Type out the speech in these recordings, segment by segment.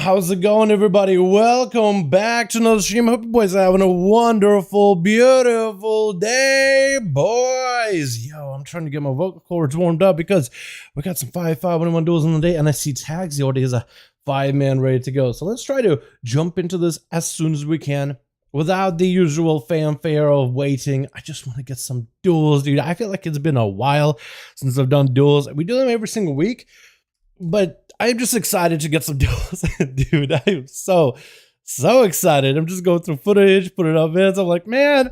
How's it going, everybody? Welcome back to another stream. I hope you boys are having a wonderful, beautiful day, boys. Yo, I'm trying to get my vocal cords warmed up because we got some 5V5 1v1 duels on the day, and I see Tagsy already has a 5-man ready to go. So let's try to jump into this as soon as we can without the usual fanfare of waiting. I just want to get some duels, dude. I feel like it's been a while since I've done duels. We do them every single week, but I'm just excited to get some duels. Dude, I am so excited. I'm just going through footage, putting it up vids. I'm like, man,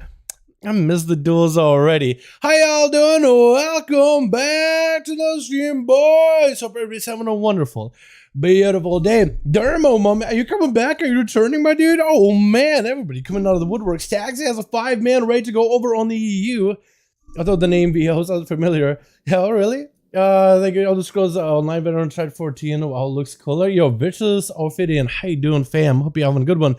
I miss the duels already. How y'all doing? Welcome back to the stream, boys. Hope everybody's having a wonderful, beautiful day. Dermo, mom, are you coming back? Are you returning, my dude? Oh man, everybody coming out of the woodworks. Taxi has a 5-man ready to go over on the EU. I thought the name VO sounds familiar. Yeah, really? I think all the scrolls online veteran tried 14. Wow, looks cooler. Yo, Vicious Ophidian, how you doing, fam? Hope you're having a good one.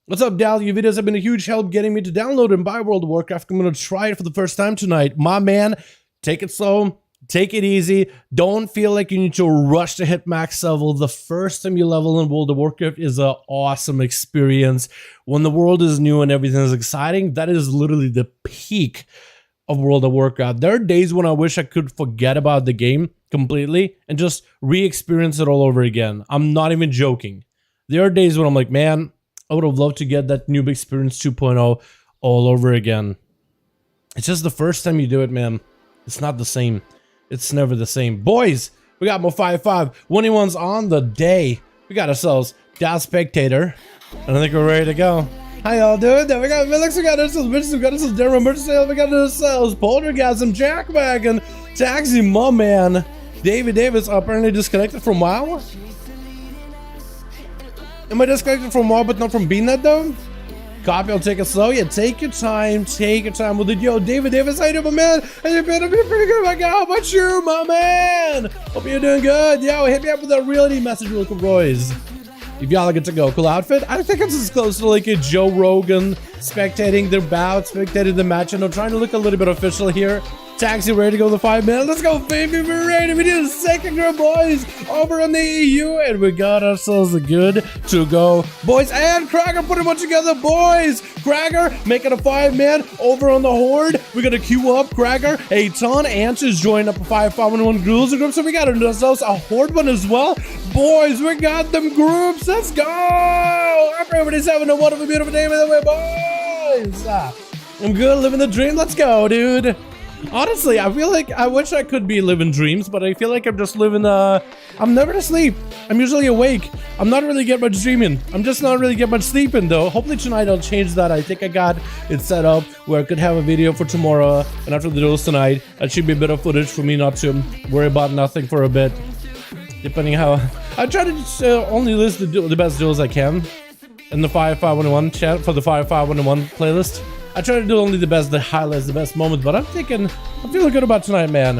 What's up, Dal? Your videos have been a huge help getting me to download and buy World of Warcraft. I'm going to try it for the first time tonight. My man, take it slow, take it easy. Don't feel like you need to rush to hit max level. The first time you level in World of Warcraft is an awesome experience. When the world is new and everything is exciting, that is literally the peak of World of Warcraft. There are days when I wish I could forget about the game completely and just re-experience it all over again. I'm not even joking. There are days when I'm like, man, I would have loved to get that Noob Experience 2.0 all over again. It's just the first time you do it, man. It's not the same. It's never the same. Boys, we got more 5V5 1v1s on the day. We got ourselves Dal Spectator, and I think we're ready to go. How y'all doing? We got Felix, we got ourselves Bitches, we got ourselves Darren Merch Sales, we got ourselves Poltergasm, Jackback, and Taxi, my man. David Davis apparently disconnected from WoW. Am I disconnected from WoW but not from BNet though? Copy, I'll take it slow. Yeah, take your time with it. Yo, David Davis, how you doing, my man? How you been? I've been pretty good, my guy. How about you, my man? Hope you're doing good. Yo, hit me up with that reality message real quick, boys. If y'all are good to go. Cool outfit? I think it's as close to like a Joe Rogan spectating their bout, spectating the match, and I'm trying to look a little bit official here. Taxi ready to go the 5 minutes. Let's go, baby. We're ready. We did a second group, boys, over on the EU, and we got ourselves a good to go, boys. And Krager putting one together, boys. Krager making a 5-man over on the Horde. We're gonna queue up Krager a ton. Answers joining up a 5-5 1v1 Duels group, so we got ourselves a Horde one as well, boys. We got them groups. Let's go. Everybody's having a wonderful, beautiful day with the way, boys. I'm good, living the dream. Let's go, dude. Honestly, I feel like I wish I could be living dreams, but I feel like I'm just living I'm never asleep. I'm usually awake. I'm not really getting much dreaming. I'm just not really getting much sleeping though. Hopefully tonight I'll change that. I think I got it set up where I could have a video for tomorrow and after the duels tonight. That should be a bit of footage for me not to worry about nothing for a bit. Depending how I try to just, only list the best duels I can in the 5-5 1v1 chat for the 5-5 1v1 playlist. I try to do only the best, the highlights, the best moments, but I'm feeling good about tonight, man.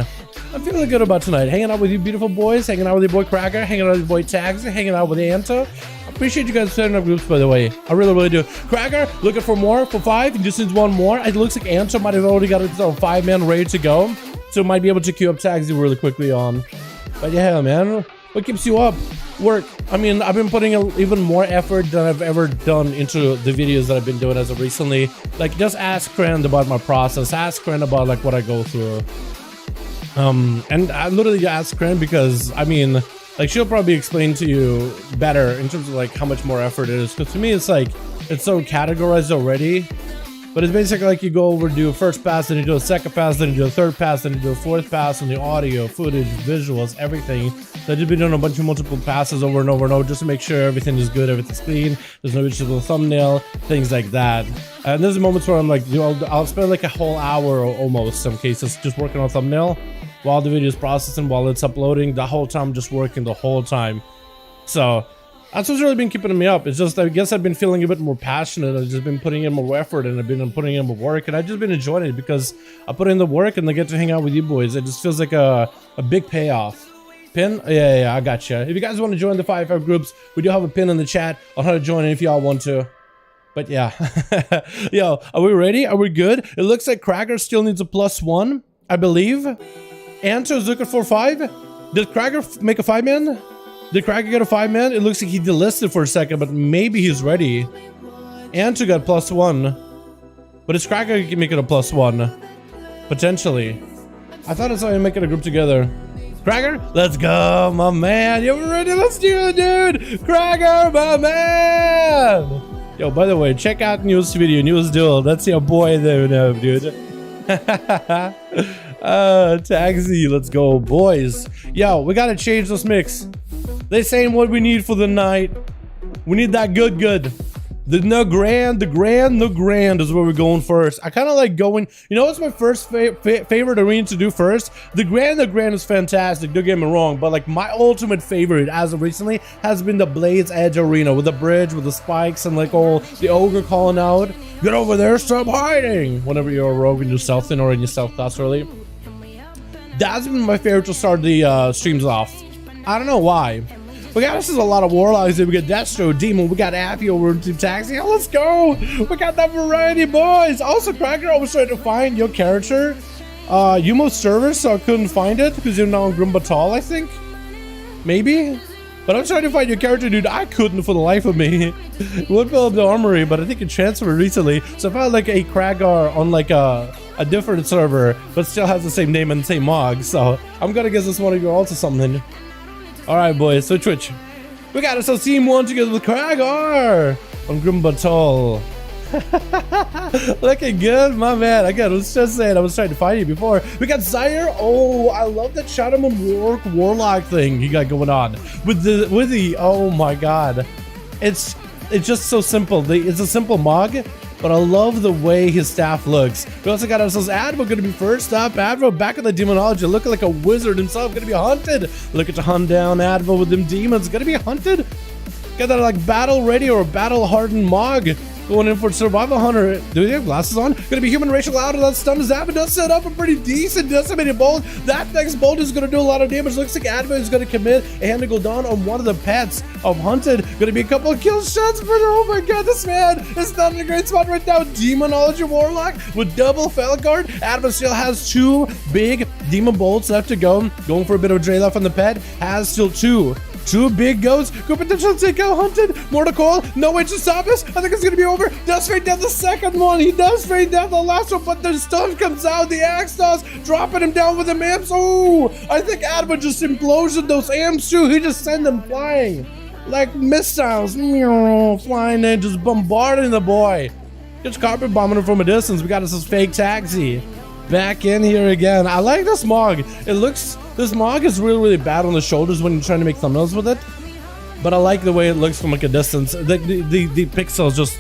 I'm feeling good about tonight. Hanging out with you beautiful boys, hanging out with your boy Cracker, hanging out with your boy Taxi, hanging out with Anto. I appreciate you guys setting up groups, by the way. I really, really do. Cracker, looking for more for 5. He just needs one more. It looks like Anto might have already got his 5-man ready to go, so might be able to queue up Taxi really quickly on. But yeah, man, what keeps you up? Work. I mean, I've been putting even more effort than I've ever done into the videos that I've been doing as of recently. Like, just ask Kren about my process. Ask Kren about like what I go through. And I literally asked Kren because I mean, like, she'll probably explain to you better in terms of like how much more effort it is. Because to me, it's like it's so categorized already. But it's basically like you go over, do a first pass, then you do a second pass, then you do a third pass, then you do a fourth pass, and the audio, footage, visuals, everything. So I've just been doing a bunch of multiple passes over and over and over just to make sure everything is good, everything's clean, there's no issues with the thumbnail, things like that. And there's moments where I'm like, you know, I'll spend like a whole hour or almost some cases just working on thumbnail while the video is processing, while it's uploading, the whole time just working the whole time. So that's what's really been keeping me up. It's just, I guess I've been feeling a bit more passionate. I've just been putting in more effort and I've been putting in more work, and I've just been enjoying it because I put in the work and I get to hang out with you boys. It just feels like a big payoff. Pin? Yeah, I got you. If you guys want to join the 5-5 groups, we do have a pin in the chat on how to join if y'all want to. But yeah. Yo, are we ready? Are we good? It looks like Krager still needs a +1, I believe. Anto's looking for 5. Did Krager make a 5-man? Did Krager get a 5-man? It looks like he delisted for a second, but maybe he's ready. Anto got +1. But is Krager making a +1? Potentially. I thought I saw him making a group together. Krager, let's go, my man. You ready? Let's do it, dude. Krager, my man. Yo, by the way, check out newest video, newest duel. That's your boy there now, dude. Taxi, let's go, boys. Yo, we gotta change this mix. They saying what we need for the night. We need that good. The Grand is where we're going first. I kind of like going, you know what's my first favorite arena to do first? The Grand is fantastic, don't get me wrong, but like my ultimate favorite as of recently has been the Blade's Edge arena with the bridge, with the spikes, and like all the ogre calling out, "Get over there, stop hiding!" Whenever you're a rogue in your stealth thing or in your stealth class early. That's been my favorite to start the streams off. I don't know why. We got this is a lot of warlocks here. We got Destro, Demon, we got Appy over in Team Taxi. Oh, let's go! We got that variety, boys! Also, Cracker, I was trying to find your character. You moved servers, so I couldn't find it because you're now on Grimbatal, I think. Maybe? But I'm trying to find your character, dude. I couldn't for the life of me. Would build up the armory, but I think it transferred recently. So I found like a Kragar on like a different server, but still has the same name and same mog. So I'm gonna guess this one of you also something. Alright, boys, so Twitch. We got ourselves Team 1 together with Kragar on Grimbatal. Looking good, my man. Again, I was just saying, I was trying to find you before. We got Zaire. Oh, I love that Shadowman Warlock thing you got going on. With the oh my god. It's just so simple. It's a simple mog, but I love the way his staff looks. We also got ourselves Advo gonna be first up. Advo back in the demonology, looking like a wizard himself, gonna be hunted. Look at the hunt down Advo with them demons, gonna be hunted. Got that like battle ready or battle hardened mog. Going in for Survival Hunter. Do they have glasses on? Gonna be human racial out of that stun as Advo does set up a pretty decent decimated bolt. That next bolt is gonna do a lot of damage. Looks like Advo is gonna commit a hand to go down on one of the pets of Hunted. Gonna be a couple of kill shots for oh my god, this man is not in a great spot right now. Demonology Warlock with double Felguard. Advo still has two big demon bolts left to go. Going for a bit of drain left on the pet. Has still two big goes. Could potentially take out Hunted. Mortal, no way to stop this. I think it's gonna be over. Does fade down the second one. He does fade down the last one, but the stun comes out. The axe does, dropping him down with the amps. Oh, I think Advo just implosioned those amps too. He just sent them flying like missiles, flying in, just bombarding the boy. Just carpet bombing him from a distance. We got this fake taxi back in here again. I like this mog. This mog is really bad on the shoulders when you're trying to make thumbnails with it, but I like the way it looks from like a distance. The pixels just,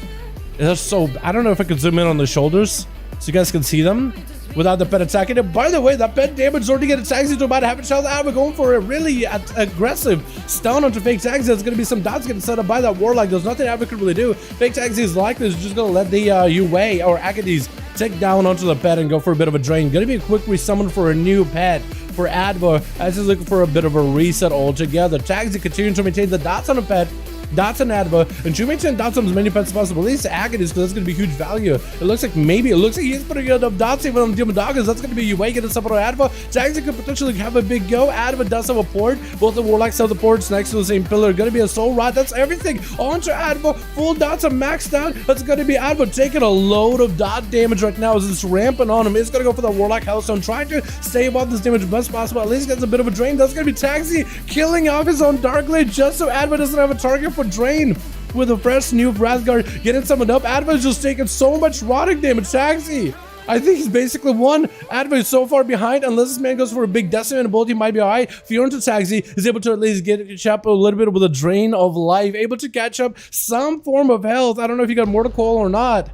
they're so, I don't know if I can zoom in on the shoulders so you guys can see them without the pet attacking it. By the way, that pet damage already get a taxi to about half a health. We're going for a really aggressive stun onto fake taxi. There's going to be some dots getting set up by that warlock. There's nothing Advo could really do. Fake taxi is likely just going to let the UA or Acades take down onto the pet and go for a bit of a drain. Going to be a quick resummon for a new pet for Advo as he's looking for a bit of a reset altogether. Taxi continuing to maintain the dots on the pet. Dots and Advo, and should maintain dots on as many pets as possible. At least Acades, because that's going to be huge value. It looks like he's putting enough dots even on Demon Doggers. That's going to be UA getting stuff on Advo. Taxi could potentially have a big go. Advo does have a port. Both the Warlocks have the ports next to the same pillar. Going to be a Soul Rot. That's everything. Onto Advo. Full dots are maxed out. That's going to be Advo taking a load of dot damage right now as it's ramping on him. It's going to go for the Warlock Hellstone, trying to stay above this damage as best possible. At least gets a bit of a drain. That's going to be Taxi killing off his own Darkblade just so Advo doesn't have a target for drain. With a fresh new Brathguard getting summoned up, Advo is just taking so much rotting damage. Taxi, I think he's basically won. Advo is so far behind. Unless this man goes for a big decimate bolt, he might be alright. Fiorent Taxi is able to at least catch up a little bit with a drain of life, able to catch up some form of health. I don't know if he got Mortal Coil or not.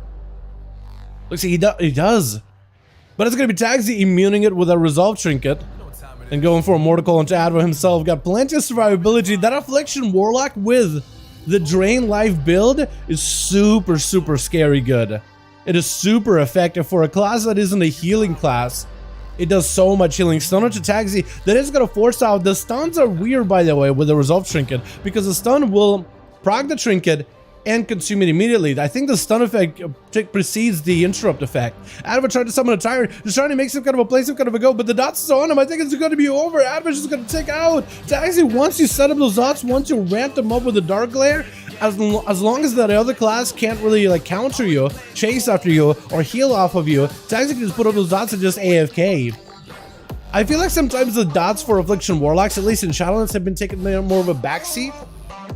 Looks like he does. But it's going to be Taxi immuning it with a Resolve Trinket. And going for a Mortal Coil into Advo himself. Got plenty of survivability. That Affliction Warlock with the Drain Life build is super scary good. It is super effective for a class that isn't a healing class. It does so much healing. Stun to Taxi, that is going to force out. The stuns are weird, by the way, with the Resolve Trinket, because the stun will proc the trinket and consume it immediately. I think the stun effect precedes the interrupt effect. Advo tried to summon a tyrant, just trying to make some kind of a play, some kind of a go, but the dots is on him. I think it's going to be over. Advo's just going to take out Taxi. Once you set up those dots, once you ramp them up with the Dark Glare, as long as that other class can't really like counter you, chase after you, or heal off of you, Taxi can just put up those dots and just AFK. I feel like sometimes the dots for Affliction Warlocks, at least in Shadowlands, have been taking more of a backseat.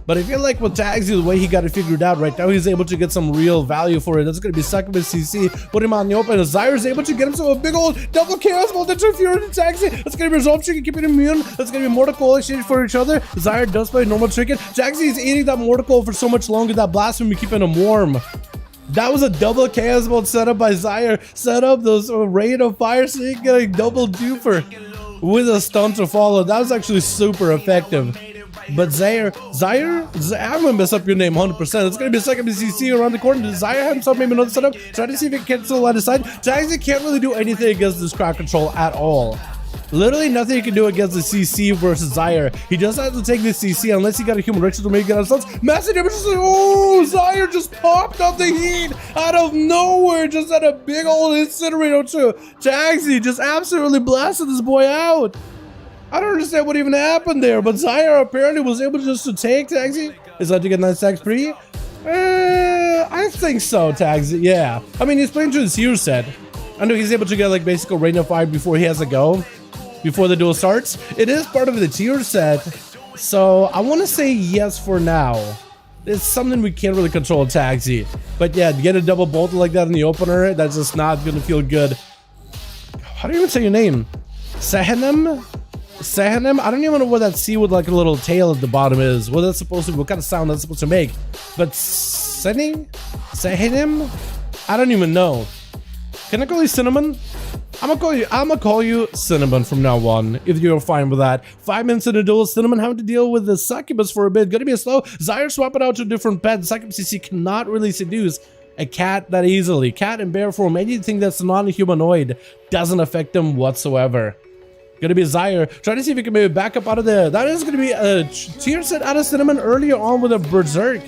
But I feel like with Tagsy, the way he got it figured out right now, he's able to get some real value for it. That's going to be Succubus CC, put him out in the open. Zyre's able to get himself a big old double chaos bolt into Fury and Tagsy. That's going to be Resolve Chicken, keep it immune. That's going to be Mortal Coil exchange for each other. Zyre does play normal chicken. Tagsy is eating that Mortal Coil for so much longer, that Blasphemy keeping him warm. That was a double chaos bolt set up by Zyre. Set up those rain of fire so you can get a double duper with a stun to follow. That was actually super effective. But Zyre, I'm gonna mess up your name 100%. It's gonna be a second CC around the corner. Does Zyre have himself maybe another setup? Try to see if he can still line aside. Tagsy can't really do anything against this crowd control at all. Literally nothing he can do against the CC versus Zyre. He just has to take the CC unless he got a human riches or maybe get out of stunts. Massive damage. Oh, Zyre just popped up the heat out of nowhere. Just had a big old incinerator too. Tagsy just absolutely blasted this boy out. I don't understand what even happened there, but Zyre apparently was able just to take Tagsy. Is that to get 9 stacks free? I think so, Tagsy. Yeah. I mean, he's playing through his hero set. I know he's able to get like basically Rain of Fire before he has a go. Before the duel starts. It is part of the tier set, so I want to say yes for now. It's something we can't really control Tagsy. But yeah, to get a double bolt like that in the opener, that's just not gonna feel good. How do you even say your name? Sahanem? Sahanem? I don't even know what that C with like a little tail at the bottom is. What that's supposed to be, what kind of sound that's supposed to make. But Sahanem? I don't even know. Can I call you Cinnamon? I'm gonna call you Cinnamon from now on, if you're fine with that. 5 minutes in a duel, Cinnamon having to deal with the Succubus for a bit. Gonna be a slow. Zyre swapping out to a different pet. Succubus CC cannot really seduce a cat that easily. Cat in bear form, anything that's non-humanoid doesn't affect them whatsoever. Gonna be Zyre trying to see if he can maybe back up out of there. That is gonna be a tier set out of Cinnamon earlier on with a Berserk.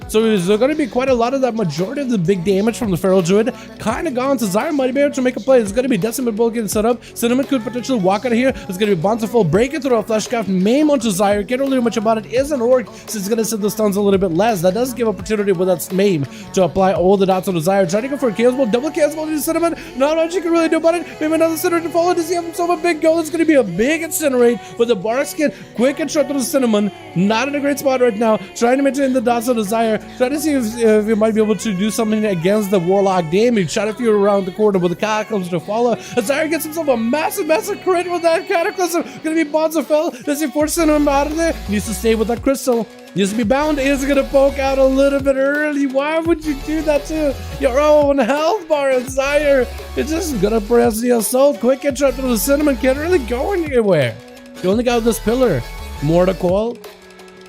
So there's going to be quite a lot of that. Majority of the big damage from the Feral Druid kind of gone. So Zyre might be able to make a play. It's going to be Decimate Bull getting set up. Cinnamon could potentially walk out of here. It's going to be Bountiful breaking through a Fleshcraft. Maim onto Zyre. Can't really do much about it. Is an orc, so it's going to set the stuns a little bit less. That does give opportunity with that Maim to apply all the dots on the Zyre. Trying to go for a Chaos Ball. Double Chaos Ball to Cinnamon. Not much you can really do about it. Maybe another Incinerate to follow. Does he have himself a big go? That's going to be a big Incinerate with the Bark Skin. Quick and short to the Cinnamon. Not in a great spot right now. Trying to maintain the dots on the Zyre. Trying to see if you might be able to do something against the Warlock damage. Shot a few around the corner with the Cataclysm to follow. Zyre gets himself a massive crit with that Cataclysm. Gonna be Bonzafell. Does he force him out of there? Needs to stay with that crystal. Needs to be bound. Is gonna poke out a little bit early. Why would you do that to your own health bar, Zyre? It's just gonna press the assault. Quick interrupt to the Cinnamon. Can't really go anywhere. You only got this pillar. Mortal Coil.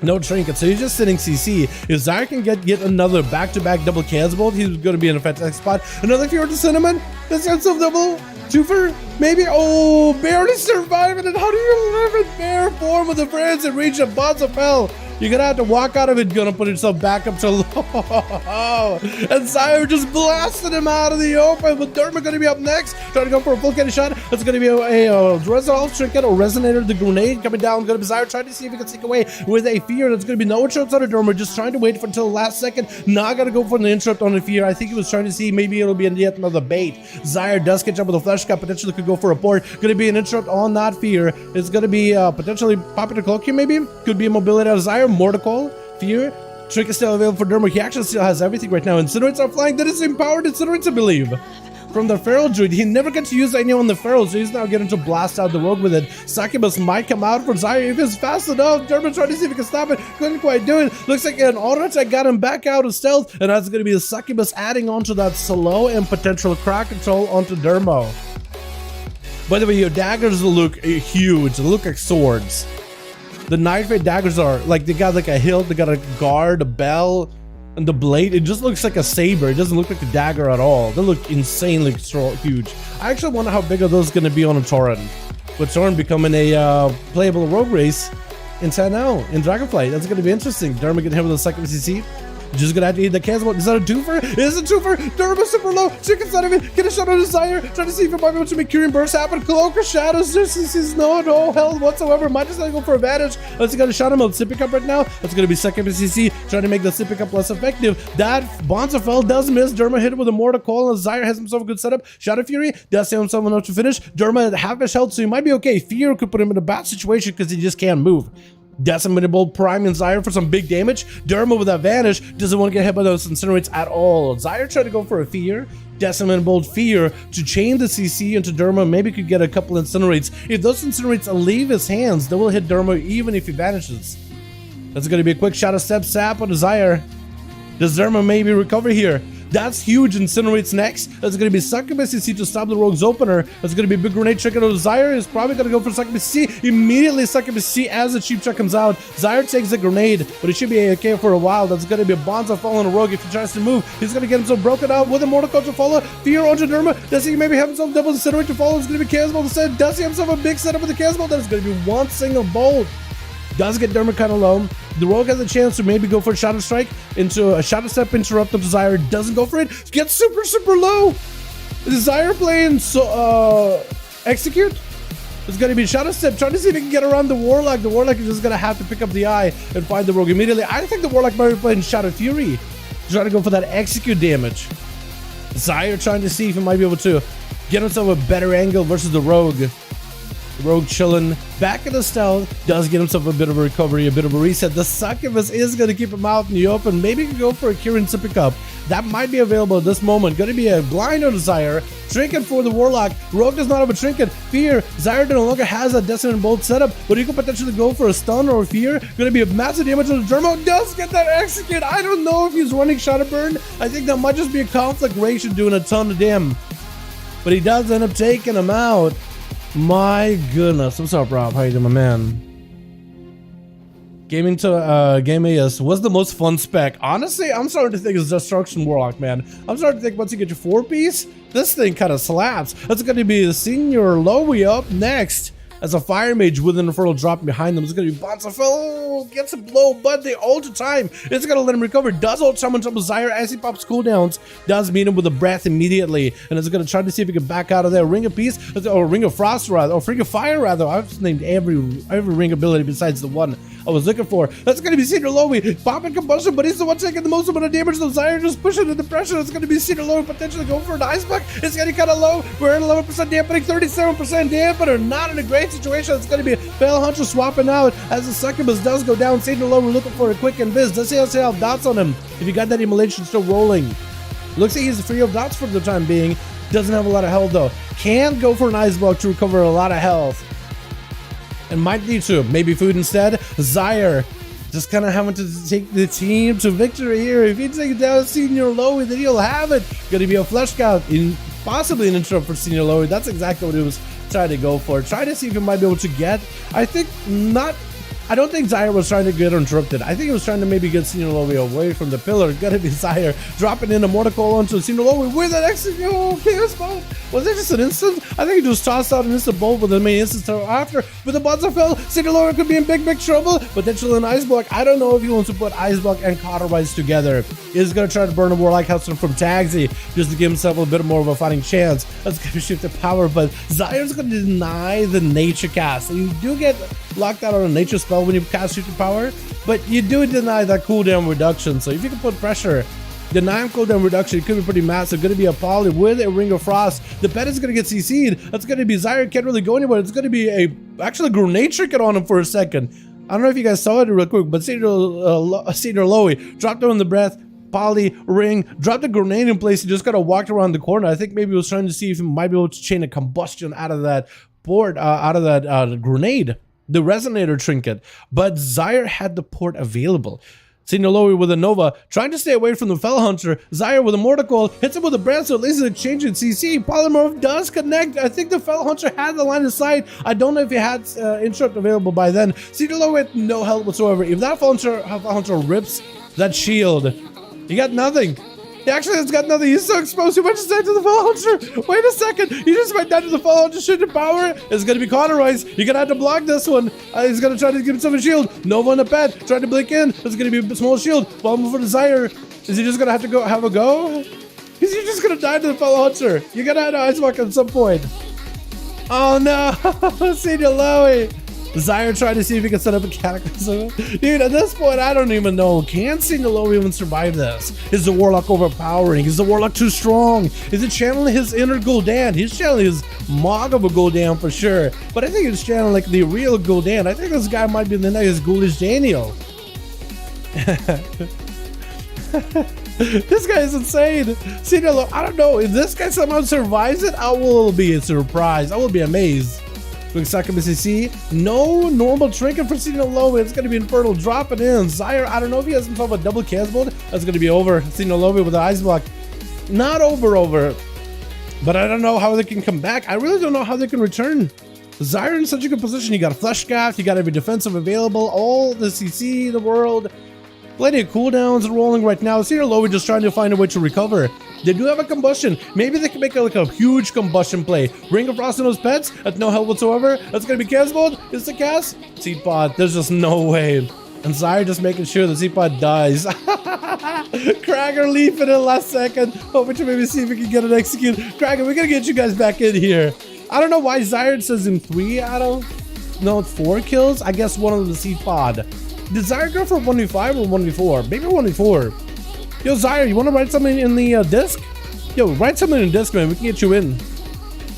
No trinket, so he's just sitting CC. If Zyre can get another back-to-back double Chaos Bolt, he's going to be in a fantastic spot. Another Fury to Cinnamon. That's himself double. Twofer, maybe. Oh, barely surviving it. How do you live in bear form with the friends and reach a boss of hell? You're gonna have to walk out of it, gonna put yourself back up to low. And Zyre just blasted him out of the open. With Derma gonna be up next, trying to go for a full cannon shot. It's gonna be a Resolve Trinket or Resonator, the grenade coming down. Gonna be Zyre trying to see if he can sneak away with a Fear. That's gonna be no interrupts on a Derma, just trying to wait for until the last second. Not gonna go for the interrupt on the Fear. I think he was trying to see maybe it'll be yet another bait. Zyre does catch up with a Flesh Cut, potentially could go for a port. Gonna be an interrupt on that Fear. It's gonna be potentially popping the cloak here, maybe. Could be a mobility out of Zyre. Mortal Coil, Fear, Trick is still available for Derma. He actually still has everything right now. Incinerates are flying. That is empowered Incinerates, I believe. From the Feral Druid. He never gets to use any on the Feral, so he's now getting to blast out the rogue with it. Succubus might come out for Zyre if it's fast enough. Derma trying to see if he can stop it. Couldn't quite do it. Looks like an auto attack got him back out of stealth, and that's going to be the Succubus adding onto that slow and potential crowd control onto Dermo. By the way, your daggers look huge. They look like swords. The Nightfade daggers are like, they got like a hilt, they got a guard, a bell, and the blade. It just looks like a saber. It doesn't look like a dagger at all. They look insanely huge. I actually wonder how big are those going to be on a Torrent. With Torrent becoming a playable rogue race in 10-0 in Dragonflight. That's going to be interesting. Derma getting hit with a second CC. Just gonna have to eat the cancel. Is that a twofer? It is a twofer. Derma super low. Chicken side of it. Get a shot on Zyre. Trying to see if it might be able to make Curing Burst happen. Cloak of Shadows. This is no hell whatsoever. Might just go for advantage. Let's get a shot him on Sipping Cup right now. That's gonna be second CC. Trying to make the Sipping Cup less effective. That Bonzafell does miss. Derma hit it with a Mortal Coil, and Zyre has himself a good setup. Shadow Fury does have himself enough to finish. Derma half his health, so he might be okay. Fear could put him in a bad situation because he just can't move. Decimated Bolt Prime and Zyre for some big damage. Derma with advantage doesn't want to get hit by those incinerates at all. Zyre tried to go for a Fear. Decimated Bolt Fear to chain the CC into Derma. Maybe could get a couple incinerates. If those incinerates leave his hands, they will hit Derma even if he vanishes. That's going to be a quick shot of Step Sap on Zyre. Does Derma maybe recover here? That's huge. Incinerates next. That's going to be Succubus CC to stop the Rogue's opener. That's going to be a big grenade check out of Zyre. Is probably going to go for Succubus C. Immediately Succubus C as the cheap check comes out. Zyre takes the grenade, but he should be okay for a while. That's going to be a Bonza fall on a Rogue if he tries to move. He's going to get himself broken out with a Mortal Coil to follow. Fear on Derma. Does he maybe have himself double Incinerate to follow? It's going to be Chaos Bolt instead. Does he have himself a big setup with the Chaos Bolt? That is going to be one single bolt. Does get Derma kind of low. The Rogue has a chance to maybe go for a Shadow Strike into a Shadow Step interrupt of Zyre. Doesn't go for it. Gets super low. Is Zyre playing Execute? It's going to be Shadow Step trying to see if he can get around the Warlock. The Warlock is just going to have to pick up the eye and find the Rogue immediately. I think the Warlock might be playing Shadow Fury to try to go for that Execute damage. Zyre trying to see if he might be able to get himself a better angle versus the Rogue. Rogue chilling back in the stealth, does get himself a bit of a recovery, a bit of a reset. The Succubus is going to keep him out in the open. Maybe he can go for a Kieran to pick up. That might be available at this moment. Going to be a blind on Zyre. Trinket for the Warlock. Rogue does not have a Trinket. Fear. Zyre no longer has a Descent and Bolt setup, but he could potentially go for a stun or a Fear. Going to be a massive damage on the Dermo. Does get that Execute. I don't know if he's running Shadow Burn. I think that might just be a Conflagration doing a ton of damage. But he does end up taking him out. My goodness. What's up, Rob? How you doing, my man? Game EST was the most fun spec. Honestly, I'm starting to think it's Destruction Warlock, man. I'm starting to think once you get your 4-piece, this thing kind of slaps. That's going to be the Senior Lowy up next. As a Fire Mage with an Infernal drop behind them. It's going to be Bonzafel. Gets a blow, but the ult time. It's going to let him recover. Does ult summon some Zyre as he pops cooldowns. Does meet him with a breath immediately. And it's going to try to see if he can back out of there. Ring of Peace, or Ring of Frost rather, or Ring of Fire rather. I've just named every ring ability besides the one I was looking for. That's going to be Cedar Lowy. Popping Combustion, but he's the one taking the most amount of damage. So Zyre just pushing the depression. It's going to be Cedar Lowy potentially going for an Ice Buck. It's getting kind of low. We're at 11% dampening, 37% dampener. Not in a great situation. It's going to be a Fell Hunter swapping out as the Succubus does go down. Cedar Lowy looking for a quick invis. Does he also have dots on him? If you got that immolation still rolling. Looks like he's free of dots for the time being. Doesn't have a lot of health though. Can go for an Ice Block to recover a lot of health. And might need to. Maybe food instead. Zyre just kind of having to take the team to victory here. If he takes down Senior Lowy, then he'll have it. Gonna be a Flesh Scout. Possibly an interrupt for Senior Lowy. That's exactly what he was trying to go for. Try to see if he might be able to get. I don't think Zyre was trying to get interrupted. I think he was trying to maybe get Senior Lowy away from the pillar. Gonna be Zyre dropping in a Mortal Coil onto Senior Lowy with an execute. Chaos Bolt. Was it just an instant? I think he just tossed out an instant bolt with the main instance after. With the Bonzafel, Senior Lowy could be in big trouble. Potentially an Ice Block. I don't know if he wants to put Ice Block and Cauterize together. He's gonna try to burn a Warlock Hudson from Tagsy just to give himself a bit more of a fighting chance. That's gonna shift the power, but Zyre's gonna deny the nature cast. So you do get locked out on a nature spell when you cast Shift Power, but you do deny that cooldown reduction. So if you can put pressure, deny him cooldown reduction, it could be pretty massive. Going to be a Poly with a Ring of Frost. The pet is going to get CC'd. That's going to be Zyre. Can't really go anywhere. It's going to be actually a grenade trinket on him for a second. I don't know if you guys saw it real quick, but Cedar Lowy dropped him in the breath. Poly, ring, dropped a grenade in place. He just kind of walked around the corner. I think maybe he was trying to see if he might be able to chain a combustion out of that port, out of that grenade. The Resonator trinket, but Zyre had the port available. Senior Lowy with a Nova, trying to stay away from the Fell Hunter. Zyre with a Mortal Coil, hits him with a brand, so at least it's exchanging CC. Polymorph does connect. I think the Fell Hunter had the line of sight. I don't know if he had interrupt available by then. Senior Lowy with no health whatsoever. If that Fell Hunter rips that shield, he got nothing. He actually has got nothing. He's so exposed. He went straight to the Fell Hunter. Wait a second. He just went down to the Fell Hunter. Shifted power. It's going to be Cauterized. You're going to have to block this one. He's going to try to give himself a shield. Nova on the pet. Trying to blink in. It's going to be a small shield. Bomb for Zyre. Is he just going to have to have a go? Is he just going to die to the Fell Hunter? You're going to have to Ice Walk at some point. Oh no. Senior Lowy. Zyre trying to see if he can set up a cataclysm. Dude, at this point, I don't even know. Can Sinaloa even survive this? Is the Warlock overpowering? Is the Warlock too strong? Is it channeling his inner Gul'dan? He's channeling his Mog of a Gul'dan for sure. But I think it's channeling like the real Gul'dan. I think this guy might be the next Ghoulish Daniel. This guy is insane. Sinaloa, I don't know. If this guy somehow survives it, I will be surprised. I will be amazed. Quick second BCC. No normal trinket for Sinaloa. It's going to be Infernal dropping in. Zyre, I don't know if he has himself a double cast build. That's going to be over. Sinaloa with the ice block. Not over. But I don't know how they can come back. I really don't know how they can return. Zyre in such a good position. You got a Flesh Scaff. You got every defensive available. All the CC in the world. Plenty of cooldowns rolling right now. Sinaloa just trying to find a way to recover. They do have a combustion. Maybe they can make like a huge combustion play. Ring of Frost in those pets at no help whatsoever. That's gonna be cast mode. Is the cast? Seed pod. There's just no way. And Zyre just making sure the seed pod dies. Krager leaping in the last second. Hoping to maybe see if we can get it executed. Krager, we're gonna get you guys back in here. I don't know why Zyre says in 3 out of... No, 4 kills. I guess one of the seed pod. Did Zyre go for 1v5 or 1v4? Maybe 1v4. Yo, Zyre, you want to write something in the disc? Yo, write something in the disc, man. We can get you in.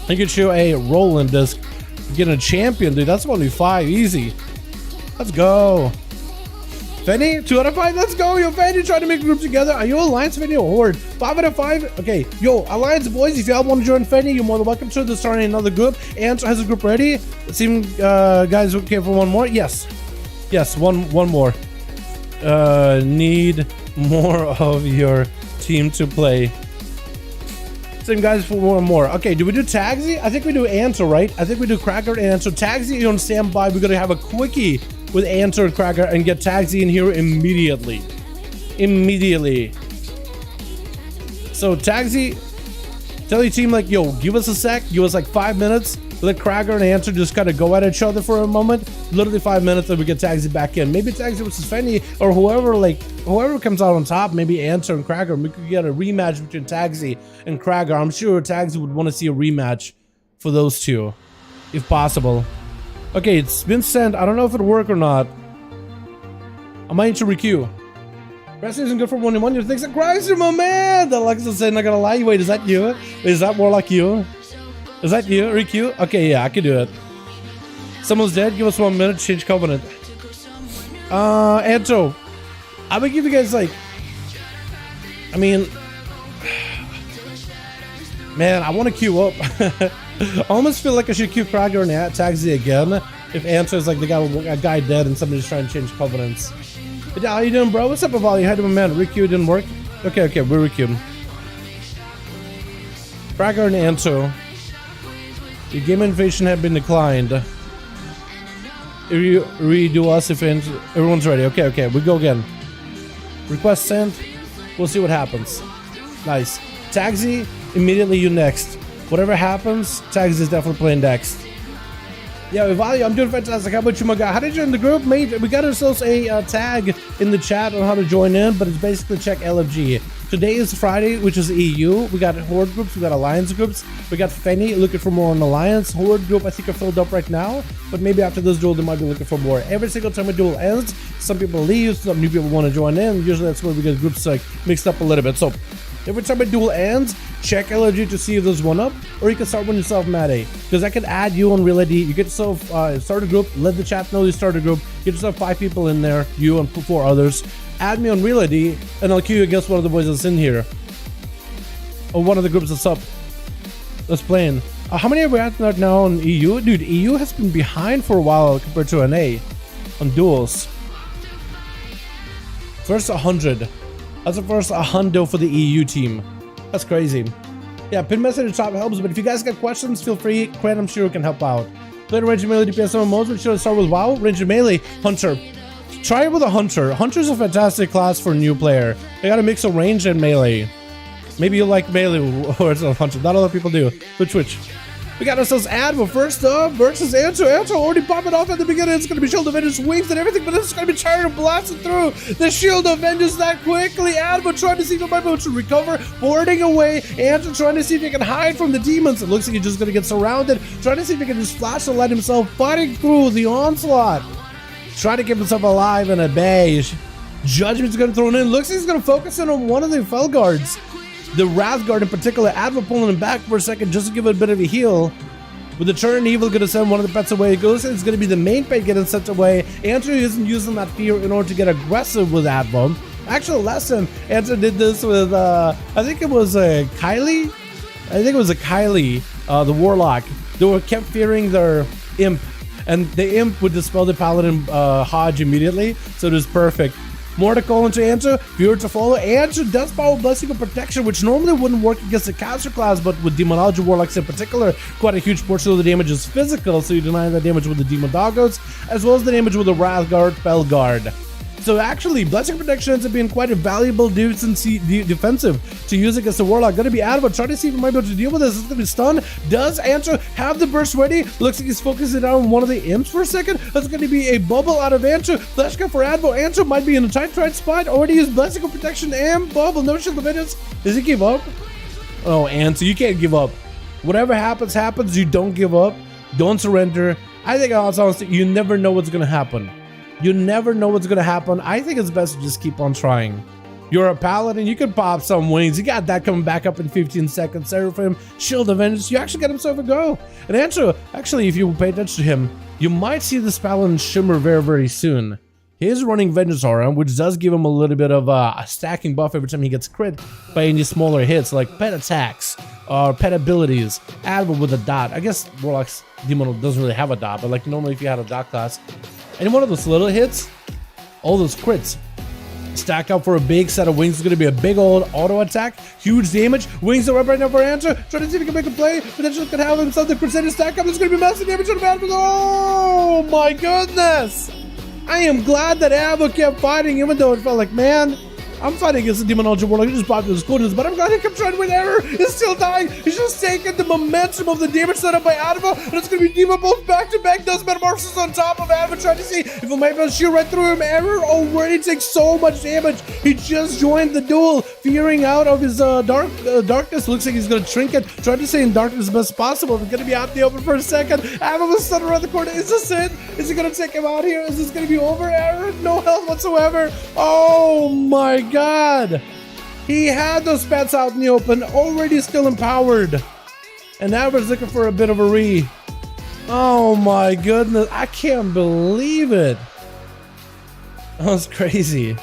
I can get you a roll-in disc. Get a champion, dude. That's 1v5. Easy. Let's go. Fenny, 2 out of 5. Let's go. Yo, Fenny, trying to make a group together. Are you Alliance, Fenny, or Horde? 5 out of 5? Okay. Yo, Alliance boys, if y'all want to join Fenny, you're more than welcome to. They're starting another group. Answer has a group ready. It seems guys okay for one more. Yes. Yes, one more. Need more of your team to play. Same guys for one more. Okay, do we do Tagsy? I think we do Answer, right? I think we do Cracker and Answer. Tagsy, you're on standby. We're gonna have a quickie with Answer and Cracker and get Tagsy in here immediately. So Tagsy, tell your team like, yo, give us a sec. Give us like 5 minutes. Let Krager and Answer just kind of go at each other for a moment. Literally 5 minutes, and we get Tagsy back in. Maybe Tagsy versus Fenny, or whoever comes out on top. Maybe Answer and Krager. We could get a rematch between Tagsy and Krager. I'm sure Tagsy would want to see a rematch for those two, if possible. Okay, it's been sent. I don't know if it'll work or not. I might need to requeue. Rest isn't good for 1v1. You think so? Christ, my man! The Alexa said, not gonna lie. Wait, is that you? Wait, is that more like you? Is that you? Requeue? Okay, yeah, I can do it. Someone's dead. Give us 1 minute. Change covenant. Anto, I'm gonna give you guys like... I mean... Man, I want to queue up. I almost feel like I should queue Krager and Tagsy again. If Anto is like they got a guy dead and somebody's trying to change covenants. But how you doing, bro? What's up, Avali? How doing, man? Requeue didn't work? Okay, we're requeued. Krager and Anto. The game invasion had been declined. Redo us if everyone's ready. Okay, we go again. Request sent. We'll see what happens. Nice. Tagsy, immediately you next. Whatever happens, Tagsy is definitely playing next. Yeah, Ivali, I'm doing fantastic. How about you, my guy? How did you join the group, mate? We got ourselves a tag in the chat on how to join in, but it's basically check LFG. Today is Friday, which is EU. We got Horde groups, we got Alliance groups. We got Fenny looking for more on Alliance. Horde group, I think, are filled up right now, but maybe after this duel, they might be looking for more. Every single time a duel ends, some people leave, some new people want to join in. Usually that's where we get groups like mixed up a little bit. So every time a duel ends, check LFG to see if there's one up, or you can start one yourself, Maddie. Because I can add you on Reality. You get yourself start a group, let the chat know you start a group, get yourself 5 people in there, you and 4 others. Add me on Reality, and I'll queue you against one of the boys that's in here. Or one of the groups that's up. That's playing. How many are we at now on EU? Dude, EU has been behind for a while compared to NA on duels. First 100. That's the first 100 for the EU team. That's crazy. Yeah, pin message at the top helps, but if you guys got questions, feel free. Cran, I'm sure we can help out. Play the range and melee DPS on modes, but should I start with WoW? Range and melee, Hunter. Try it with a Hunter. Hunter's a fantastic class for a new player. They got a mix of range and melee. Maybe you like melee or it's a Hunter. Not a lot of people do. Twitch. We got ourselves Advo first up versus Anto. Anto already popping off at the beginning. It's going to be Shield of Vengeance, wings and everything, but it's going to be trying to blast it through the Shield of Vengeance that quickly. Advo trying to see if he might be able to recover, boarding away. Anto trying to see if he can hide from the demons. It looks like he's just going to get surrounded, trying to see if he can just flash and let himself fighting through the onslaught. Trying to keep himself alive in a bay. Judgment's going to throw it in. Looks like he's going to focus in on one of the Fel guards. The Wrath Guard in particular. Advo pulling him back for a second just to give it a bit of a heal. With the turn, Evil going to send one of the pets away. It looks like it's going to be the main pet getting sent away. Andrew isn't using that fear in order to get aggressive with Advo. Actually, last time, Andrew did this with, I think it was Kylie. I think it was a Kylie, the Warlock. They kept fearing their Imp. And the Imp would dispel the Paladin Hodge immediately. So it was perfect. More to call into Answer, fewer to follow. Answer does power Blessing of Protection, which normally wouldn't work against the caster class, but with Demonology Warlocks in particular, quite a huge portion of the damage is physical, so you deny the damage with the Demon Doggos, as well as the damage with the Wrath Guard, Fel Guard. So actually, Blessing Protection ends up being quite a valuable defensive to use against the Warlock. Gonna be Advo, trying to see if he might be able to deal with this. It's gonna be stunned. Does Answer have the burst ready? Looks like he's focusing on one of the imps for a second. That's gonna be a bubble out of Answer. Flash cut for Advo. Answer might be in a tight spot. Already used Blessing of Protection and bubble. No Shield of Vengeance. Does he give up? Oh, Answer, you can't give up. Whatever happens, happens. You don't give up. Don't surrender. I think honestly, you never know what's gonna happen. You never know what's going to happen. I think it's best to just keep on trying. You're a Paladin. You can pop some wings. You got that coming back up in 15 seconds. Seraphim, Shield of Vengeance. You actually got himself a go. And Andrew, actually, if you pay attention to him, you might see this Paladin shimmer very, very soon. He is running Vengeance Aura, which does give him a little bit of a stacking buff every time he gets crit by any smaller hits, like pet attacks or pet abilities. Advo with a dot. I guess Warlock's Demon doesn't really have a dot, but like normally if you had a dot class, any one of those little hits, all those crits, stack up for a big set of wings. It's going to be a big old auto attack, huge damage. Wings are up right now for Answer. Trying to see if he can make a play. Potentially could have himself the Crusader stack up. It's going to be massive damage on Advo. Oh my goodness! I am glad that Advo kept fighting, even though it felt like, man, I'm fighting against the Demonology Warlock. He just popped his coolness, but I'm glad he kept trying to win error. He's still dying. He's just taking the momentum of the damage set up by Advo, and it's going to be Demon both back to back. Does Metamorphosis on top of Advo, trying to see if he might be able to shoot right through him. Error already takes so much damage. He just joined the duel, fearing out of his darkness. Looks like he's going to trinket, trying to stay in darkness as best as possible. He's going to be out in the open for a second. Advo was stunned around the corner. Is this it? Is he going to take him out here? Is this going to be over? Error? No health whatsoever. Oh my God. He had those pets out in the open, already still empowered. And now we're looking for a bit of a re. Oh my goodness. I can't believe it. That was crazy.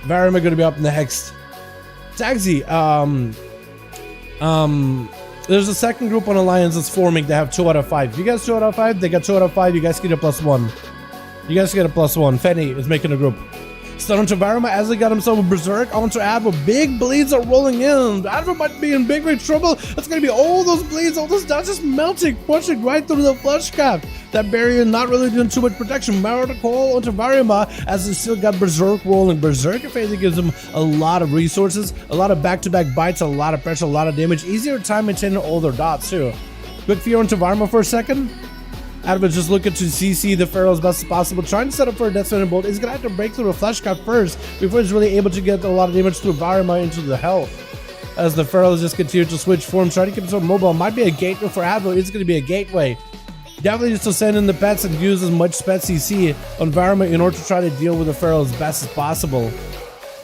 Varima going to be up next. Taxi, there's a second group on Alliance that's forming. They have 2 out of 5. You guys 2 out of 5? They got 2 out of 5. You guys get a +1. You guys get a +1. Fenny is making a group. Stun onto Varima as he got himself a Berserk onto Advo. Big bleeds are rolling in. Advo might be in big trouble. It's going to be all those bleeds, all those dots just melting, pushing right through the flesh cap. That barrier not really doing too much protection. Marrow call onto Varima as he still got Berserk rolling. Berserk phase gives him a lot of resources, a lot of back-to-back bites, a lot of pressure, a lot of damage. Easier time maintaining all their dots too. Quick fear onto Varima for a second. Advo just looking to CC the Pharaoh as best as possible, trying to set up for a Death Spinning Bolt. He's going to have to break through a Flesh Cut first before he's really able to get a lot of damage through Varima into the health. As the Pharaohs just continue to switch forms, trying to keep himself mobile. Might be a gateway for Advo. It's going to be a gateway. Definitely just to send in the pets and use as much pet CC on Varima in order to try to deal with the Pharaoh as best as possible.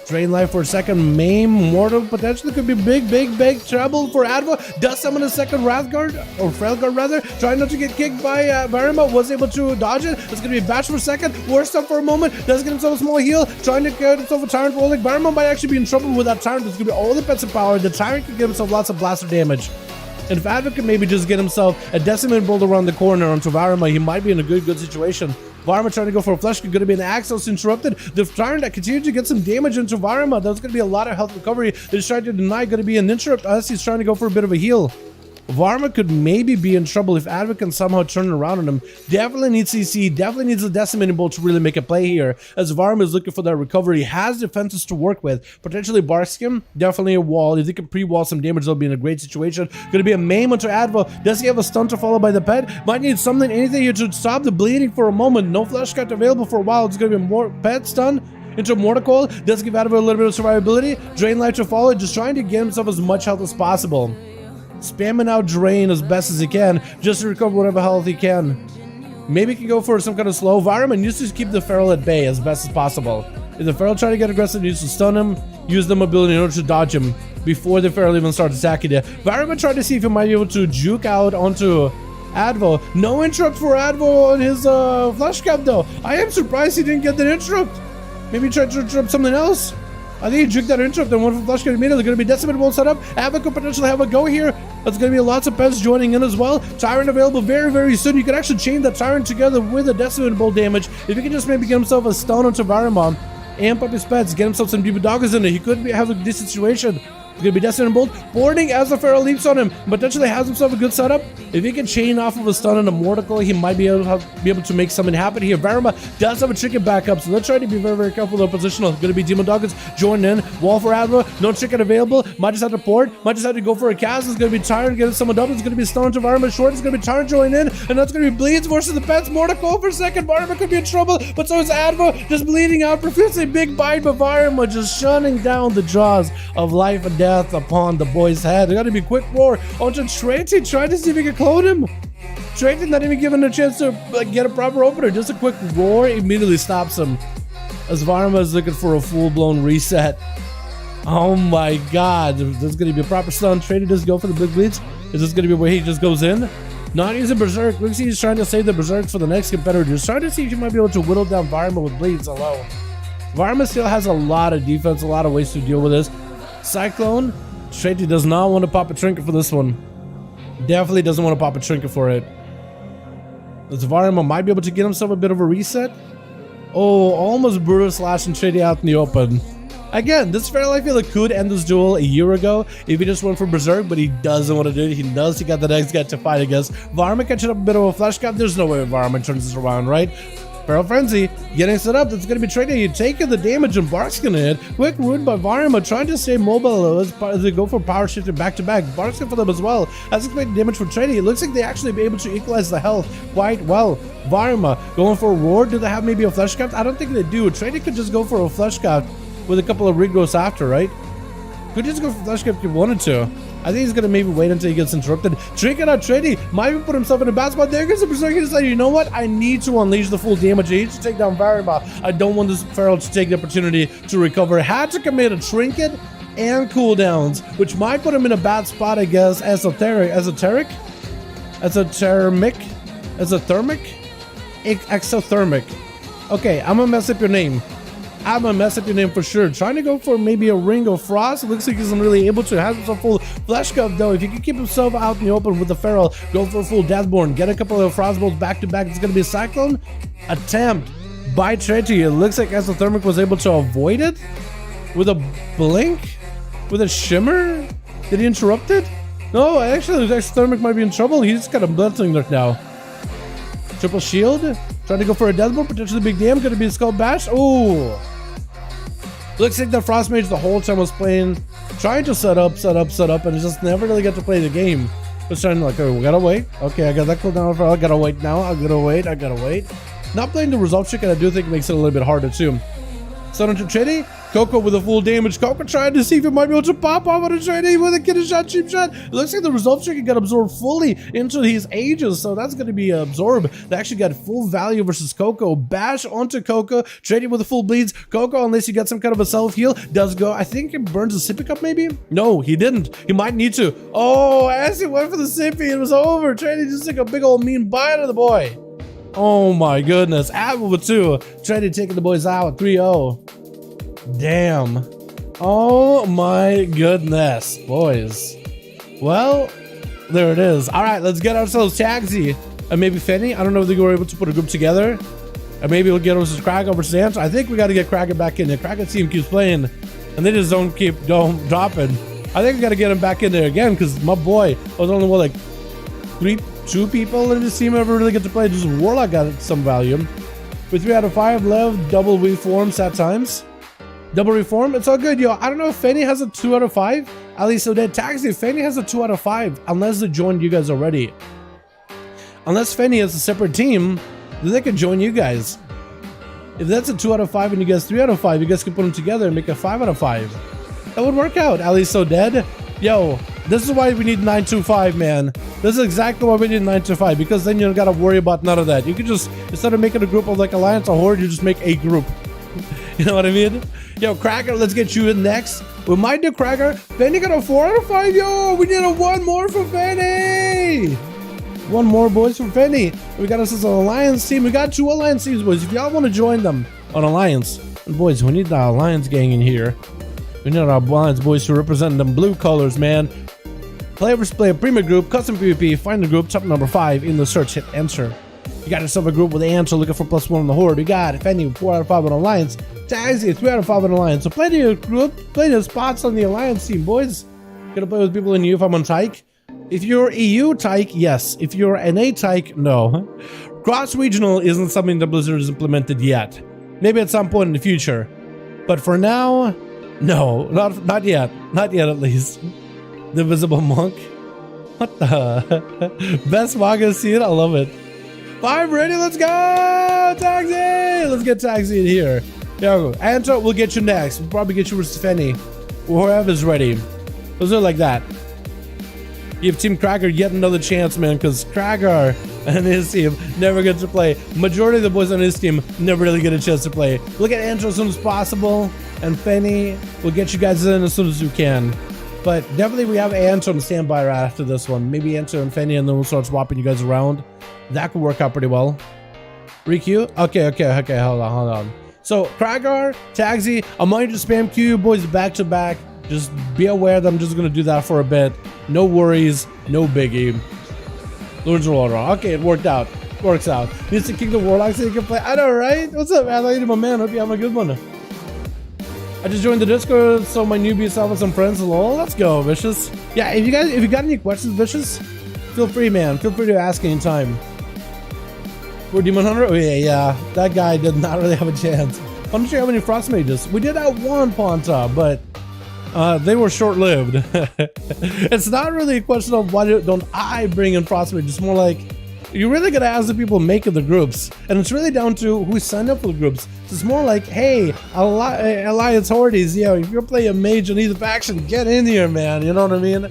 Drain life for a second, maim, mortal, potentially could be big trouble for Advo. Does summon a second Wrath Guard, or Fel Guard rather, trying not to get kicked by Varima, was able to dodge it. It's going to be a batch for a second, worst up for a moment, does get himself a small heal, trying to get himself a Tyrant rolling. Varima might actually be in trouble with that Tyrant. There's going to be all the pets of power. The Tyrant can give himself lots of blaster damage. And if Advo can maybe just get himself a Decimate Bolt around the corner onto Varima, he might be in a good situation. Varima trying to go for a flesh, going to be an Axos interrupted. The Tyrant that continued to get some damage into Varima. There's going to be a lot of health recovery. They're trying to deny, going to be an interrupt as he's trying to go for a bit of a heal. Varma could maybe be in trouble if Advent can somehow turn it around on him. Definitely needs CC, definitely needs a decimating bolt to really make a play here, as Varma is looking for that recovery. He has defenses to work with. Potentially Barskim, definitely a wall. If he can pre-wall some damage, they'll be in a great situation. Gonna be a maim onto Advo. Does he have a stun to follow by the pet? Might need something, anything here to stop the bleeding for a moment. No flash cut available for a while. It's gonna be more pet stun into Mortal Coil. Does give Advo a little bit of survivability. Drain life to follow, just trying to get himself as much health as possible. Spamming out Drain as best as he can, just to recover whatever health he can. Maybe he can go for some kind of slow. Varman needs to keep the Feral at bay as best as possible. If the Feral try to get aggressive, he needs to stun him, use the mobility in order to dodge him before the Feral even starts attacking it. Varman tried to see if he might be able to juke out onto Advo. No interrupt for Advo on his flash cap though. I am surprised he didn't get that interrupt. Maybe he tried to interrupt something else. I think he juked that interrupt and one from flash cap immediately. They're going to be decimated won't set up. Advo could potentially have a go here. There's going to be lots of pets joining in as well. Tyrant available very, very soon. You can actually chain that Tyrant together with a decimated bolt damage. If he can just maybe get himself a stun onto Varamon, amp up his pets, get himself some Deep Doggers in it, he could have a good situation. It's going to be Decimated Bolt, boarding as the Feral leaps on him, potentially has himself a good setup. If he can chain off of a stun and a Mortical, he might be able to make something happen here. Varma does have a Chicken backup, so they're trying to be very, very careful with their positional. Going to be Demon Doggers joining in. Wall for Adva, no Chicken available. Might just have to port, might just have to go for a cast. It's going to be Tyrant getting someone up. It's going to be stun to Varma short. It's going to be Tyrant joining in, and that's going to be Bleeds versus the Pets. Mortical for a second. Varma could be in trouble, but so is Adva, just bleeding out profusely. Big bite, but Varma just shunning down the jaws of life and death upon the boy's head. There got to be quick roar onto Tracy, trying to see if he can clone him. Tracy not even given a chance to get a proper opener. Just a quick roar immediately stops him as Varma is looking for a full-blown reset. Oh my god, there's going to be a proper stun. Tracy does go for the big bleeds. Is this going to be where he just goes in? Not using Berserk. Looks like he's trying to save the Berserks for the next competitor. Just trying to see if he might be able to whittle down Varma with bleeds alone. Varma still has a lot of defense, a lot of ways to deal with this. Cyclone. Tracy does not want to pop a trinket for this one. Definitely doesn't want to pop a trinket for it. This Varma might be able to get himself a bit of a reset. Oh, almost brutal slashing Tracy out in the open. Again, this Feral I feel like could end this duel a year ago if he just went for Berserk, but he doesn't want to do it. He knows he got the next guy to fight against. Varma catching up a bit of a flash cap. There's no way Varma turns this around, right? Feral Frenzy getting set up. That's going to be Tracy. You taking the damage and Bark's going to hit. Quick root by Varma trying to stay mobile as they go for power shifting back to back. Bark's going for them as well. As expected damage for Tracy. It looks like they actually be able to equalize the health quite well. Varma going for a roar. Do they have maybe a flesh cap? I don't think they do. Tracy could just go for a flesh cap with a couple of rig roasts after, right? Could just go for flesh cap if he wanted to. I think he's gonna maybe wait until he gets interrupted. Trinket out Tracy might even put himself in a bad spot. There goes the Berserker. He decided, you know what? I need to unleash the full damage. I need to take down Varma. I don't want this Feral to take the opportunity to recover. Had to commit a Trinket and cooldowns, which might put him in a bad spot, I guess. Exothermic. Okay, I'm gonna mess up your name. I'm gonna mess up your name for sure. Trying to go for maybe a Ring of Frost. It looks like he's not really able to. Has himself full flesh cup though. If you can keep himself out in the open with the Feral, go for a full Deathborn. Get a couple of Frost bolts back to back. It's gonna be a Cyclone attempt by Tracy. It looks like Exothermic was able to avoid it with a blink, with a shimmer. Did he interrupt it? No, actually, Exothermic might be in trouble. He's got a Bloodthing now. Triple shield. Trying to go for a Deathborn. Potentially big damage. Gonna be a Skull Bash. Ooh. Looks like the Frost Mage the whole time was playing, trying to set up, and just never really got to play the game. Was trying to like, oh, we gotta wait. Okay, I got that cooldown. I gotta wait now. I gotta wait. Not playing the resolve trick, and I do think it makes it a little bit harder too. Stun onto Tracy. Coco with a full damage. Coco trying to see if it might be able to pop off on a Tracy with a kidder shot, cheap shot. It looks like the resolve trick got absorbed fully into his Aegis, so that's going to be absorbed. They actually got full value versus Coco. Bash onto Coco. Tracy with the full bleeds. Coco, unless you got some kind of a self heal, does go. I think it burns a sippy cup maybe? No, he didn't. He might need to. Oh, as he went for the sippy, it was over. Tracy just took a big old mean bite of the boy. Oh my goodness. Apple with 2. Tracy taking the boys out 3-0. Damn. Oh my goodness, boys. Well, there it is. All right, let's get ourselves Tagsy and maybe Fenny. I don't know if they were able to put a group together. And maybe we'll get versus Kraken versus Answer. I think we got to get Kraken back in. The Kraken team keeps playing and they just don't keep dropping. I think I gotta get him back in there again because my boy was only what, like two people in this team ever really get to play. Just Warlock got some value. With 3 out of 5 left, double reform sat times. Double reform, it's all good, yo. I don't know if Fenny has a 2 out of 5. At least so that Taxi, Fenny has a 2 out of 5, unless they joined you guys already. Unless Fenny has a separate team, then they can join you guys. If that's a 2 out of 5 and you guys 3 out of 5, you guys can put them together and make a 5 out of 5. That would work out. At least so dead. Yo, this is why we need 925, man. This is exactly why we need 925, because then you don't gotta worry about none of that. You can just, instead of making a group of like Alliance or Horde, you just make a group. You know what I mean? Yo, Cracker, let's get you in next. We might do Cracker. Fenny got a 4 out of 5, yo! We need a 1 more for Fenny! 1 more, boys, for Fenny. We got us as an Alliance team. We got 2 Alliance teams, boys. If y'all want to join them on Alliance, and boys, we need the Alliance gang in here. We need our Alliance boys to represent them blue colors, man. Play versus play a Premier group, custom PvP, find the group, top number 5 in the search, hit enter. You got yourself a group with answer looking for +1 on the Horde. You got Fenny 4 out of 5 on Alliance. Taxi 3 out of 5 on Alliance. So play to your group, play to spots on the Alliance team, boys. Gonna play with people in EU if I'm on Tyke. If you're EU Tyke, yes. If you're NA Tyke, no. Cross-regional isn't something that Blizzard has implemented yet. Maybe at some point in the future. But for now, no. Not yet. Not yet, at least. The Visible Monk. What the? Best manga scene? I love it. 5 ready, let's go! Taxi! Let's get Taxi in here. Yo, Anto, we'll get you next. We'll probably get you with Fenny. Whoever's ready. Let's do it like that. Give Team Cracker yet another chance, man, because Cracker and his team never get to play. Majority of the boys on his team never really get a chance to play. We'll get Anto as soon as possible, and Fenny will get you guys in as soon as you can. But definitely we have Anto on standby right after this one. Maybe Anto and Fenny, and then we'll start swapping you guys around. That could work out pretty well. Re-queue? Okay, hold on. So, Cracker, Taxi, I'm going to spam queue you boys back to back. Just be aware that I'm just going to do that for a bit. No worries, no biggie. Lords roll around. Okay, it worked out. Works out. Needs to kick the Warlock so you can play. I know, right? What's up, man? How you doing, my man? Hope you have a good one. I just joined the Discord, so my newbie self with some friends. Lol, let's go, Vicious. Yeah, if you got any questions, Vicious, feel free, man. Feel free to ask anytime. We're Demon Hunter? Oh, yeah. That guy did not really have a chance. I'm not sure how many Frost Mages. We did have 1 Ponta, but they were short-lived. It's not really a question of why don't I bring in Frost Mages. It's more like, you're really gonna ask the people making the groups, and it's really down to who signed up for the groups. So it's more like, hey, Alliance Hordes, yo, if you're playing a mage in either faction, get in here, man. You know what I mean?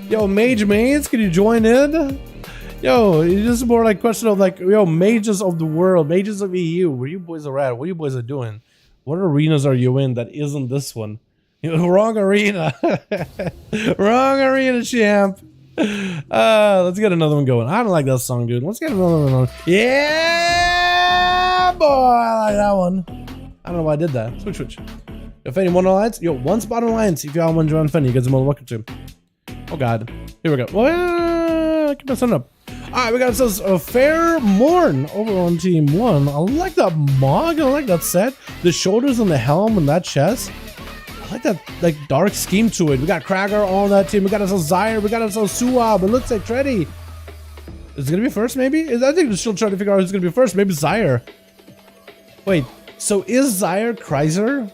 Yo, mage mains, can you join in? Yo, it's just more like question of like, yo, mages of the world, mages of EU, where you boys are at, what you boys are doing, what arenas are you in that isn't this one? Wrong arena. Wrong arena, champ. Let's get another one going. I don't like that song, dude. Let's get another one on. Yeah, boy, I like that one. I don't know why I did that. Switch. If anyone Alliance, yo, 1 spot on Alliance. If y'all want to join Fenny, you guys are more than welcome to. Oh god, here we go. Well, keep my son up. All right, we got ourselves a Fair Morn over on Team 1. I like that mog. I like that set. The shoulders and the helm and that chest. I like that like dark scheme to it. We got Cracker on that team. We got ourselves Zyre. We got ourselves Suab. It looks like Treddy. Is it gonna be first? Maybe. I think we're still trying to figure out who's gonna be first. Maybe Zyre. Wait. So is Zyre Kreiser?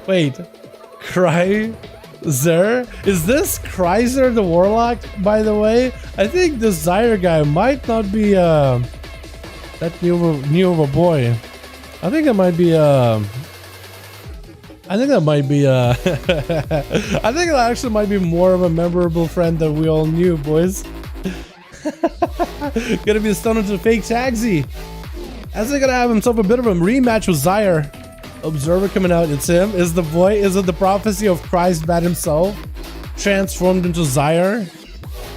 Wait. Kreiser? Is this Kreiser the Warlock? By the way, I think this Zyre guy might not be that new of a boy. I think it might be I think that actually might be more of a memorable friend than we all knew, boys. Gonna be a stunner to fake Taxi. As they're gonna have himself a bit of a rematch with Zyre. Observer coming out, it's him. Is the boy, is it the prophecy of Christ Bad himself? Transformed into Zyre?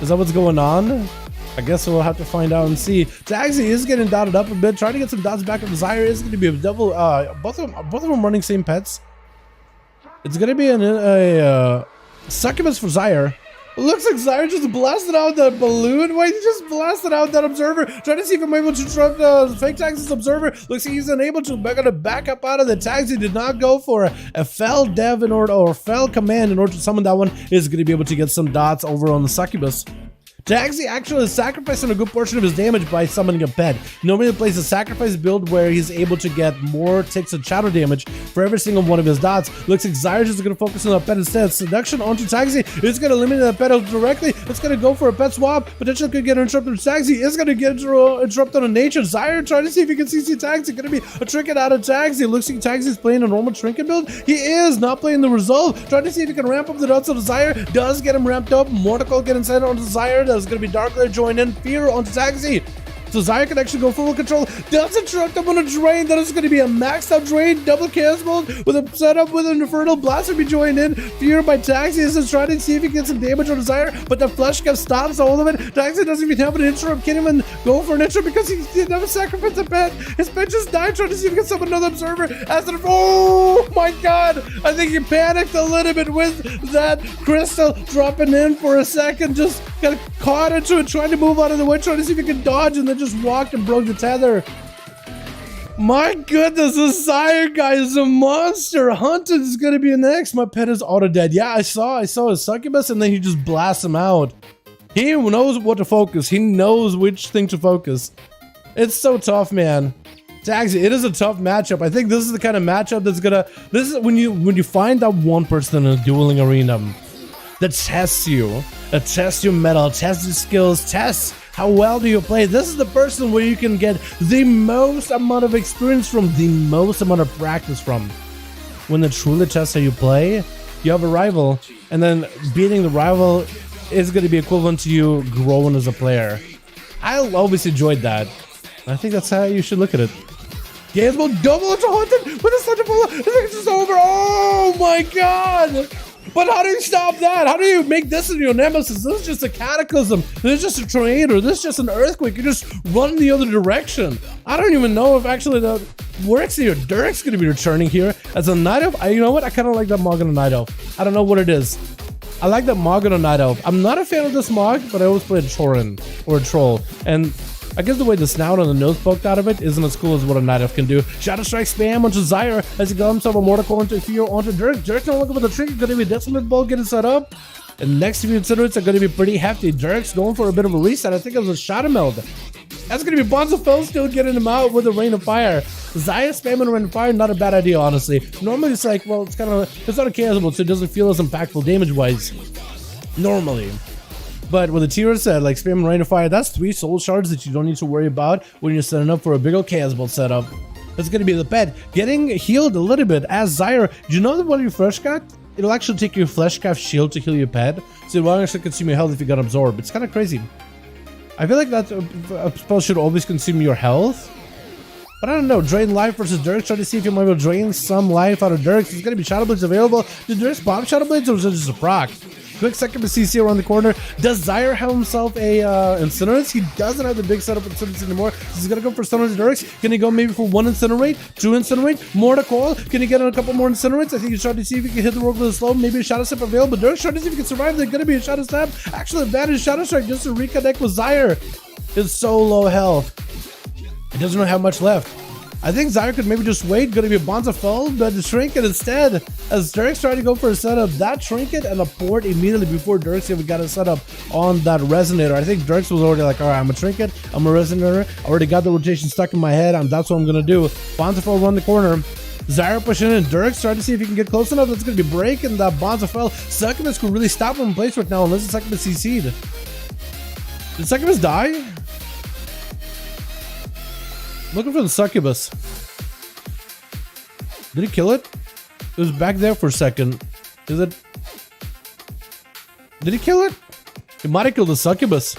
Is that what's going on? I guess we'll have to find out and see. Taxi is getting dotted up a bit, trying to get some dots back up. Zyre is gonna be a double, both of them running same pets. It's gonna be a succubus for Zyre. Looks like Zyre just blasted out that balloon. Wait, he just blasted out that observer. Trying to see if I'm able to interrupt fake tags observer. Looks like he's unable to. But gonna back up out of the tags. He did not go for a fell dev in order, or fell command in order to summon that one. Is gonna be able to get some dots over on the succubus. Taxi actually is sacrificing a good portion of his damage by summoning a pet. Normally he plays a sacrifice build where he's able to get more ticks of shadow damage for every single one of his dots. Looks like Zyre is going to focus on a pet instead. Seduction onto Taxi is going to eliminate that pet directly. It's going to go for a pet swap. Potentially could get interrupted. Taxi is going to get interrupted on nature. Zyre trying to see if he can CC Taxi. Going to be a trinket out of Taxi. Looks like Taxi is playing a normal trinket build. He is not playing the resolve. Trying to see if he can ramp up the dots of Zyre. Does get him ramped up. Mortical get inside onto Zyre. That's going to be Dark Lair join in. Fear onto Taxi. So Zyre can actually go full control. Does interrupt him on a drain. That is going to be a maxed out drain. Double cancel with a setup with an Infernal Blaster be joined in. Fear by Taxi is trying to see if he gets some damage on Zyre, but the flesh cap stops all of it. Taxi doesn't even have an interrupt. Can't even go for an interrupt because he didn't have a sacrifice a pet. His pet just died trying to see if he can summon another observer. As an, oh my god! I think he panicked a little bit with that crystal dropping in for a second. Just got caught into it, trying to move out of the way, trying to see if he can dodge, and then just walked and broke the tether. My goodness, this Zyre guy is a monster. Hunted is gonna be next. My pet is auto dead. Yeah, I saw his succubus, and then he just blasts him out. He knows what to focus. He knows which thing to focus. It's so tough, man. Taxi, it is a tough matchup. I think this is the kind of matchup that's gonna. This is when you find that one person in a dueling arena that tests you, that tests your metal, tests your skills, tests how well do you play. This is the person where you can get the most amount of experience from, the most amount of practice from. When they truly test how you play, you have a rival, and then beating the rival is going to be equivalent to you growing as a player. I always enjoyed that. I think that's how you should look at it. Games will double into Hunted with a Thunderbolt. I think it's just over. Oh my god! But how do you stop that? How do you make this into your nemesis? This is just a cataclysm. This is just a tornado. This is just an earthquake. You just run the other direction. I don't even know if actually that works here. Derek's going to be returning here as a Night Elf. You know what? I kind of like that Mog on a Night Elf. I don't know what it is. I like that Mog on a Night Elf. I'm not a fan of this Mog, but I always play a Chorin or a Troll. And I guess the way the snout and the nose poked out of it isn't as cool as what a Night Elf can do. Shadow Strike spam onto Zyre as he got himself a Mortical into Fear onto Dirk. Dirk's not looking for the trick. Going to be Desolate Ball getting set up. And next few incinerates are going to be pretty hefty. Dirk's going for a bit of a reset. I think it was a Shadow Meld. That's going to be Bonzo Fell still getting him out with a Rain of Fire. Zyre spamming Rain of Fire, not a bad idea, honestly. Normally it's like, well, it's not a chaos, so it doesn't feel as impactful damage-wise. Normally. But with the tier set, like spam Rain of Fire, that's 3 soul shards that you don't need to worry about when you're setting up for a big old Chaos Bolt setup. That's going to be the pet. Getting healed a little bit as Zyre. Do you know that when you Flesh Cut, it'll actually take your Flesh Calf shield to heal your pet? So it won't actually consume your health if you got absorbed. It's kind of crazy. I feel like that spell should always consume your health. But I don't know. Drain life versus Dirk. Try to see if you might be able to drain some life out of Dirk. There's going to be Shadow Blades available. Did Dirk bomb Shadow Blades or is it just a proc? Quick second to CC around the corner. Does Zyre have himself a Incinerate? He doesn't have the big setup Incinerate anymore. So he's gonna go for Stunner's Dirks. Can he go maybe for 1 Incinerate, 2 Incinerate, more to call? Can he get a couple more Incinerates? I think he's trying to see if he can hit the rope with a slow. Maybe a Shadow Step available. Dirk's trying to see if he can survive. There's gonna be a Shadow Step. Actually, advantage Shadow Strike just to reconnect with Zyre. It's so low health. He doesn't have much left. I think Zyre could maybe just wait. Gonna be a Bonza Fell, but the Trinket instead. As Dirk's trying to go for a setup, that Trinket and a port immediately before Dirk's even got a setup on that Resonator. I think Dirk's was already like, alright, I'm a Trinket, I'm a Resonator. I already got the rotation stuck in my head, and that's what I'm gonna do. Bonza Fell run the corner. Zyre pushing in, Dirk's trying to see if he can get close enough. That's gonna be breaking that Bonza Fell. Succubus could really stop him in place right now unless the Succubus CC'd. Did Succubus die? Looking for the Succubus. Did he kill it? It was back there for a second. Is it? Did he kill it? He might have killed the Succubus.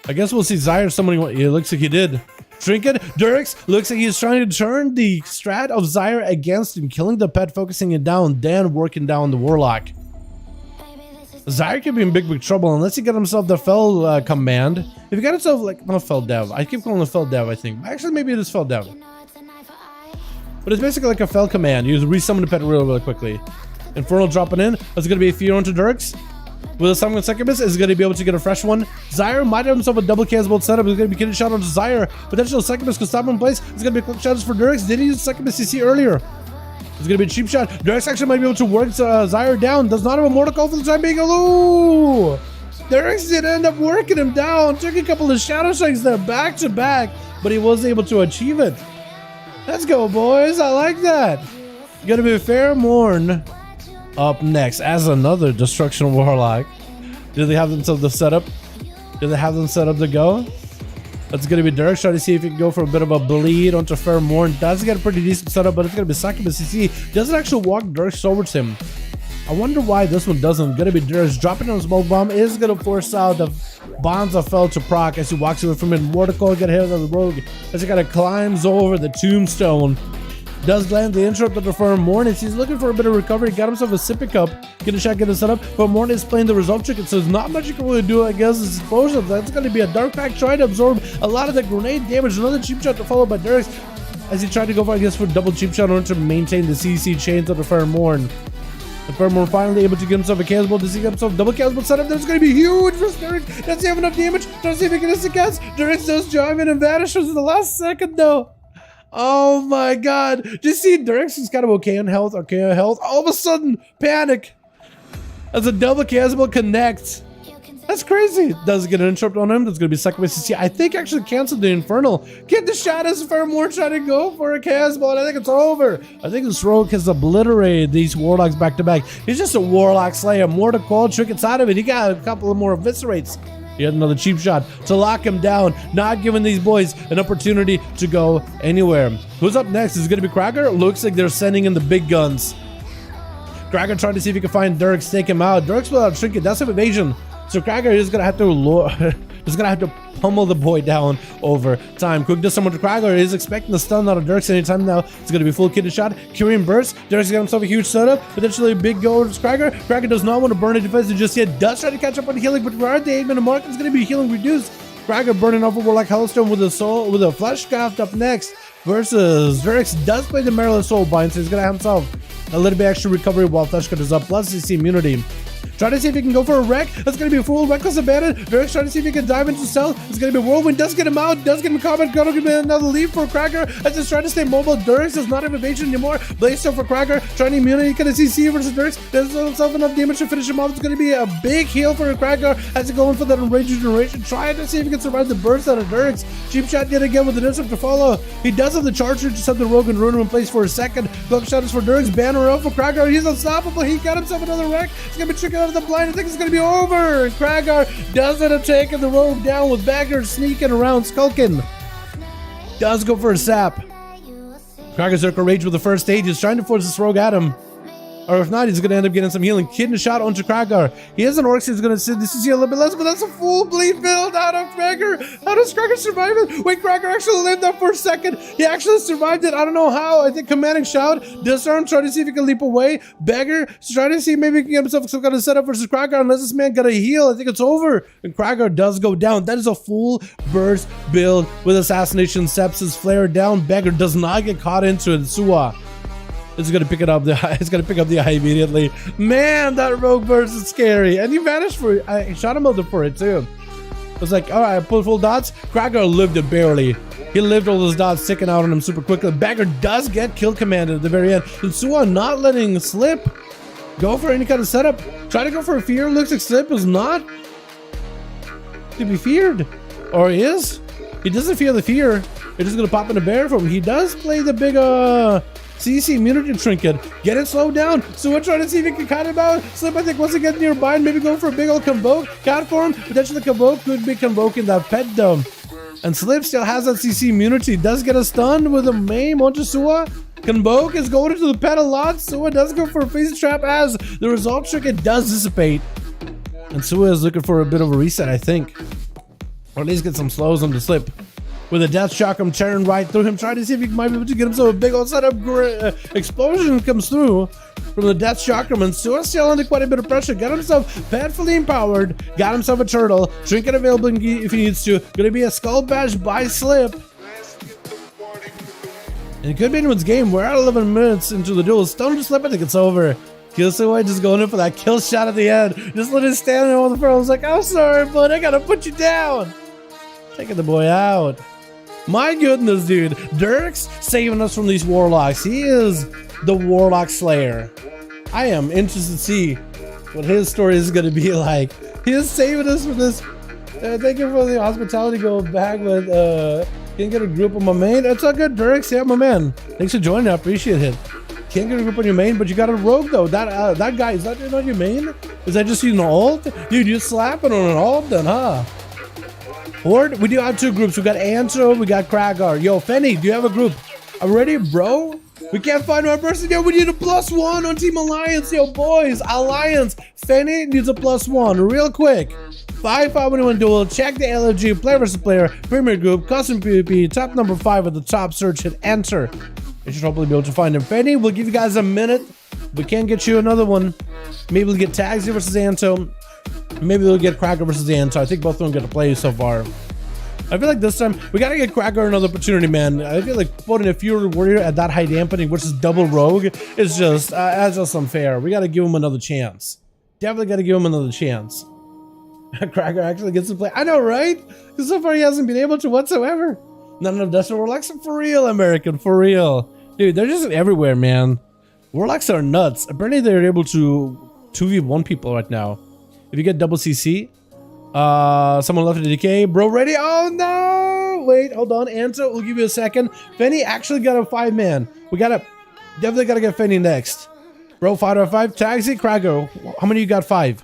I guess we'll see Zyre summoning one. It looks like he did. Trinket, Dirks, looks like he's trying to turn the strat of Zyre against him, killing the pet, focusing it down, then working down the Warlock. Zyre could be in big trouble unless he got himself the Fell command. If he got himself, like, not a Fell Dev. I keep calling it Fell Dev, I think. Actually, maybe it is Fell Dev. But it's basically like a Fell command. You resummon the pet really quickly. Infernal dropping in. That's going to be a Fear onto Dirks. with a Simon Succubus is going to be able to get a fresh one. Zyre might have himself a double cast setup. He's going to be getting shot on Zyre. Potential Succubus could stop him in place. It's going to be quick shots for Durex. Did he use Succubus CC earlier? It's going to be a cheap shot. Durex actually might be able to work Zyre down. Does not have a mortal call for the time being. Ooh! Durex did end up working him down. Took a couple of Shadow Strikes there back to back, but he was able to achieve it. Let's go, boys. I like that. Gonna be Fair Morn up next as another Destruction Warlock. Do they have themselves the setup? Do they have them set up to go? That's gonna be Durex trying to see if he can go for a bit of a bleed onto Fair Morn. Does get a pretty decent setup, but it's gonna be Succubus CC. Doesn't actually walk Durex towards him. I wonder why this one doesn't. Gonna be Durex dropping on a smoke bomb is gonna force out the Bonds of Fell to proc as he walks away from it. Mortical get hit on the rogue as he kind of climbs over the tombstone. Does land the interrupt of the Firm Mornis. He's looking for a bit of recovery. Got himself a sippy cup. Get a shot, get it set up. But Mornis is playing the resolve chicken, so there's not much you can really do against this explosion. That's going to be a Dark Pack trying to absorb a lot of the grenade damage. Another cheap shot to follow by Durex as he tried to go for, I guess, for double cheap shot in order to maintain the CC chains of the Firm Morn. The Firm Morn finally able to get himself a cannonball. Does he get himself double cannonball setup? That's going to be huge for Durex. Does he have enough damage? Does he make it instant cast? Durex does drive in and vanishes in the last second, though. Oh my god. Just see Durex is kind of okay on health, All of a sudden, panic. As a double cannonball connects. That's crazy. Does get an interrupt on him. That's going to be Succubus CC. I think actually canceled the Infernal. Get the shot as Fairmore trying to go for a cannonball. I think it's over. I think this rogue has obliterated these Warlocks back to back. He's just a Warlock Slayer. More to call trick inside of it. He got a couple of more eviscerates. He had another cheap shot to lock him down, not giving these boys an opportunity to go anywhere. Who's up next? Is it going to be Cracker? Looks like they're sending in the big guns. Cracker trying to see if he can find Durex, take him out. Durex without Trinket, that's some evasion. So Cracker is going to have to pummel the boy down over time. Quick does someone to Cracker. Is expecting the stun out of Durex anytime now. It's going to be full kitted shot. Curian burst. Durex got himself a huge setup. Potentially a big go towards Cracker. Cracker does not want to burn a defensive just yet. Does try to catch up on healing, but where are the 8 minute mark? It's going to be healing reduced. Cracker burning off a Warlock Hellstone with a flesh shaft up next versus Durex does play the Maryland Soul Bind, so he's going to have himself a little bit extra recovery while Fleshcut is up, plus CC immunity. Try to see if he can go for a wreck. That's going to be a full reckless abandon. Durex trying to see if he can dive into stealth. It's going to be Whirlwind. Does get him out. Does get him combat. Gonna give him another leap for Cracker. As he's trying to stay mobile. Durex does not have evasion anymore. Blaze for Cracker. Trying to immunity. Gonna CC versus Durex. Does himself enough damage to finish him off. It's going to be a big heal for Cracker as he's going for that enraged regeneration. Trying to see if he can survive the burst out of Durex. Cheap shot yet again with an instant to follow. He does have the charger to set the rogue and ruin him in place for a second. Cloak shot is for Durex. Banner up for Cracker. He's unstoppable. He got himself another wreck. He's going to be tricking out of the blind. I think it's going to be over, and Cragar does end up taking the rogue down with Bagger sneaking around, skulking. Does go for a sap. Cragar Circle Rage with the first stage. He's trying to force this rogue at him. Or if not, he's going to end up getting some healing. Kid and a shot onto Cragar. He has an Orc, so he's going to sit this is a little bit less, but that's a full bleed build out of Cragar. How does Cragar survive it? Wait, Cragar actually lived up for a second. He actually survived it. I don't know how. I think Commanding Shout. Disarm, trying to see if he can leap away. Beggar, trying to see if maybe he can get himself some kind of setup versus Cragar. Unless this man got a heal, I think it's over. And Cragar does go down. That is a full burst build with Assassination Sepsis flare down. Beggar does not get caught into it. Suwa. It's gonna pick it up. It's gonna pick up the eye immediately. Man, that rogue burst is scary, and he vanished for it. I shot him over for it too. It was like, all right, I pulled full dots. Cracker lived it barely. He lived all those dots sticking out on him super quickly. Bagger does get kill commanded at the very end. And Suwa not letting slip go for any kind of setup. Try to go for a fear. Looks like slip is not to be feared, or he is. He doesn't fear the fear. It's just gonna pop in a bear from him. He does play the big CC immunity trinket. Get it slowed down. So we're trying to see if he can cut him out. Slip, I think, once he gets nearby, maybe go for a big old convoke. Cat form. Potentially convoke could be convoking that pet dome. And Slip still has that CC immunity. Does get a stun with a maim onto Suwa. Convoke is going into the pet a lot. Suwa does go for a face trap as the resolve trinket does dissipate. And Suwa is looking for a bit of a reset, I think. Or at least get some slows on the Slip. With a death shock, I'm tearing right through him, trying to see if he might be able to get himself a big old setup. Explosion comes through from the death chakram, and Suwa still under quite a bit of pressure. Got himself petfully empowered, got himself a turtle, trinket available if he needs to. Gonna be a skull bash by Slip. And it could be anyone's game. We're at 11 minutes into the duel. Stone to Slip, I think it's over. Killsaway just going in for that kill shot at the end. Just let it stand there on the front. I was like, I'm sorry, bud. I gotta put you down. Taking the boy out. My goodness, dude. Dirk's saving us from these warlocks. He is the warlock slayer. I am interested to see what his story is going to be like. He is saving us from this. Thank you for the hospitality. Go back with, can't get a group on my main. It's all good, Dirks. Yeah, my man. Thanks for joining. I appreciate it. Can't get a group on your main, but you got a rogue though. That guy, is that not your main? Is that just using an ult? Dude, you're slapping on an ult then, huh? Horde, we do have 2 groups. We got Anto, we got Kragar. Yo, Fenny, do you have a group? I'm ready, bro. We can't find one person. Yo, we need a +1 on Team Alliance. Yo, boys, Alliance. Fenny needs a +1 real quick. 5V5 1v1 duel. Check the LFG, player versus player, premier group, custom PvP, top number 5 at the top. Search, hit enter. You should hopefully be able to find him. Fenny, we'll give you guys a minute. We can't get you another one. Maybe we'll get Tagsy versus Anto. Maybe we'll get Cracker versus Anto. I think both of them get to play so far. I feel like this time we gotta get Cracker another opportunity, man. I feel like putting a Fury Warrior at that high dampening versus double Rogue is just that's just unfair. We gotta give him another chance. Definitely gotta give him another chance. Cracker actually gets to play. I know, right? Because so far he hasn't been able to whatsoever. None of Dustin Warlocks for real, American, for real. Dude, they're just everywhere, man. Warlocks are nuts. Apparently they're able to 2v1 people right now. If you get double CC, someone left in the decay. Bro, ready? Oh no! Wait, hold on. Anto, we'll give you a second. Fenny actually got a 5-man. We definitely gotta get Fenny next. Bro, 5-5. Tagsy, Krago. How many you got 5?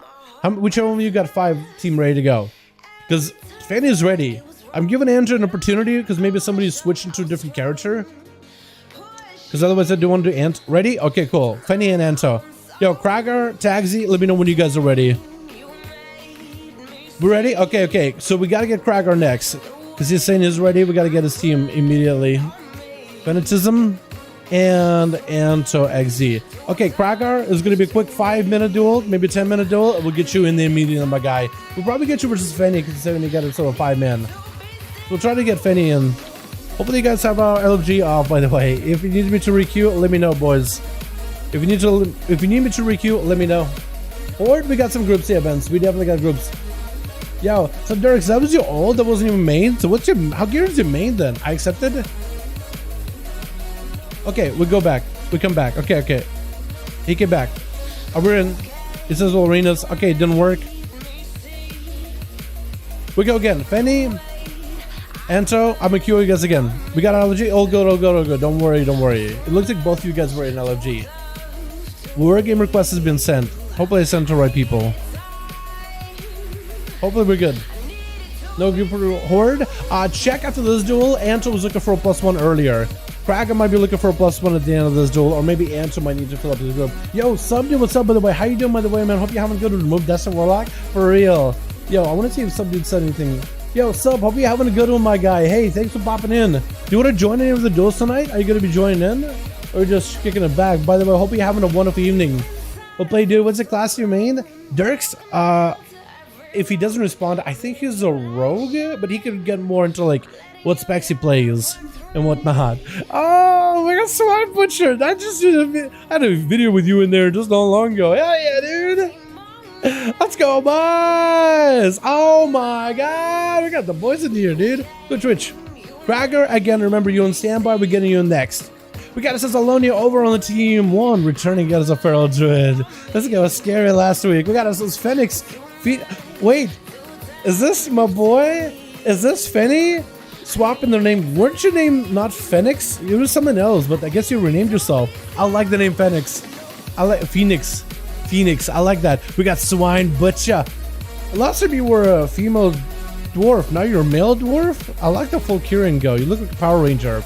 Whichever one of you got 5 team ready to go. Because Fenny is ready. I'm giving Anto an opportunity because maybe somebody's switching to a different character. Because otherwise I do want to do Ant. Ready? Okay, cool. Fenny and Anto. Yo, Krager, Tagsy, let me know when you guys are ready. We're ready? Okay. So we gotta get Krager next. Because he's saying he's ready. We gotta get his team immediately. Fanatism and Anto XZ. Okay, Krager is gonna be a quick 5-minute duel, maybe 10-minute duel. We'll get you in the immediate, my guy. We'll probably get you versus Fenny because he's saying you got sort of 5-man. We'll try to get Fenny in. Hopefully you guys have our LFG off, by the way. If you need me to requeue, let me know, boys. If you need me to requeue, let me know. Or we got some groups here, Vince. We definitely got groups. Yo, so Derek, that was your ult? That wasn't even main? So what's your, how gear is your main then? I accepted? Okay, we go back. We come back. Okay. He came back. We're in. It says all arenas. Okay, it didn't work. We go again. Fenny. Anto, I'm gonna queue you guys again. We got LFG. All good. Don't worry. It looks like both of you guys were in LFG. War game request has been sent. Hopefully I sent to the right people. Hopefully we're good. No group for Horde. Check after this duel. Anto was looking for a +1 earlier. Kraken might be looking for a +1 at the end of this duel, or maybe Anto might need to fill up his group. Yo, Subdude, what's up, by the way? How you doing, by the way, man? Hope you're having a good one. Move Destin Warlock. For real. Yo, I want to see if Subdude said anything. Yo, Sub, hope you're having a good one, my guy. Hey, thanks for popping in. Do you want to join any of the duels tonight? Are you going to be joining in? Or just kicking it back? By the way, I hope you're having a wonderful evening. We'll play, dude. What's the class you main? Dirks, if he doesn't respond, I think he's a rogue, but he could get more into like what specs he plays and whatnot. Oh, we got Swine Butcher. I had a video with you in there just not long ago. Hell yeah, dude. Let's go, boys. Oh my god, we got the boys in here, dude. Good Twitch. Cracker, again, remember you on standby. We're getting you next. We got us as Alonia over on the team 1, returning as a feral druid. This guy was scary last week. We got us as Phoenix. Wait, is this my boy? Is this Fenny? Swapping their name. Weren't your name not Phoenix? It was something else, but I guess you renamed yourself. I like the name Phoenix. I like Phoenix. I like that. We got Swine Butcher. Last time you were a female dwarf. Now you're a male dwarf? I like the full curing go. You look like a Power Ranger.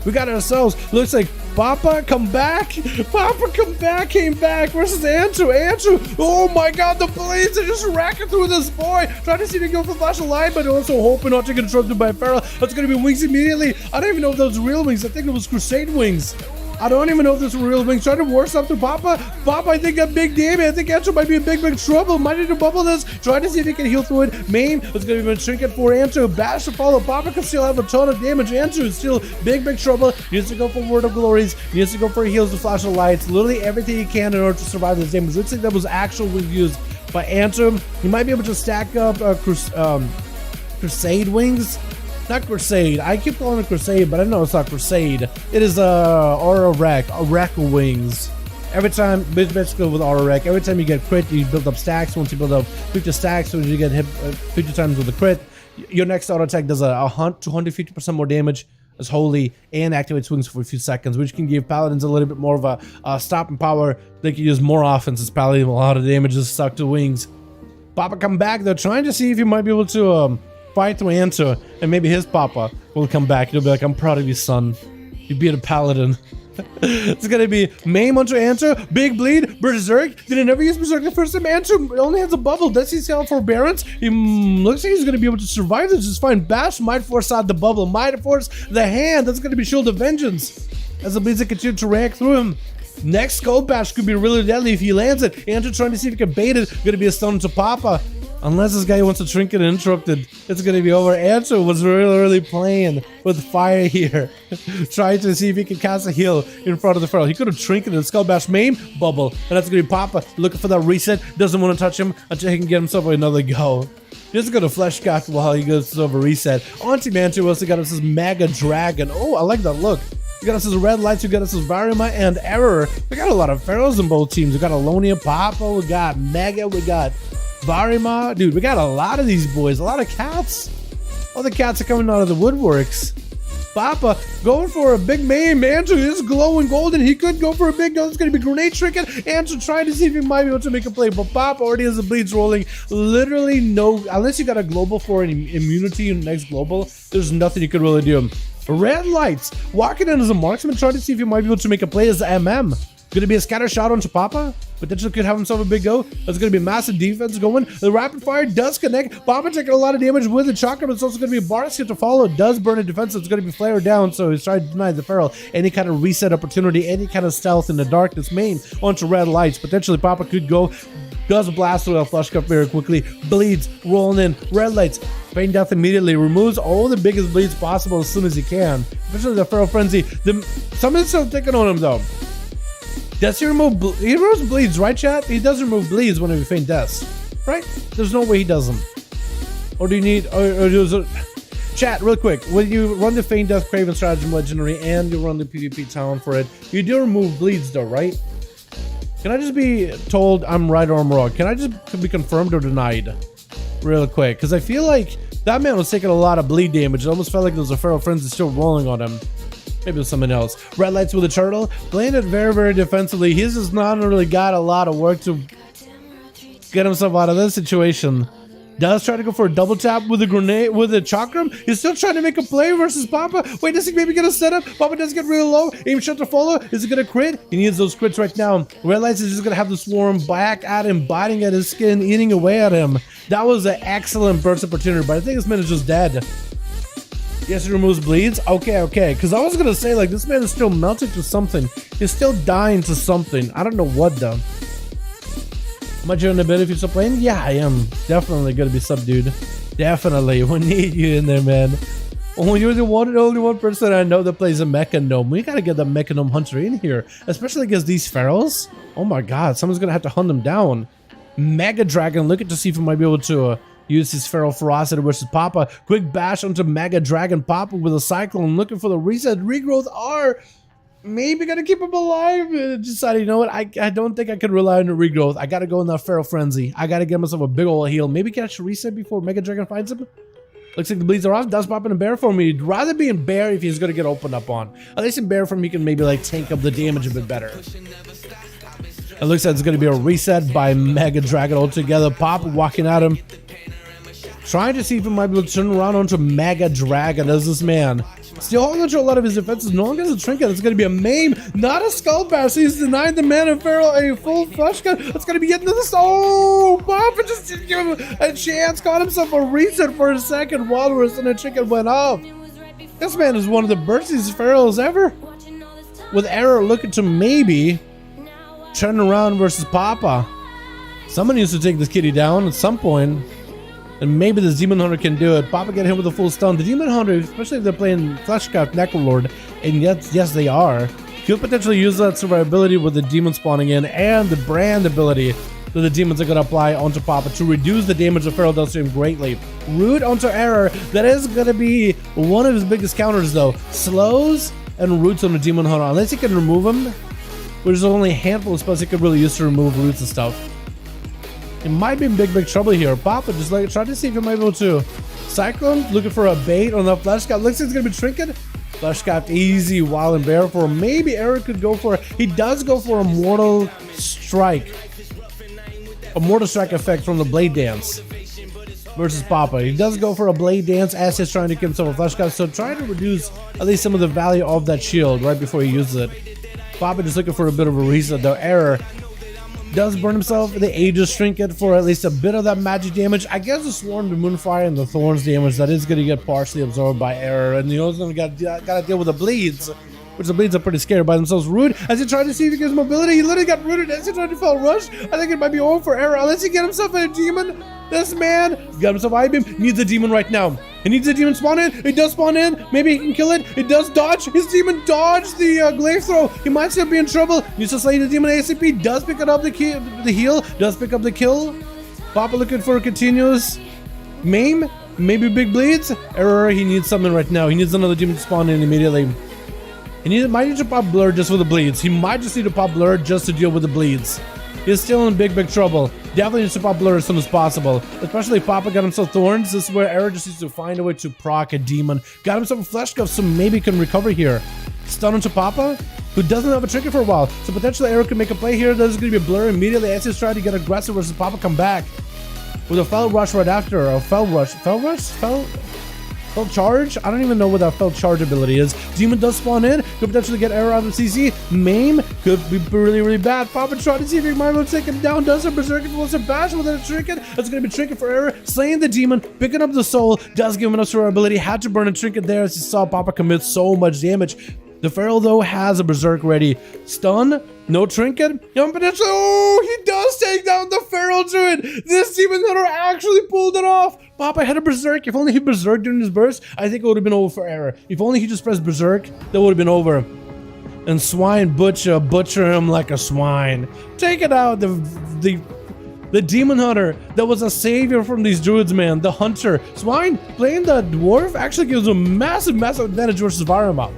We got ourselves. Looks like Papa come back. Came back versus Anto. Oh my god, the blades are just racking through this boy. Trying to see if he can go for flash of light, but also hoping not to get interrupted by a feral. That's gonna be wings immediately. I don't even know if those were real wings. I think it was Crusade wings. I don't even know if this is real wings. Trying to force up to Papa. Papa, I think a big damage. I think Answer might be in big trouble. Might need to bubble this. Trying to see if he can heal through it. Main is going to be a trinket for Answer. Bash to follow. Papa can still have a ton of damage. Answer is still big trouble. Needs to go for Word of Glories. Needs to go for heals to flash of lights. Literally everything he can in order to survive this damage. Looks like that was actually used by Answer. He might be able to stack up Crusade wings. Not Crusade. I keep calling it Crusade, but I know it's not Crusade. It is Aura Wreck wings. Every time, basically with Aura Wreck, every time you get crit, you build up stacks. Once you build up 50 stacks, when you get hit 50 times with a crit, your next auto attack does a 250% more damage as Holy and activates wings for a few seconds, which can give Paladins a little bit more of a stopping power. They can use more offense as Paladin. A lot of damage is stuck to wings. Papa come back. They're trying to see if he might be able to fight through Answer, and maybe his Papa will come back. He'll be like, I'm proud of you, son. You beat a Paladin. It's gonna be Maim onto Answer, big bleed, Berserk. Did he never use Berserk the first time? Answer only has a bubble. Does he sell forbearance? He looks like he's gonna be able to survive this just fine. Bash might force out the bubble, might force the hand. That's gonna be Shield of Vengeance as the bleeds continue to react through him. Next Skull Bash could be really deadly if he lands it. Answer trying to see if he can bait it. Gonna be a stun to Papa. Unless this guy wants to trinket and interrupted, it's gonna be over. Answer was really playing with fire here. Trying to see if he can cast a heal in front of the Feral. He could have trinketed and Skull Bash Maim bubble, and that's gonna be Papa looking for that reset. Doesn't want to touch him until he can get himself another go. Just gonna flesh cut while he goes over reset. Auntie Manchu also got us his Mega Dragon. Oh, I like that look. We got us his Red Lights, we got us his Varima and Error. We got a lot of Pharaohs in both teams. We got Alonia, Papa, we got Mega, we got Varima. Dude, we got a lot of these boys, a lot of cats. All the cats are coming out of the woodworks. Papa going for a big Maim. Answer is glowing golden. He could go for a big gun. It's going to be Grenade Trinket. Answer trying to see if he might be able to make a play. But Papa already has the bleeds rolling. Literally no, unless you got a global for an immunity in the next global, there's nothing you could really do. Red Lights walking in as a marksman, trying to see if he might be able to make a play as the MM. Gonna be a scatter shot onto Papa. Potentially could have himself a big go. There's gonna be massive defense going. The rapid fire does connect. Papa taking a lot of damage with the chakra, but it's also gonna be a basket to follow. It does burn a defense. It's gonna be flared down, so he's trying to deny the Feral any kind of reset opportunity, any kind of stealth in the darkness. Main onto Red Lights. Potentially Papa could go. Does blast through a flush cup very quickly. Bleeds rolling in. Red Lights. Feign Death immediately removes all the biggest bleeds possible as soon as he can. Especially the Feral Frenzy. Someone's still taking on him though. Does he remove he removes bleeds, right, chat? He does remove bleeds whenever he feign deaths, right? There's no way he doesn't. Or do you need, or does it, chat, real quick, when you run the feign death Craven Stratagem Legendary and you run the PvP Talent for it, you do remove bleeds though, right? Can I just be told I'm right or I'm wrong? Can I just be confirmed or denied? Real quick, because I feel like that man was taking a lot of bleed damage. It almost felt like there was a Feral Frenzy still rolling on him. Maybe it was something else. Red Lights with a turtle. Playing it very defensively. He's just not really got a lot of work to get himself out of this situation. Does try to go for a double tap with a grenade, with a chakram. He's still trying to make a play versus Papa. Wait, does he maybe get a setup? Papa does get real low. Aim shot to follow. Is he gonna crit? He needs those crits right now. Red Lights is just gonna have the swarm back at him, biting at his skin, eating away at him. That was an excellent burst opportunity, but I think this man is just dead. Yes, he removes bleeds. Okay. Because I was gonna say, like, this man is still melting to something. He's still dying to something. I don't know what though. Am I doing a bit if you're still playing? Yeah, I am. Definitely gonna be subdued. Definitely. We need you in there, man. Oh, you're the one and only one person I know that plays a Mechanome. We gotta get the Mechanome Hunter in here, especially against these Ferals. Oh my god, someone's gonna have to hunt them down. Mega Dragon, looking to see if we might be able to use his Feral Ferocity versus Papa. Quick bash onto Mega Dragon Papa with a Cyclone, looking for the reset. Regrowth R. Maybe gonna keep him alive. Decided, you know what? I don't think I can rely on the regrowth. I gotta go in that Feral Frenzy. I gotta get myself a big ol' heal. Maybe catch a reset before Mega Dragon finds him. Looks like the bleeds are off. Does pop in a bear form. He'd rather be in bear if he's gonna get opened up on. At least in bear form, he can maybe like tank up the damage a bit better. It looks like it's gonna be a reset by Mega Dragon altogether. Papa walking at him, trying to see if he might be able to turn around onto Mega Dragon as this man. Still holding on to a lot of his defenses. No one gets a trinket. It's going to be a Maim, not a Skull Bash. He's denying the man of Feral a full flush gun. It's going to be getting to this. Oh, Papa just didn't give him a chance. Got himself a reset for a second. Walrus and a trinket went off. This man is one of the burstiest Ferals ever. with Error looking to maybe turn around versus Papa. Someone needs to take this kitty down at some point, and maybe the Demon Hunter can do it. Papa get hit with a full stun. The Demon Hunter, especially if they're playing Fleshcraft Necrolord, and yes they are, could potentially use that survivability with the demon spawning in and the brand ability that the demons are going to apply onto Papa to reduce the damage the Feral does to him greatly. Root onto Error, that is going to be one of his biggest counters though. Slows and roots on the Demon Hunter, unless he can remove him, which is only a handful of spells he could really use to remove roots and stuff. It might be in big trouble here. Papa just like try to see if he might be able to. Cyclone looking for a bait on the Fleshcraft. Looks like it's going to be Trinket. Fleshcraft easy, Wild and Bear for him. Maybe Eric could go for, he does go for a Mortal Strike. A Mortal Strike effect from the Blade Dance versus Papa. He does go for a Blade Dance as he's trying to get himself a Fleshcraft, so trying to reduce at least some of the value of that shield right before he uses it. Papa just looking for a bit of a reset though. Error does burn himself the Aegis Trinket for at least a bit of that magic damage. I guess the Swarm, the Moonfire, and the Thorns damage that is going to get partially absorbed by Error, and you also got to deal with the bleeds, which the bleeds are pretty scared by themselves. Root, as he tried to see if he gets mobility, he literally got rooted as he tried to fall rush. I think it might be over for Error unless he get himself a demon. This man got himself I-beam, needs a demon right now. He needs a demon spawn in. It does spawn in. Maybe he can kill it. It does dodge. His demon dodged the glaive throw. He might still be in trouble. Needs to slay the demon ASAP. Does pick it up the heal. Does pick up the kill. Papa looking for a continuous maim. Maybe big bleeds. Error, he needs something right now. He needs another demon to spawn in immediately. Might need to pop Blur just for the bleeds. He might just need to pop Blur just to deal with the bleeds. He's still in big trouble. Definitely needs to pop Blur as soon as possible. Especially if Papa got himself Thorns. This is where Error just needs to find a way to proc a demon. Got himself a Flesh Cuff, so maybe can recover here. Stun into Papa, who doesn't have a trigger for a while. So potentially Error can make a play here. There's going to be a Blur immediately as he's trying to get aggressive versus Papa come back. With a Fell Rush right after. A Fell Rush. Fell Charge? I don't even know what that Fell Charge ability is. Demon does spawn in. Could potentially get Error out of CC. Maim could be really bad. Papa trying to see if he might be able to take him down. Does a Berserker, wants to bash with a Trinket. That's going to be Trinket for Error. Slaying the demon. Picking up the soul. Does give him enough survivability. Had to burn a Trinket there as he saw Papa commit so much damage. The Feral though has a Berserk ready. Stun, no Trinket, young potential. Oh, he does take down the Feral to it. This Demon Hunter actually pulled it off. Papa had a Berserk. If only he Berserked during his burst, I think it would have been over for Error. If only he just pressed Berserk, that would have been over. And Swine butcher him like a swine. Take it out. The Demon Hunter that was a savior from these druids, man. The Hunter. Swine playing the Dwarf actually gives him massive advantage versus Varma.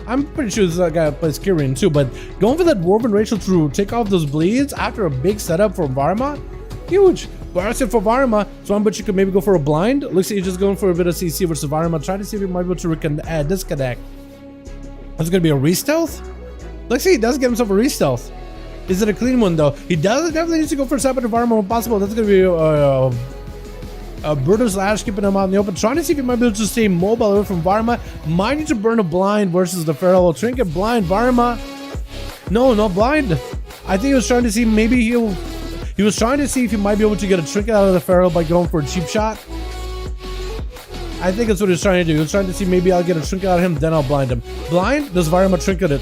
I'm pretty sure this guy plays Kyrian too, but going for that Dwarven Rachel to take off those bleeds after a big setup for Varma, huge. But for Varma, Swan Butcher could maybe go for a blind. Looks like he's just going for a bit of CC versus Varma. Try to see if he might be able to disconnect. That's going to be a re-stealth? Looks like he does get himself a re-stealth. Is it a clean one though? He definitely needs to go for a separate Varma when possible. That's going to be a Brutal Slash, keeping him out in the open, trying to see if he might be able to stay mobile away from Varma. Might need to burn a blind versus the Feral. Trinket blind, Varma. No, not blind. I think he was trying to see maybe he was trying to see if he might be able to get a Trinket out of the Feral by going for a cheap shot. I think that's what he was trying to do. He was trying to see maybe I'll get a Trinket out of him, then I'll blind him. Blind? Does Varma Trinket it?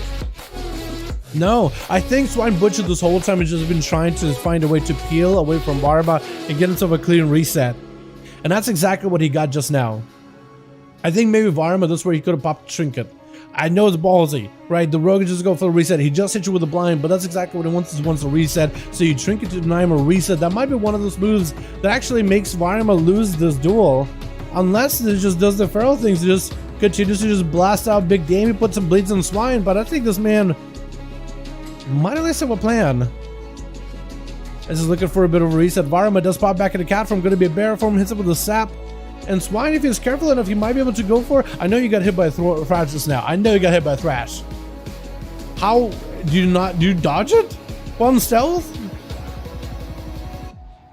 No, I think Swine Butcher this whole time has just been trying to find a way to peel away from Varma and get himself a clean reset. And that's exactly what he got just now. I think maybe Varma, that's where he could have popped Trinket. I know it's ballsy, right? The rogue just go for the reset. He just hit you with a blind, but that's exactly what he wants. He wants a reset. So you Trinket to deny him a reset. That might be one of those moves that actually makes Varma lose this duel. Unless it just does the Feral things, it just continues to just blast out big damage. He puts some bleeds on Swine, but I think this man might at least have a plan. This is looking for a bit of a reset. Varma does pop back in the cat form. Going to be a bear form. Hits it with a sap. And Swine, if he's careful enough, he might be able to go for. I know you got hit by a Thrash just now. I know you got hit by a Thrash. How do you dodge it while in stealth?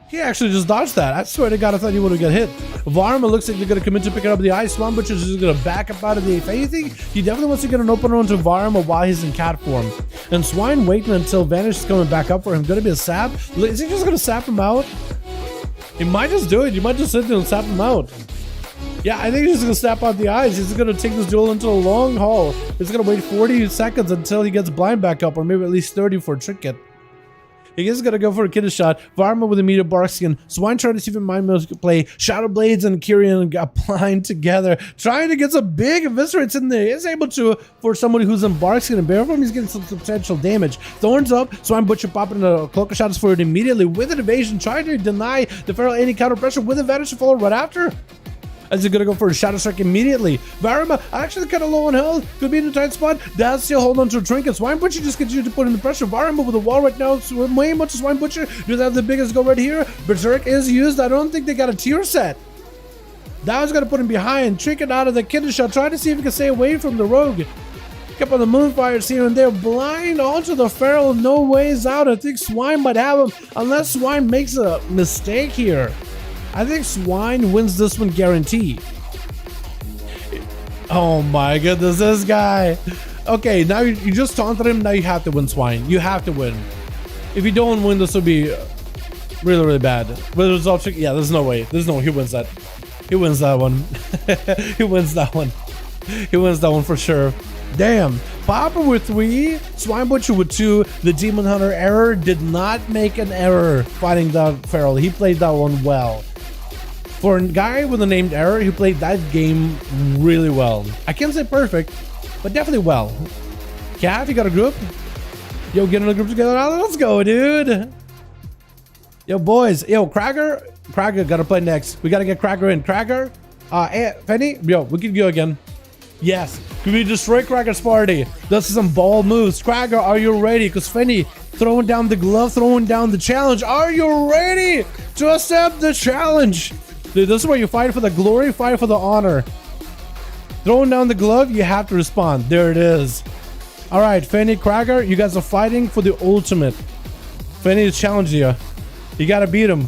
He actually just dodged that. I swear to God, I thought he would have got hit. Varma looks like they're going to commit to picking up the ice. Swan Butcher is just going to back up out of the. If anything, he definitely wants to get an opener onto Varma while he's in cat form. And Swine waiting until Vanish is coming back up for him. Going to be a sap. Is he just going to sap him out? He might just do it. You might just sit there and sap him out. Yeah, I think he's just gonna snap out the eyes. He's gonna take this duel into a long haul. He's gonna wait 40 seconds until he gets blind back up, or maybe at least 30 for a trinket. He is gonna go for a kidney shot. Varma with a immediate bark skin. Swine trying to see if Mind Mills could play. Shadow Blades and Kyrian got blind together, trying to get some big eviscerates in there. He is able to, for somebody who's in bark skin and bear form, he's getting some substantial damage. Thorns up. Swine Butcher popping a cloak shot for it immediately with an evasion, trying to deny the Feral any counter pressure with advantage to follow right after. As he's gonna go for a Shadow Strike immediately. Varma actually kind of low on health, could be in a tight spot. Does still hold on to a trinket. Swine Butcher just continues to put in the pressure. Varma with a wall right now. So way much Swine Butcher. Do they have the biggest go right here? Berserk is used. I don't think they got a tier set. That was gonna put him behind. Trinket out of the kidney shot, trying to see if he can stay away from the rogue. Kept on the moonfires here and there, blind onto the Feral, no ways out. I think Swine might have him, unless Swine makes a mistake here. I think Swine wins this one guaranteed. Oh my goodness, this guy. Okay, now you just taunted him, now you have to win, Swine. You have to win. If you don't win, this will be really, really bad. But the result, yeah, there's no way. There's no way he wins that. He wins that one. He wins that one. He wins that one for sure. Damn. Papa with 3, Swine Butcher with 2. The Demon Hunter error did not make an error fighting that Feral. He played that one well. For a guy with a named error, he played that game really well. I can't say perfect, but definitely well. Cav, you got a group? Yo, get in a group together now. Let's go, dude. Yo, boys. Yo, Krager gotta play next. We gotta get Krager in. Krager, hey, Fenny, yo, we can go again. Yes, can we destroy Krager's party? This is some ball moves. Krager, are you ready? Because Fenny throwing down the glove, throwing down the challenge. Are you ready to accept the challenge? Dude, this is where you fight for the glory, fight for the honor. Throwing down the glove, you have to respond. There it is. All right, Fenny, Krager, you guys are fighting for the ultimate. Fenny is challenging you. You got to beat him.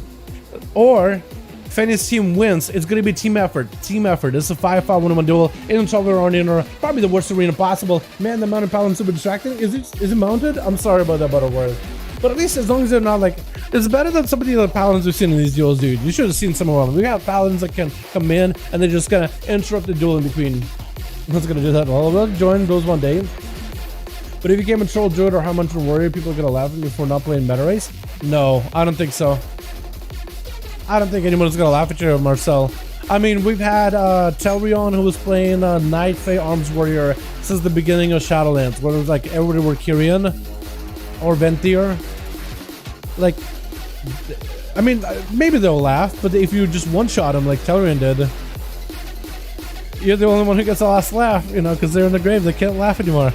Or Fenny's team wins. It's going to be team effort. Team effort. This is a 5v5 1v1 duel in a 12-round arena. Probably the worst arena possible. Man, the mounted paladin super distracting. Is it mounted? I'm sorry about that word. But at least as long as they're not like, it's better than some of the other paladins we've seen in these duels, dude. You should have seen some of them. We got paladins that can come in and they're just gonna interrupt the duel in between. Who's gonna do that? Well, we'll join those one day. But if you came and troll druid or high hunter warrior, people are gonna laugh at me for not playing meta race? No, I don't think so. I don't think anyone's gonna laugh at you, Marcel. I mean, we've had Telrion, who was playing Knight Fae Arms Warrior since the beginning of Shadowlands, where it was like everybody were Kyrian or Venthyr. Like, I mean, maybe they'll laugh, but if you just one-shot them like Telrion did, you're the only one who gets the last laugh, you know, because they're in the grave. They can't laugh anymore.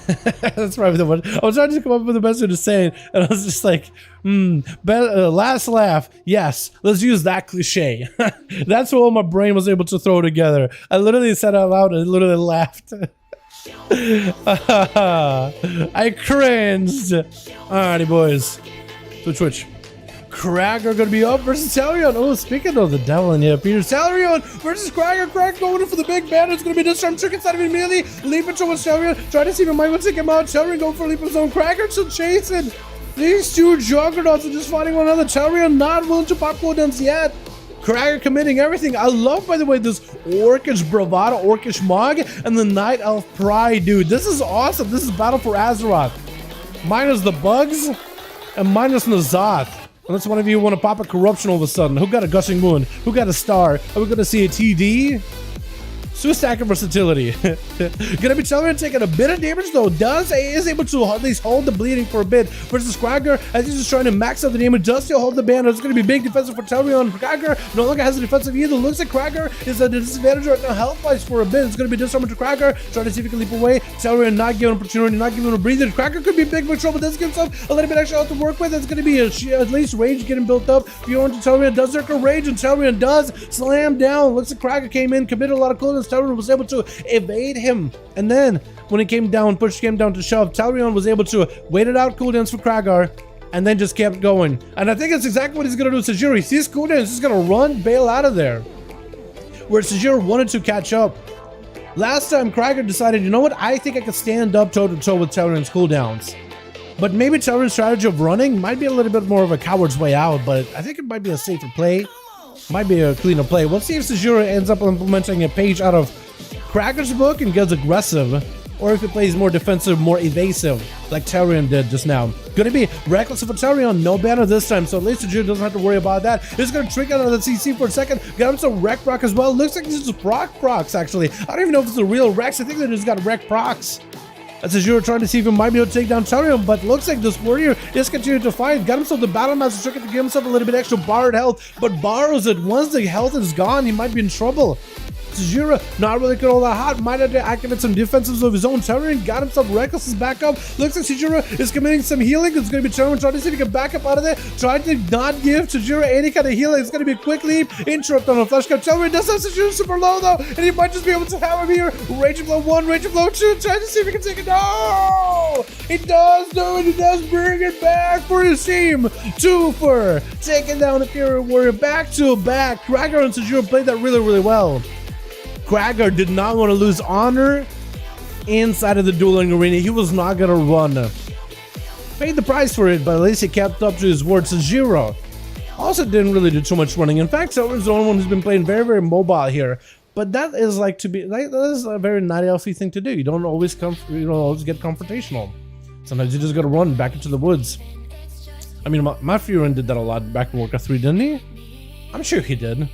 That's probably the one. I was trying to come up with the best way to say it, and I was just like, last laugh. Yes, let's use that cliche. That's what my brain was able to throw together. I literally said it out loud and literally laughed. I cringed. Alrighty, boys. Twitch. Krager gonna be up versus Telrion. Oh, speaking of the devil in here, Peter. Telrion versus Krager. Krager going in for the big banner. It's gonna be this time. Chicken side of immediately. Leaping towards Telrion. Trying to see if he might want to take him out. Telrion going for a leap of his own. Krager still chasing. These two juggernauts are just fighting one another. Telrion not willing to pop cooldowns yet. Krager committing everything. I love, by the way, this Orcish Bravado, Orcish Mog, and the Night Elf Pride, dude. This is awesome. This is Battle for Azeroth. Minus the bugs and minus Nazoth. Unless one of you want to pop a corruption all of a sudden. Who got a Gushing Moon? Who got a star? Are we going to see a TD? Swiss stack of versatility. Gonna be Telrion taking a bit of damage though. Is able to at least hold the bleeding for a bit versus Krager as he's just trying to max out the damage. Does still hold the banner. It's gonna be big defensive for Telrion. Krager no longer has a defensive either. Looks like Krager is at a disadvantage right now health wise for a bit. It's gonna be disarmed to Krager. Trying to see if he can leap away. Telrion not giving an opportunity, not giving him a breather. Krager could be big for trouble. Does give himself a little bit extra out to work with. It's gonna be at least rage getting built up. Bjorn to Telrion does circle rage and Telrion does slam down. Looks like Krager came in, committed a lot of cooldowns. Telrion was able to evade him, and then when it came down, push came down to shove, Telrion was able to wait it out cooldowns for Krager, and then just kept going. And I think that's exactly what he's gonna do with Sajiro. He sees cooldowns, he's gonna run, bail out of there. Where Sajiro wanted to catch up. Last time Krager decided, you know what, I think I could stand up toe to toe with Telrion's cooldowns. But maybe Telrion's strategy of running might be a little bit more of a coward's way out, but I think it might be a safer play. Might be a cleaner play. We'll see if Sejuro ends up implementing a page out of Cracker's book and gets aggressive, or if he plays more defensive, more evasive, like Tarion did just now. Gonna be reckless for Tarion, no banner this time, so at least Sejuro doesn't have to worry about that. He's gonna trick out of the CC for a second, got him some wreck proc as well. Looks like this is procs actually. I don't even know if it's a real Rex. I think they just got wreck procs. That's Sejuro trying to see if he might be able to take down Tarion, but looks like this warrior is continuing to fight. Got himself the Battle Master Trick to give himself a little bit extra borrowed health, but borrows it. Once the health is gone, he might be in trouble. Sejuro not really good all that hot, might have to activate some defensives of his own. Tarion got himself reckless back up. Looks like Sejuro is committing some healing. It's going to be Tarion trying to see if he can back up out of there. Trying to not give Sejuro any kind of healing. It's going to be a quick leap. Interrupt on a flash cut. Tarion does have Sejuro super low though, and he might just be able to have him here. Raging Blow 1, Raging Blow 2. Trying to see if he can take it. No! He does do it. He does bring it back for his team. 2 for taking down Imperial Warrior back to back. Cracker and Sejuro played that really well. Cracker did not want to lose honor inside of the dueling arena. He was not going to run. Paid the price for it, but at least he kept up to his word. Sejuro also didn't really do too much running. In fact, Silver's the only one who's been playing very mobile here. But that is like that is a very not healthy thing to do. You don't always get confrontational. Sometimes you just got to run back into the woods. I mean, my Furin did that a lot back in Warcraft 3, didn't he? I'm sure he did.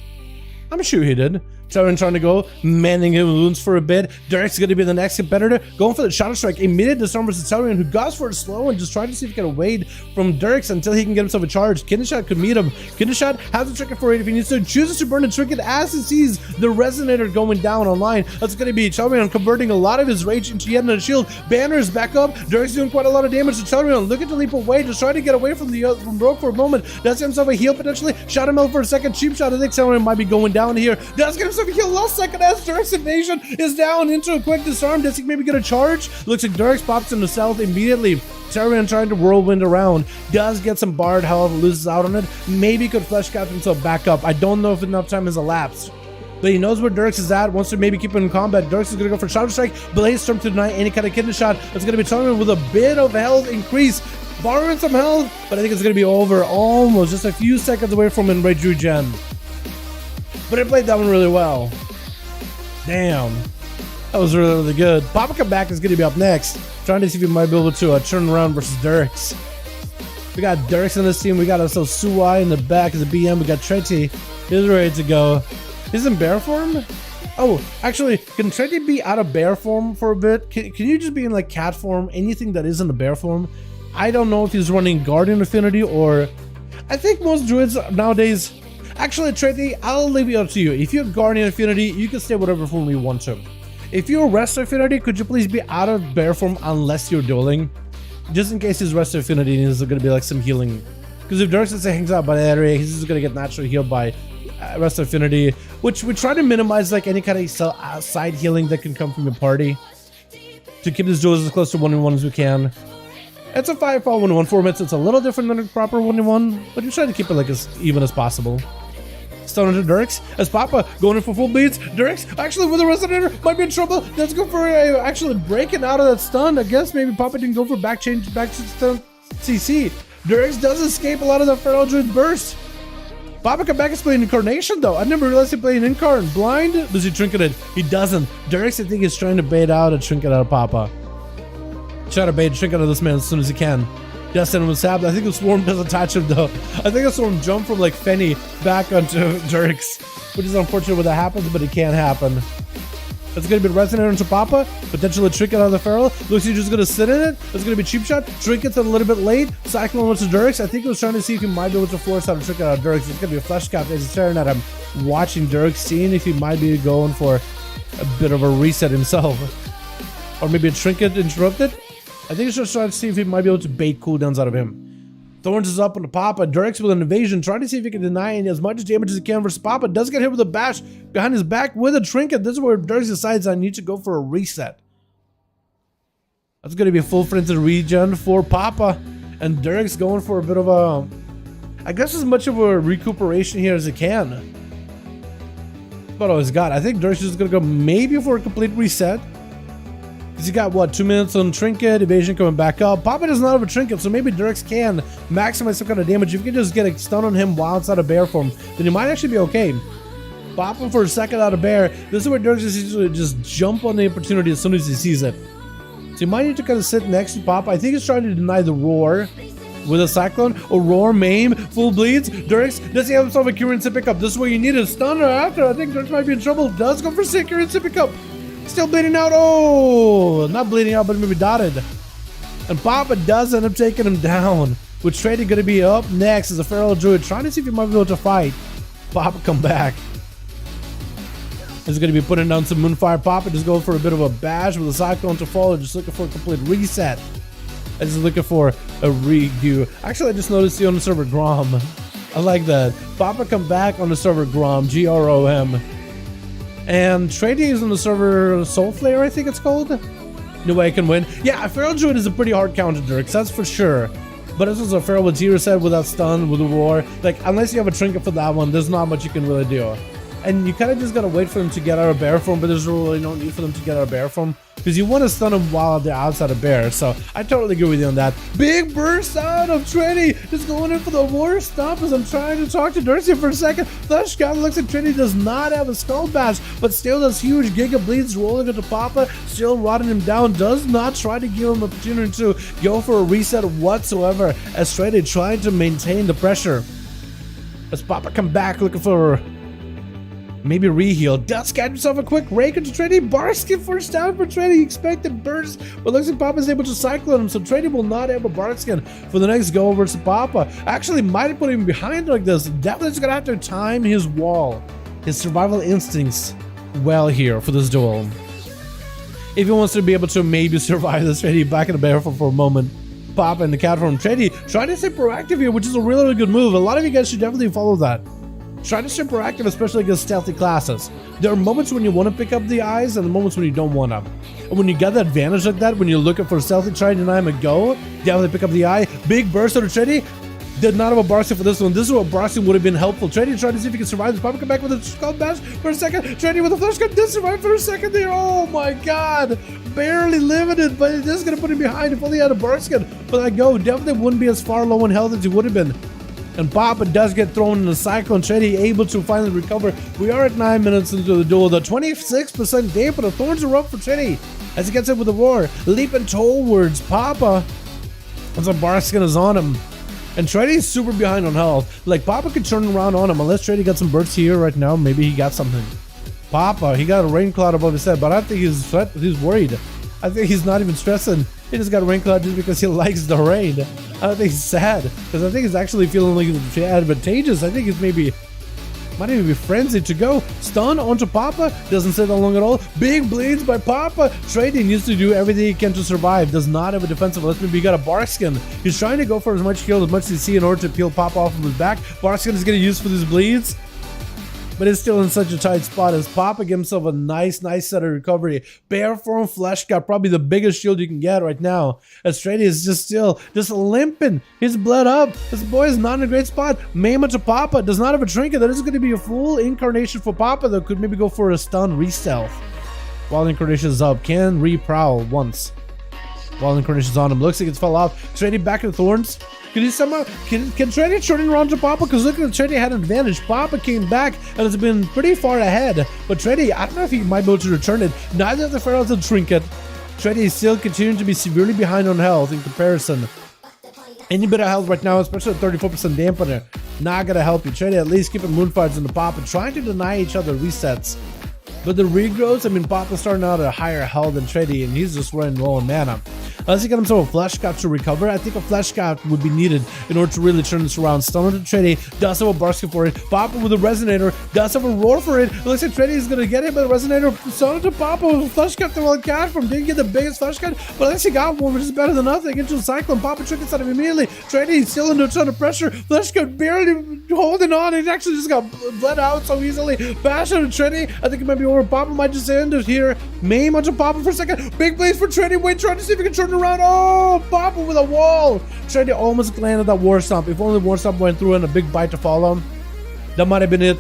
Tarion trying to go, mending his wounds for a bit. Derek's going to be the next competitor, going for the Shadow Strike. Immediate disarm versus Tarion, who goes for it slow and just trying to see if he can evade from Derek's until he can get himself a charge. Kindershot could meet him. Kindershot has a trinket for it if he needs to. Chooses to burn the trinket as he sees the resonator going down online. That's going to be Tarion converting a lot of his rage into yet another shield. Banner is back up. Derek's doing quite a lot of damage to Tarion. Looking to leap away, just trying to get away from Rogue for a moment. Does get himself a heal potentially. Shot him out for a second. Cheap shot. I think Tarion might be going down here. Does get himself a heal last second as Derek's invasion is down into a quick disarm. Does he maybe get a charge? Looks like Derek's pops into stealth immediately. Tarion trying to whirlwind around. Does get some barred health, loses out on it. Maybe could flesh cap himself back up. I don't know if enough time has elapsed. But he knows where Dirks is at, wants to maybe keep him in combat. Dirks is going to go for Shadow Strike. Blaze Storm to deny any kind of kidney shot. It's going to be Tarion with a bit of health increase. Borrowing some health, but I think it's going to be over almost. Just a few seconds away from Enrage Regen. But he played that one really well. Damn. That was really good. Papa Comeback is going to be up next. Trying to see if he might be able to turn around versus Dirks. We got Dirks in this team. We got ourselves Suai in the back as a BM. We got Treti. He's ready to go. He's in bear form? Oh, actually, can Treti be out of bear form for a bit? Can you just be in like cat form? Anything that isn't a bear form? I don't know if he's running Guardian Affinity or... I think most druids nowadays... Actually, Treti, I'll leave it up to you. If you're Guardian Affinity, you can stay whatever form you want to. If you're Rest Affinity, could you please be out of bear form unless you're dueling? Just in case his Rest Affinity is going to be like some healing. Because if Dirks hangs out by the area, he's just going to get naturally healed by Rest Affinity, which we try to minimize like any kind of side healing that can come from your party to keep these duels as close to 1v1 as we can. It's a 5V5 1v1 format, so it's a little different than a proper 1v1, but you try to keep it like as even as possible. Stun into Dirks as Papa going in for full beats. Dirks actually with a resonator might be in trouble. Let's go for actually breaking out of that stun. I guess maybe Papa didn't go for back to stun CC. Dirks does escape a lot of the Feral Druid burst. Papa Comeback is playing Incarnation though. I never realized he played Incarn. Blind? Does he trinket it? He doesn't. Dirks, I think, is trying to bait out a trinket out of Papa. Try to bait a trinket out of this man as soon as he can. Justin was happening. I think the Swarm doesn't touch him though. I think the Swarm jumped from like Fenny back onto Dirks, which is unfortunate when that happens, but it can happen. It's going to be Resonator into Papa, potentially a Trinket out of the Feral. Looks like he's just going to sit in it. It's going to be Cheap Shot. Trinket's a little bit late. Cyclone went to Dirks. I think he was trying to see if he might be able to force out a Trinket out of Dirks. It's going to be a Flesh Cap as he's staring at him, watching Dirks, seeing if he might be going for a bit of a reset himself. Or maybe a Trinket interrupted. I think he's just trying to see if he might be able to bait cooldowns out of him. Thorns is up on the Papa. Dirks with an evasion, trying to see if he can deny as much damage as he can versus Papa. Does get hit with a bash behind his back with a trinket. This is where Dirks decides I need to go for a reset. That's going to be a full frenzy regen for Papa. And Dirks going for a bit of a... I guess as much of a recuperation here as he can. That's about all he's got. I think Dirks is going to go maybe for a complete reset. Because you got, what, 2 minutes on Trinket, evasion coming back up. Papa does not have a Trinket, so maybe Dirks can maximize some kind of damage. If you can just get a stun on him while inside of bear form, then you might actually be okay. Papa for a second out of bear. This is where Dirks is usually just jump on the opportunity as soon as he sees it. So you might need to kind of sit next to Papa. I think he's trying to deny the roar with a cyclone. A roar, maim, full bleeds. Dirks, does he have himself a current to pick up? This is where you need a stunner after. I think Dirks might be in trouble. Does go for sick current to pick up. Still bleeding out. Oh, not bleeding out, but maybe dotted. And Papa does end up taking him down. With Trady going to be up next as a Feral Druid, trying to see if he might be able to fight. Papa come back. He's going to be putting down some Moonfire. Papa just going for a bit of a bash with a Cyclone to follow, just looking for a complete reset. And just looking for a redo. Actually, I just noticed you on the server Grom. I like that. Papa come back on the server Grom, G-R-O-M. And Trady is on the server Soulflare, I think it's called. No way I can win. Yeah, Feral Druid is a pretty hard counter, Dirks, that's for sure. But this was a Feral with 0 set without stun, with a roar. Like, unless you have a Trinket for that one, there's not much you can really do. And you kind of just gotta wait for them to get out of bear form, but there's really no need for them to get out of bear form because you want to stun them while they're outside of bear. So I totally agree with you on that. Big burst out of Trinity, just going in for the worst stop as I'm trying to talk to Dirks for a second. Flesh God looks at Trinity, does not have a skull bash, but still does huge Giga Bleeds rolling into Papa, still rotting him down, does not try to give him an opportunity to go for a reset whatsoever as Trinity trying to maintain the pressure. As Papa come back looking for maybe reheal, does catch himself a quick rake into Trady. Barkskin first down for Trady. Expected burst, but looks like Papa's able to cyclone him, so Trady will not have a Barkskin for the next go over to Papa. Actually, might have put him behind like this. Definitely just gonna have to time his wall, his survival instincts well here for this duel. If he wants to be able to maybe survive this, Trady back in the bear for a moment. Papa in the cat form. Trady trying to stay proactive here, which is a really, really good move. A lot of you guys should definitely follow that. Try to stay proactive, especially against stealthy classes. There are moments when you want to pick up the eyes and moments when you don't want to. And when you get that advantage like that, when you're looking for stealthy, try to deny him a go, definitely pick up the eye. Big burst out of Trady. Did not have a Barkskin for this one. This is where Barkskin would have been helpful. Trady tried to see if he can survive this. Papa come back with a skull bash for a second. Trady with a flash gun did survive for a second there. Oh my god. Barely limited, but it is going to put him behind if only he had a Barkskin. But that go definitely wouldn't be as far low in health as he would have been. And Papa does get thrown in the Cyclone. Trady able to finally recover. We are at 9 minutes into the duel. The 26% damage, but the thorns are up for Trady as he gets hit with a roar. Leaping towards Papa. As a Barkskin is on him. And Trady is super behind on health. Like, Papa could turn around on him unless Trady got some bursts here right now. Maybe he got something. Papa, he got a rain cloud above his head, but I don't think he's worried. I think he's not even stressing. He just got a rain cloud just because he likes the rain. I don't think he's sad, because I think he's actually feeling like it's advantageous. I think he's might even be frenzied to go. Stun onto Papa, doesn't stay that long at all. Big bleeds by Papa. Trady needs to do everything he can to survive. Does not have a defensive. Let's maybe he got a Barkskin. He's trying to go for as much kill as much as he see in order to peel Papa off of his back. Barkskin is getting used for these bleeds, but it's still in such a tight spot as Papa gives himself a nice set of recovery. Bear form flesh got probably the biggest shield you can get right now. As Trady is just limping. He's bled up. This boy is not in a great spot. Maima to Papa does not have a trinket. That is going to be a full incarnation for Papa that could maybe go for a stun re-stealth. While incarnation is up, can re-prowl once. While incarnation's on him, looks like it's fell off. Trady back in the thorns. Can he somehow, can Trady turn around to Papa? Because look at Trady had an advantage. Papa came back and has been pretty far ahead. But Trady, I don't know if he might be able to return it. Neither of the Ferals have trinket. Trady is still continuing to be severely behind on health in comparison. Any bit of health right now, especially at 34% dampener, not gonna help you. Trady at least keeping Moonfires in the Papa, trying to deny each other resets. But the regrowths, I mean, Papa's starting out at a higher health than Trady, and he's just running low on mana. Unless he got himself a Flesh Cap to recover, I think a Flesh Cap would be needed in order to really turn this around. Stun to Trady, does have a Barkskin for it. Papa with a Resonator, does have a Roar for it. It looks like Trady is going to get hit by the Resonator. Stun to Papa with a Flesh Cap to well catch from. Didn't get the biggest Flesh Cap, but at least he got one, which is better than nothing. Into the Cyclone, Papa trickets out of him immediately. Trady still under a ton of pressure. Flesh Cap barely holding on. He actually just got bled out so easily. Bash out of Trady. I think it might be over. Papa might just end it here. Maim onto Papa for a second. Big blaze for Trady. Wait, trying to see if he can turn around. Oh, Papa with a wall. Trady almost landed that War Stomp. If only War Stomp went through and a big bite to follow him, that might have been it.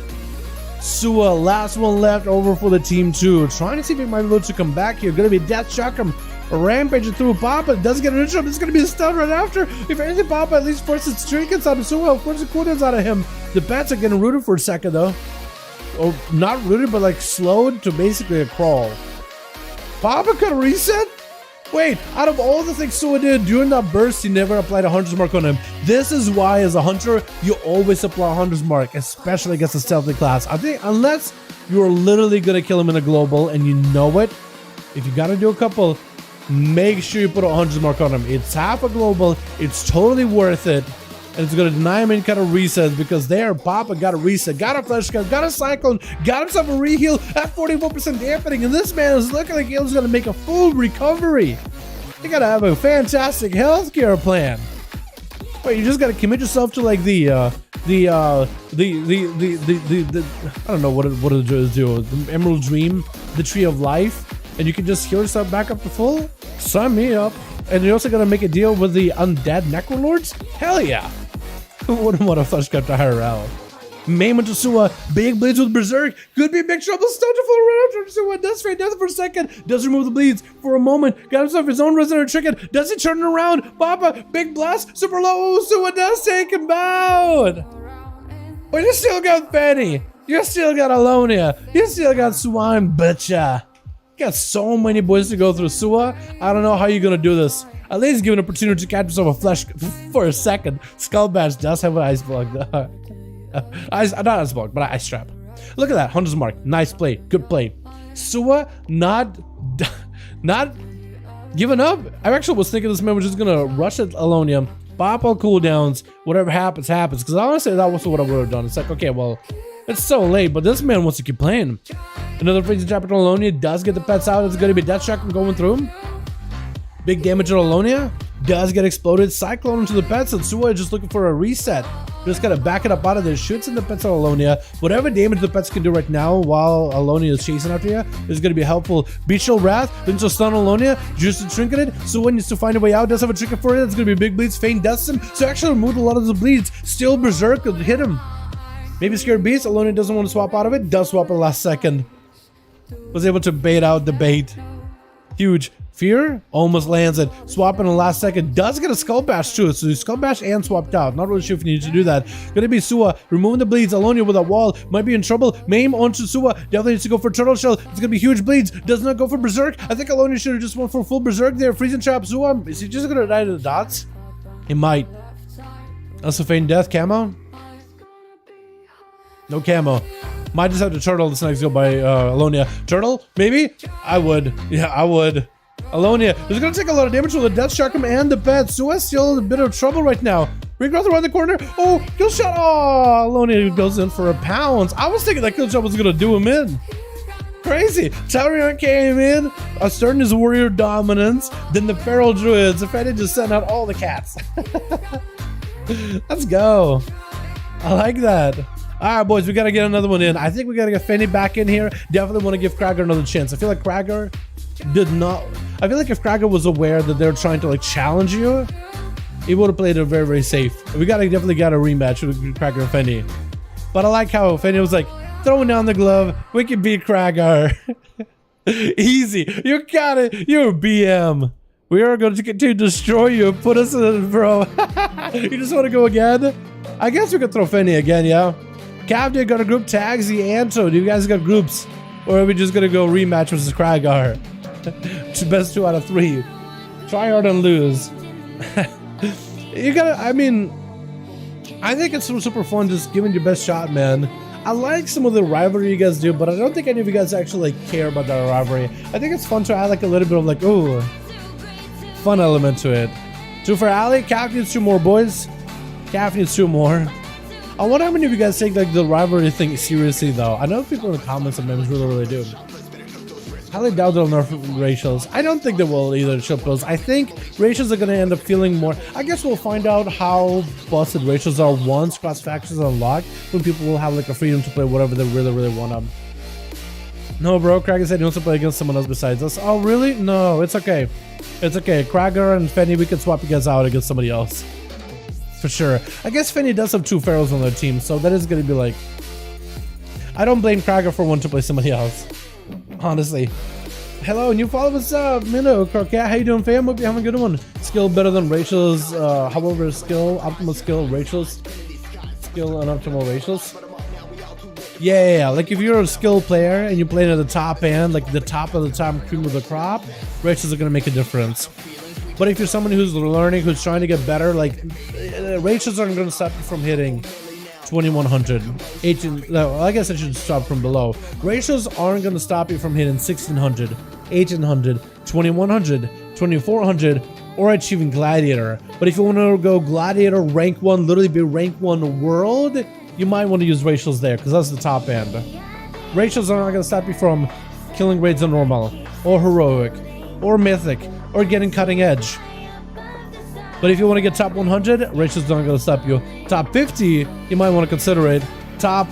Sua, last one left over for the team 2. Trying to see if he might be able to come back here. Gonna be Death Shock him. Rampaging through Papa. Doesn't get an interrupt. It's gonna be a stun right after. If anything, Papa at least forces trinkets out of Sua. Forces cooldowns out of him. The bats are getting rooted for a second though. Or not rooted, but like slowed to basically a crawl. Papa could reset? Wait, out of all the things Sua did during that burst, he never applied a Hunter's Mark on him. This is why, as a Hunter, you always apply a Hunter's Mark, especially against a stealthy class. I think, unless you're literally gonna kill him in a global and you know it, if you gotta do a couple, make sure you put a Hunter's Mark on him. It's half a global, it's totally worth it, and it's gonna deny him any kind of resets because there, Papa got a reset, got a flash gun, got a cyclone, got himself a reheal at 44% dampening, and this man is looking like he's gonna make a full recovery. You gotta have a fantastic healthcare plan. Wait, you just gotta commit yourself to like the I don't know what it is do, the Emerald Dream, the Tree of Life, and you can just heal yourself back up to full. Sign me up. And you're also gonna make a deal with the undead Necrolords? Hell yeah! Who wouldn't want a flesh cut to IRL? Maim into Sua, big bleeds with Berserk, could be a big trouble, start to fall right after Sua, does fade death for a second, does remove the bleeds for a moment, got himself his own resident trinket, does he turn it around? Papa, big blast, super low, Sua does take him out! But you still got Fanny, you still got Alonia, you still got Swine Butcha. You got so many boys to go through. Sua, I don't know how you're gonna do this. At least give an opportunity to catch yourself a flesh for a second. Skull Bash does have an ice block though. Not ice block, but ice trap. Look at that, Hunter's Mark. Nice play, good play. Sua not giving up. I actually was thinking this man was just gonna rush at Alonia, pop all cooldowns, whatever happens, happens. Because honestly, that was what I would have done. It's like, okay, well, it's so late, but this man wants to keep playing. Another freezing trap at Alonia does get the pets out. It's gonna be Death Shock going through. Big damage at Alonia. Does get exploded. Cyclone into the pets, and Sua is just looking for a reset. Just gotta back it up out of there. Shoots in the pets on Alonia. Whatever damage the pets can do right now while Alonia is chasing after you is gonna be helpful. Beatrial Wrath, into stun Alonia, just to trinket it. Sua needs to find a way out. Does have a trinket for it. It's gonna be big bleeds. Feign deaths him. So actually removed a lot of the bleeds. Still Berserk could hit him. Maybe Scared Beast. Alonia doesn't want to swap out of it. Does swap at the last second. Was able to bait out the bait. Huge. Fear almost lands it. Swap in the last second. Does get a Skull Bash too. So Skull Bash and swapped out. Not really sure if you need to do that. Gonna be Sua removing the bleeds. Alonia with a wall. Might be in trouble. Maim onto Sua. Definitely needs to go for Turtle Shell. It's gonna be huge bleeds. Does not go for Berserk. I think Alonia should have just went for full Berserk there. Freezing Trap Sua. Is he just gonna die to the dots? He might. That's a feign death camo. No camo. Might just have to turtle this next go by Alonia. Turtle? Maybe? I would. Yeah, I would. Alonia is going to take a lot of damage with the Death Shock and the pet. Sua's still in a bit of trouble right now. Regrowth around the corner. Oh, kill shot. Oh, Alonia goes in for a pounce. I was thinking that kill shot was going to do him in. Crazy. Talaran came in, asserting his warrior dominance. Then the feral druids. The Fetty just sent out all the cats. Let's go. I like that. All right, boys, we got to get another one in. I think we got to get Fenny back in here. Definitely want to give Krager another chance. I feel like Krager did not. I feel like if Krager was aware that they're trying to like challenge you, he would have played it very, very safe. We definitely got a rematch with Krager and Fenny. But I like how Fenny was like throwing down the glove. We can beat Krager. Easy. You got it. You're a BM. We are going to continue to destroy you. Put us in, bro. You just want to go again? I guess we could throw Fenny again, yeah. Captain got a group tags the Anto. Do you guys got groups? Or are we just gonna go rematch versus Kragar? Best 2 out of 3. Try hard and lose. You gotta, I mean, I think it's super fun just giving your best shot, man. I like some of the rivalry you guys do, but I don't think any of you guys actually like care about that rivalry. I think it's fun to add like a little bit of like, ooh, fun element to it. 2 for Ali. Calf needs 2 more, boys. Calf needs 2 more. I wonder how many of you guys take like the rivalry thing seriously though. I know people in the comments sometimes really do. Highly doubt they'll nerf racials. I don't think they will either, Shipos. I think racials are gonna end up feeling more. I guess we'll find out how busted racials are once cross factions are unlocked, when people will have like a freedom to play whatever they really want to. No, bro, Krager said he wants to play against someone else besides us. Oh, really? No, it's okay. It's okay. Krager and Fenny, we can swap you guys out against somebody else. For sure. I guess Fenny does have 2 pharaohs on their team, so that is going to be like... I don't blame Krager for wanting to play somebody else. Honestly. Hello, new follow, what's up? Minnow, Croquette, how you doing, fam? Hope you're having a good one. Skill better than Rachel's, however, skill, optimal skill, Rachel's skill, and optimal Rachel's. Yeah, like if you're a skilled player and you're playing at the top end, like the top of the top cream of the crop, Rachel's are gonna make a difference. But if you're someone who's learning, who's trying to get better, like Rachel's aren't gonna stop you from hitting 2100, 18. No, I guess I should stop from below. Ratios aren't going to stop you from hitting 1600, 1800, 2100, 2400, or achieving Gladiator. But if you want to go Gladiator, rank 1, literally be rank 1 world, you might want to use ratios there because that's the top end. Ratios are not going to stop you from killing raids on normal, or heroic, or mythic, or getting cutting edge. But if you want to get top 100, ratios not going to stop you. Top 50, you might want to consider it. Top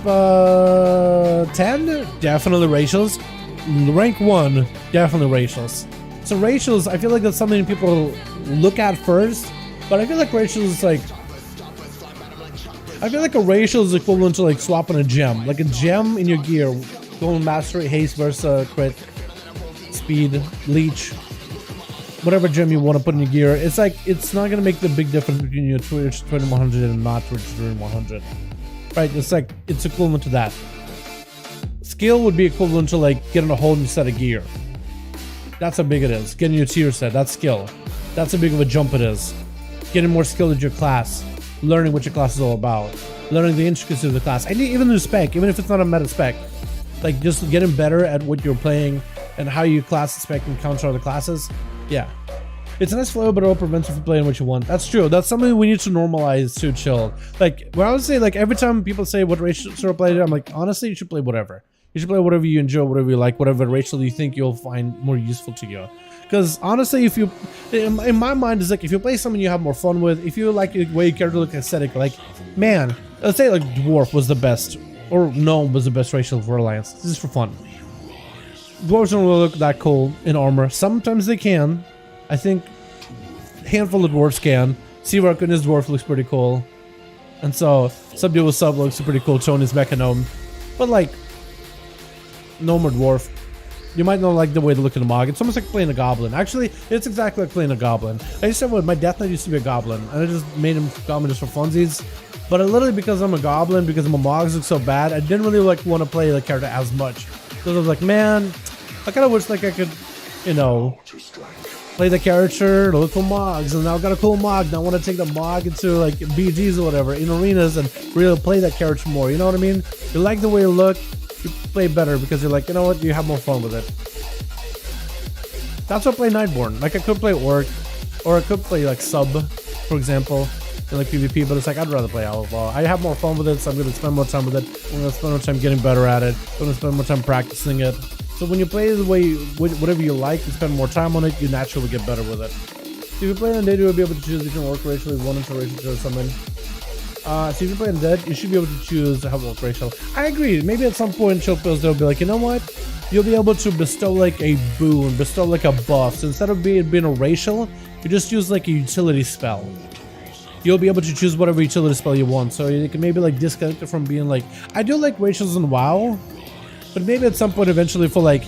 10, definitely ratios. Rank 1, definitely ratios. So ratios, I feel like that's something people look at first, but I feel like ratios is like, I feel like a ratio is equivalent to like swapping a gem. Like a gem in your gear, going mastery, haste, versa, crit, speed, leech. Whatever gem you want to put in your gear, it's like, it's not going to make the big difference between your Twitch 2100 and not Twitch 2100. Right? It's like, it's equivalent to that. Skill would be equivalent to like getting a whole new set of gear. That's how big it is. Getting your tier set, that's skill. That's how big of a jump it is. Getting more skill at your class. Learning what your class is all about. Learning the intricacies of the class. And even the spec, even if it's not a meta spec. Like just getting better at what you're playing and how you class spec and counter other classes. Yeah, it's a nice flow, but it all prevents you from playing what you want. That's true. That's something we need to normalize to chill. Like, when I would say, like, every time people say what racial to play, I'm like, honestly, you should play whatever. You should play whatever you enjoy, whatever you like, whatever racial you think you'll find more useful to you. Because honestly, if you, in my mind, is like, if you play something you have more fun with, if you like the way your character looks aesthetic, like, man, let's say like Dwarf was the best, or Gnome was the best racial for Alliance. This is for fun. Dwarves don't really look that cool in armor. Sometimes they can. I think a handful of dwarves can. Searock and his dwarf looks pretty cool. And so Subdual with Sub looks pretty cool. Tony's Mecha Gnome. But like Gnome or Dwarf, you might not like the way they look in the Mog. It's almost like playing a Goblin. Actually, it's exactly like playing a Goblin. I used to have my Death Knight used to be a Goblin, and I just made him Goblin just for funsies. But literally because I'm a Goblin, because my Mogs look so bad, I didn't really like want to play the character as much. Because I was like, man, I kind of wish like I could, you know, play the character, look for Mogs, and now I've got a cool Mog. Now I want to take the Mog into like BGs or whatever in arenas and really play that character more. You know what I mean? You like the way you look, you play better because you're like, you know what, you have more fun with it. That's why I play Nightborn. Like I could play Orc, or I could play like Sub, for example, in like PvP, but it's like I'd rather play Outlaw. I have more fun with it, so I'm gonna spend more time with it. I'm gonna spend more time getting better at it. I'm gonna spend more time practicing it. So when you play the way, whatever you like, you spend more time on it, you naturally get better with it. So if you play Undead, you'll be able to choose different work ratio, 1 into ratio 2 or something. So if you play Undead, you should be able to choose how work ratio. I agree, maybe at some point Chill Pills they'll be like, you know what? You'll be able to bestow like a boon, bestow like a buff. So instead of being a racial, you just use like a utility spell. You'll be able to choose whatever utility spell you want. So you can maybe like disconnect it from being like, I do like racials in WoW. But maybe at some point eventually for like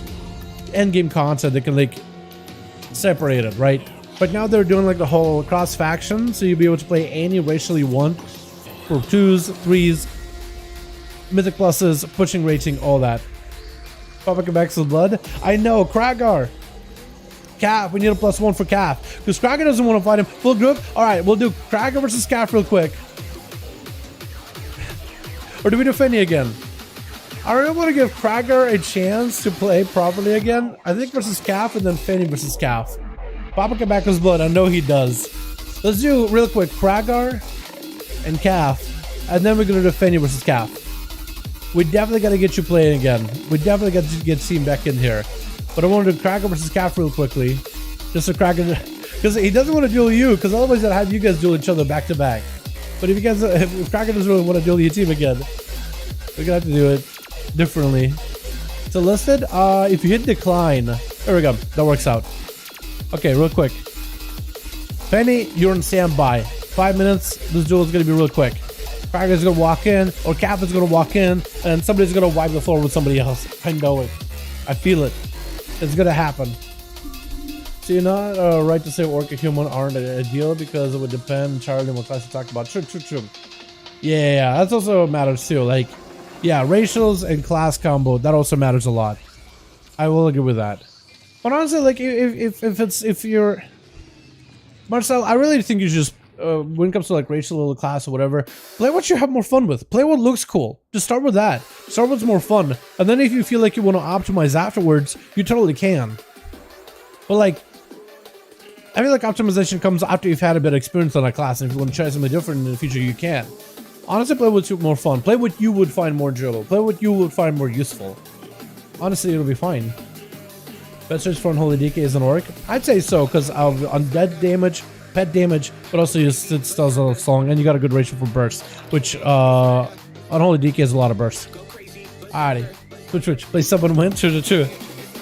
endgame content they can like separate it, right? But now they're doing like the whole cross faction, so you'll be able to play any racial you want for 2s, 3s, mythic pluses, pushing rating, all that. Papa Quebec's blood. I know, Kragar. Calf, we need a +1 for Calf. Because Kragar doesn't want to fight him. Full group? Alright, we'll do Kragar versus Calf real quick. Or do we do Fenny again? I really want to give Kragar a chance to play properly again. I think versus Calf and then Fenny versus Calf. Papa Quebec's blood, I know he does. Let's do real quick Kragar and Calf. And then we're going to do Fenny versus Calf. We definitely got to get you playing again. We definitely got to get Seam back in here. But I want to do Kragar versus Calf real quickly. Just so Kragar... Because he doesn't want to duel you, because otherwise I'd have you guys duel each other back to back. But if Kragar doesn't really want to duel your team again, we're going to have to do it differently. So listed, if you hit decline, there we go, that works out. Okay, real quick. Penny, you're on standby. 5 minutes, this duel is going to be real quick. Cracker's gonna walk in, or Captain's gonna walk in, and somebody's gonna wipe the floor with somebody else. I know it. I feel it. It's gonna happen. So you're not right to say orc and human aren't ideal because it would depend entirely on what class you talk about. True. Yeah, that's also matters too. Like, yeah, racials and class combo, that also matters a lot. I will agree with that. But honestly, like, if you're Marcel, I really think you just when it comes to like racial or class or whatever, play what you have more fun with. Play what looks cool. Just start with that. Start with what's more fun, and then if you feel like you want to optimize afterwards, you totally can. But like, I feel like optimization comes after you've had a bit of experience on a class, and if you want to try something different in the future, you can. Honestly, play what's more fun. Play what you would find more enjoyable. Play what you would find more useful. Honestly, it'll be fine. Best search for Unholy DK is an orc? I'd say so, because of undead damage, pet damage, but also it still a little long, and you got a good ratio for burst, which Unholy DK has a lot of burst. Alrighty. Switch. Play someone win. True.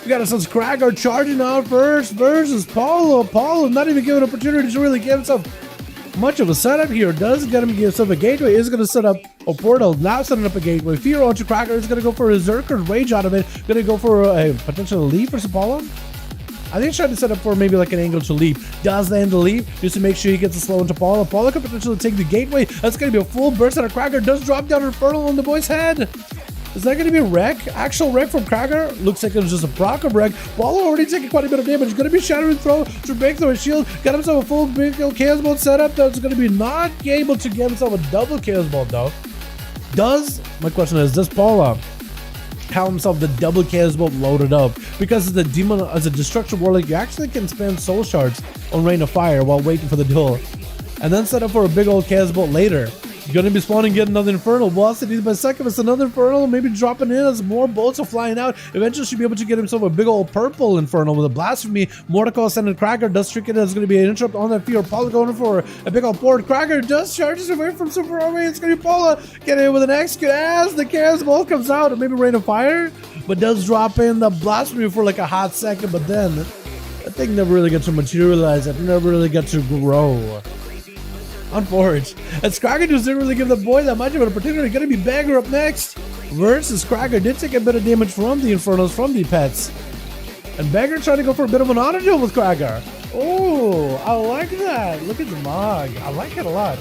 We got ourselves Kragar charging out first versus Paulo. Paulo not even given an opportunity to really give himself much of a setup here. Does get him give himself a gateway. Is going to set up a portal. Now setting up a gateway. Fear onto Kragar is going to go for a Zerker's Rage out of it. Going to go for a potential leap for Paulo. I think he's trying to set up for maybe like an angle to leap. Does land the leap just to make sure he gets a slow into Paulo. Paulo could potentially take the gateway. That's going to be a full burst out of Kragar. Does drop down Infernal on the boy's head. Is that going to be a wreck? Actual wreck from Kragar? Looks like it was just a proc of wreck. Paulo already taking quite a bit of damage. Going to be Shattering Throw to break through his shield. Got himself a full big Chaos Bolt setup. That's going to be not able to get himself a double Chaos Bolt though. My question is, does Paulo have himself the double Chaos Bolt loaded up? Because as a demon, as a destruction warlock, you actually can spend soul shards on Rain of Fire while waiting for the duel. And then set up for a big old Chaos Bolt later. You're gonna be spawning, get another Infernal. Boss it is by second. It's another Infernal, maybe dropping in as more bolts are flying out. Eventually, should be able to get himself a big old purple Infernal with a Blasphemy. Mordecai sending Kragar. Does trick it. There's gonna be an interrupt on that Fear. Paulo going for a big old board. Kragar does charges away from Super Army. It's gonna be Paulo getting in with an execute as the Chaos Bolt comes out, or maybe Rain of Fire, but does drop in the Blasphemy for like a hot second. But then that thing never really got to materialize. It never really got to grow. Unforged. And Kragar just didn't really give the boy that much of an opportunity. Gonna be Bagger up next versus Kragar. Did take a bit of damage from the Infernos, from the pets. And Bagger trying to go for a bit of an auto duel with Kragar. Oh, I like that. Look at the mog. I like it a lot.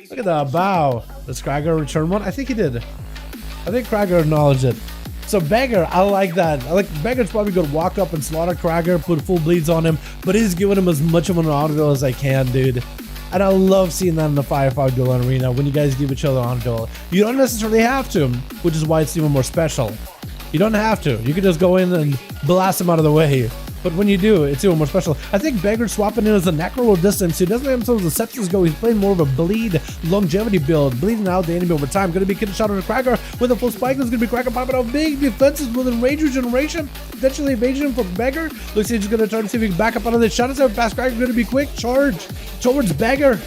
Look at the bow. Does Kragar return one? I think he did. I think Kragar acknowledged it. So Bagger, I like that. I like Bagger's probably gonna walk up and slaughter Kragar, put full bleeds on him, but he's giving him as much of an auto duel as I can, dude. And I love seeing that in the 5v5 duel arena when you guys give each other on duel. You don't necessarily have to, which is why it's even more special. You don't have to. You can just go in and blast him out of the way. But when you do, it's even more special. I think Bagger swapping in as a Necro distance. He doesn't have himself as the Sepsis go. He's playing more of a bleed longevity build, bleeding out the enemy over time. Going to be getting shot on a Kragar with a full spike. There's going to be Kragar popping out big defenses with enrage regeneration. Potentially evasion from Bagger. Looks like he's just going to try to see if he can back up out of this shot. Out fast. Kragar going to be quick. Charge towards Bagger.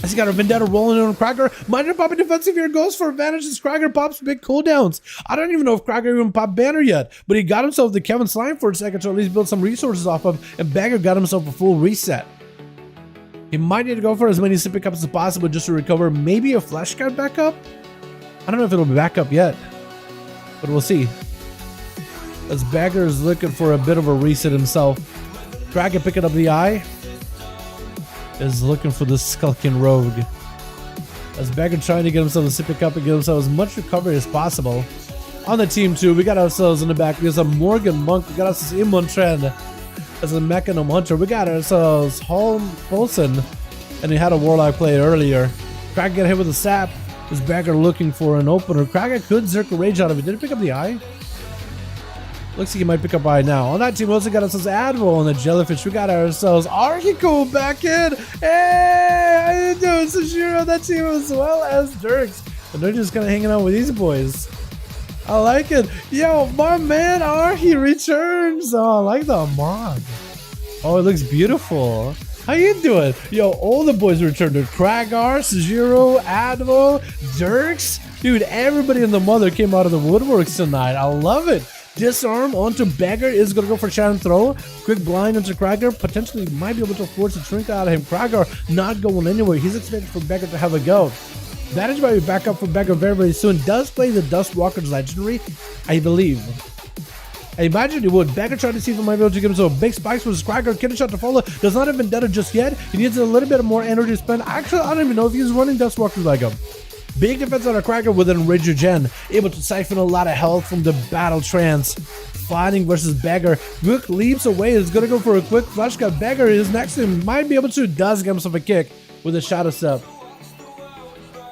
As he got a Vendetta rolling in on Kragar. Minor popping defensive here goes for advantage as Kragar pops big cooldowns. I don't even know if Kragar even popped Banner yet, but he got himself the Kevin Slime for a second to at least build some resources off of, and Bagger got himself a full reset. He might need to go for as many sipping cups as possible just to recover maybe a flesh card backup. I don't know if it'll be back up yet, but we'll see. As Bagger is looking for a bit of a reset himself. Kragar picking up the eye. Is looking for the Skulking Rogue. As Bagger trying to get himself a sipping cup and get himself as much recovery as possible. On the team too, we got ourselves in the back. We got some Morgan Monk. We got ourselves Immon Trend as a Mechanum Hunter. We got ourselves Holm Folson, and he had a Warlock play earlier. Kragar get hit with a sap. As Bagger looking for an opener. Kragar could Zerker Rage out of it. Did he pick up the eye? Looks like he might pick up eye now. On that team, we also got ourselves Admiral and the Jellyfish. We got ourselves Archiko back in. Hey, how you doing, Sashiro? On that team as well as Dirks. And they're just kind of hanging out with these boys. I like it. Yo, my man Archie returns. Oh, I like the mod. Oh, it looks beautiful. How you doing? Yo, all the boys returned. Kragar, Sashiro, Admiral, Dirks. Dude, everybody in the mother came out of the woodworks tonight. I love it. Disarm onto Bagger is going to go for Shadow Throw. Quick blind onto Kragar. Potentially might be able to force a Trinket out of him. Kragar not going anywhere. He's expected for Bagger to have a go. Bandage might be back up for Beggar very, very soon. Does play the Dustwalker's Legendary, I believe. I imagine he would. Beggar trying to see if he might be able to give himself big spikes with his Cracker. Kidney shot to follow. Does not have Vendetta just yet. He needs a little bit more energy to spend. Actually, I don't even know if he's running Dustwalker's like him. Big defense on a Cracker with an Enrage Regen. Able to siphon a lot of health from the Battle Trance. Fighting versus Beggar. Book leaps away. Is going to go for a quick flush cut. Beggar is next to him. Might be able to. Does give himself a kick with a Shadow Step.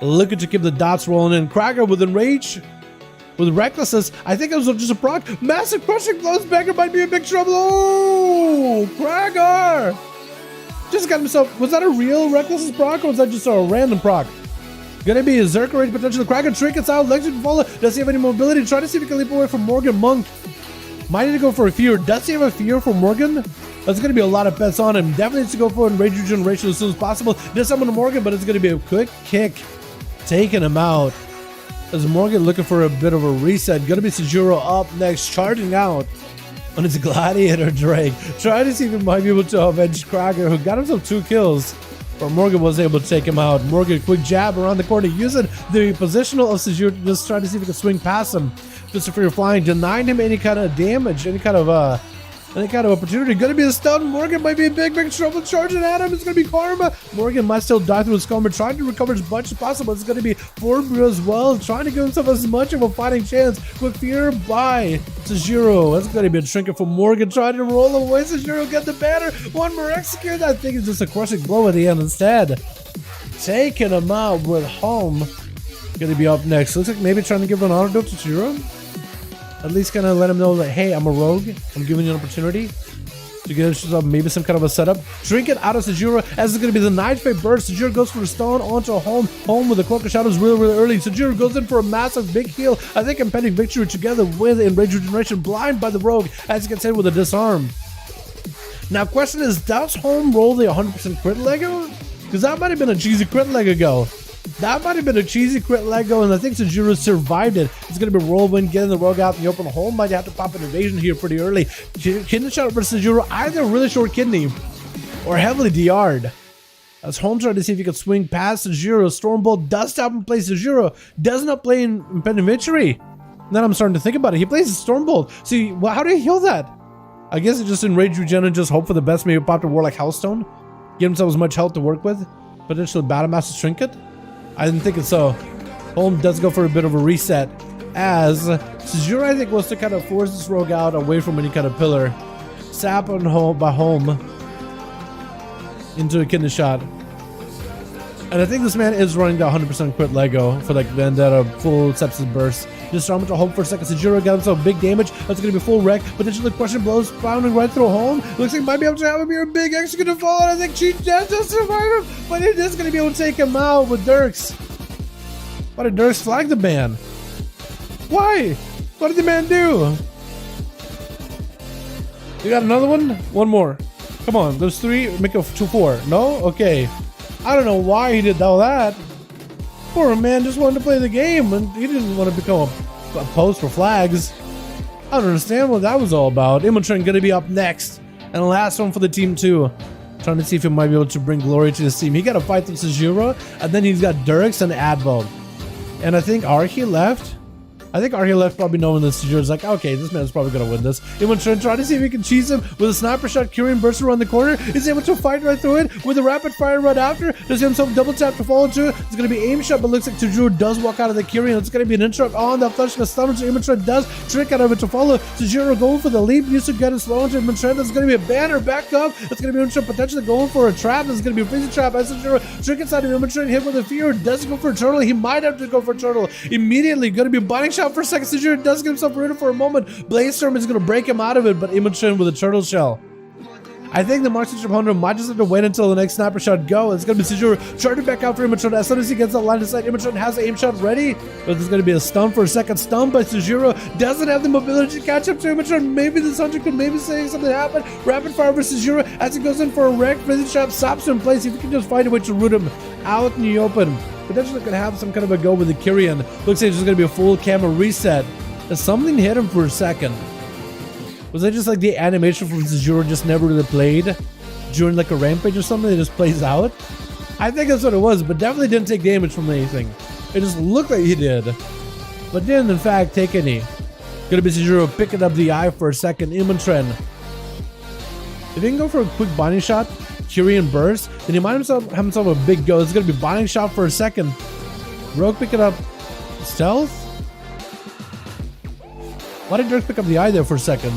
Looking to keep the dots rolling in. Cracker with Enrage. With Recklessness, I think it was just a proc. Massive crushing blows. Beggar might be in big trouble. Oh, Cracker! Just got himself. Was that a real Recklessness proc or was that just a random proc? Gonna be a Zerker rage potential. Cracker trinkets out. Legs to follow. Does he have any mobility? Try to see if he can leap away from Morgan. Monk might need to go for a fear. Does he have a fear for Morgan? That's gonna be a lot of bets on him. Definitely needs to go for Enrage Regeneration as soon as possible. Does summon to Morgan, but it's gonna be a quick kick, taking him out. As Morgan looking for a bit of a reset. Gonna be Sejuro up next, charging out on his Gladiator Drake. Trying to see if he might be able to avenge Cracker, who got himself 2 kills. But Morgan was able to take him out. Morgan, quick jab around the corner, using the positional of Sejuro to just try to see if he can swing past him. Just for flying, denying him any kind of damage, any kind of opportunity. Gonna be a stun. Morgan might be in big trouble. Charging at him. It's gonna be Karma. Morgan might still die through his Karma, trying to recover as much as possible. It's gonna be Forbrew as well, trying to give himself as much of a fighting chance. With fear by Sejuro. That's gonna be a trinket for Morgan, trying to roll away. Sejuro get the banner. One more execute. I think it's just a crushing blow at the end instead. Taking him out with Home. Gonna be up next. Looks like maybe trying to give an antidote to Sejuro. At least kind of let him know that, hey, I'm a rogue. I'm giving you an opportunity to get yourself maybe some kind of a setup. Trinket out of Sejuro, as it's going to be the Night Fate burst. Sejuro goes for the stone onto Home. Home with the Cloak of Shadows really, really early. Sejuro goes in for a massive big heal. I think impending victory together with Enrage Regeneration. Blind by the rogue, as you can say, with a disarm. Now, question is, does Home roll the 100% crit Lego? Because that might have been a cheesy crit Lego go. That might have been a cheesy crit Lego, and I think Sejuro survived it. It's going to be Whirlwind, getting the rogue out in the open. Home might have to pop an evasion here pretty early. Kidney shot versus Sejuro, either really short kidney or heavily DR'd. As Home tried to see if he could swing past Sejuro. Stormbolt does stop and play Sejuro. Does not play in impending victory. Then I'm starting to think about it. He plays Stormbolt. See, well, how do you heal that? I guess it just Enrage Regen and just hope for the best. Maybe pop to Warlike Hellstone. Give himself as much health to work with. Potentially Battlemaster's Trinket. I didn't think it so. Home does go for a bit of a reset, as Sejuro, I think, was to kind of force this rogue out away from any kind of pillar. Sap on Home by Home into a kidney shot. And I think this man is running the 100% crit Lego for like Vendetta, full sepsis burst. Just armor to Home for a second. Sejuro got himself big damage. That's going to be full wreck. Potentially question blows, pounding right through Home. Looks like he might be able to have him here. Big execute fall. And I think Cheat Death to survive him. But it is going to be able to take him out with Dirks. Why did Dirks flag the ban? Why? What did the man do? You got another one? One more. Come on. There's 3. Make it 2-4. No? Okay. I don't know why he did all that. Poor man just wanted to play the game and he didn't want to become a post for flags. I don't understand what that was all about. Imotron gonna be up next. And the last one for the team too. Trying to see if he might be able to bring glory to his team. He got to fight with Sejuro, and then he's got Dirks and Advo. And I think Archie left. I think Archie left probably knowing that Sejuro's like, okay, this man's probably gonna win this. Imotron trying to see if he can cheese him with a sniper shot. Kyrian bursts around the corner. He's able to fight right through it with a rapid fire right after. Does himself double tap to follow to it. It's gonna be aim shot, but looks like Sejuro does walk out of the Kyrian. It's gonna be an interrupt on the flush. The stun to Imotron does trick out of it to follow. Sejuro going for the leap. Used to get it slow into Imotron. There's gonna be a banner back up. It's gonna be Imotron potentially going for a trap. There's gonna be a freezing trap as Sejuro trick inside of Imotron. Hit with a fear. Doesn't go for a turtle. He might have to go for a turtle immediately. Gonna be a binding shot for a second. Sejuro does get himself rid for a moment. Blazestorm is going to break him out of it, but Imotron with a turtle shell. I think the Marksmanship Hunter might just have to wait until the next sniper shot go. It's going to be Sejuro charging back out for Imotron. As soon as he gets the line of sight, Imotron has the aim shot ready. But there's going to be a stun for a second. Stun by Sejuro. Doesn't have the mobility to catch up to Imotron. Maybe this hunter could maybe say something happen. Rapid fire versus Sejuro as he goes in for a wreck. Freezing trap stops him in place. If he can just find a way to root him out in the open. Potentially going to have some kind of a go with the Kyrian. Looks like it's just going to be a full camera reset. As something hit him for a second. Was that just like the animation from Sejuro just never really played during like a rampage or something that just plays out? I think that's what it was, but definitely didn't take damage from anything. It just looked like he did, but didn't in fact take any. Gonna be Zero picking up the eye for a second. Immotren. If he can go for a quick binding shot, Kyrian burst, then he might have himself a big go. It's gonna be binding shot for a second. Rogue picking up stealth. Why did Dirk pick up the eye there for a second?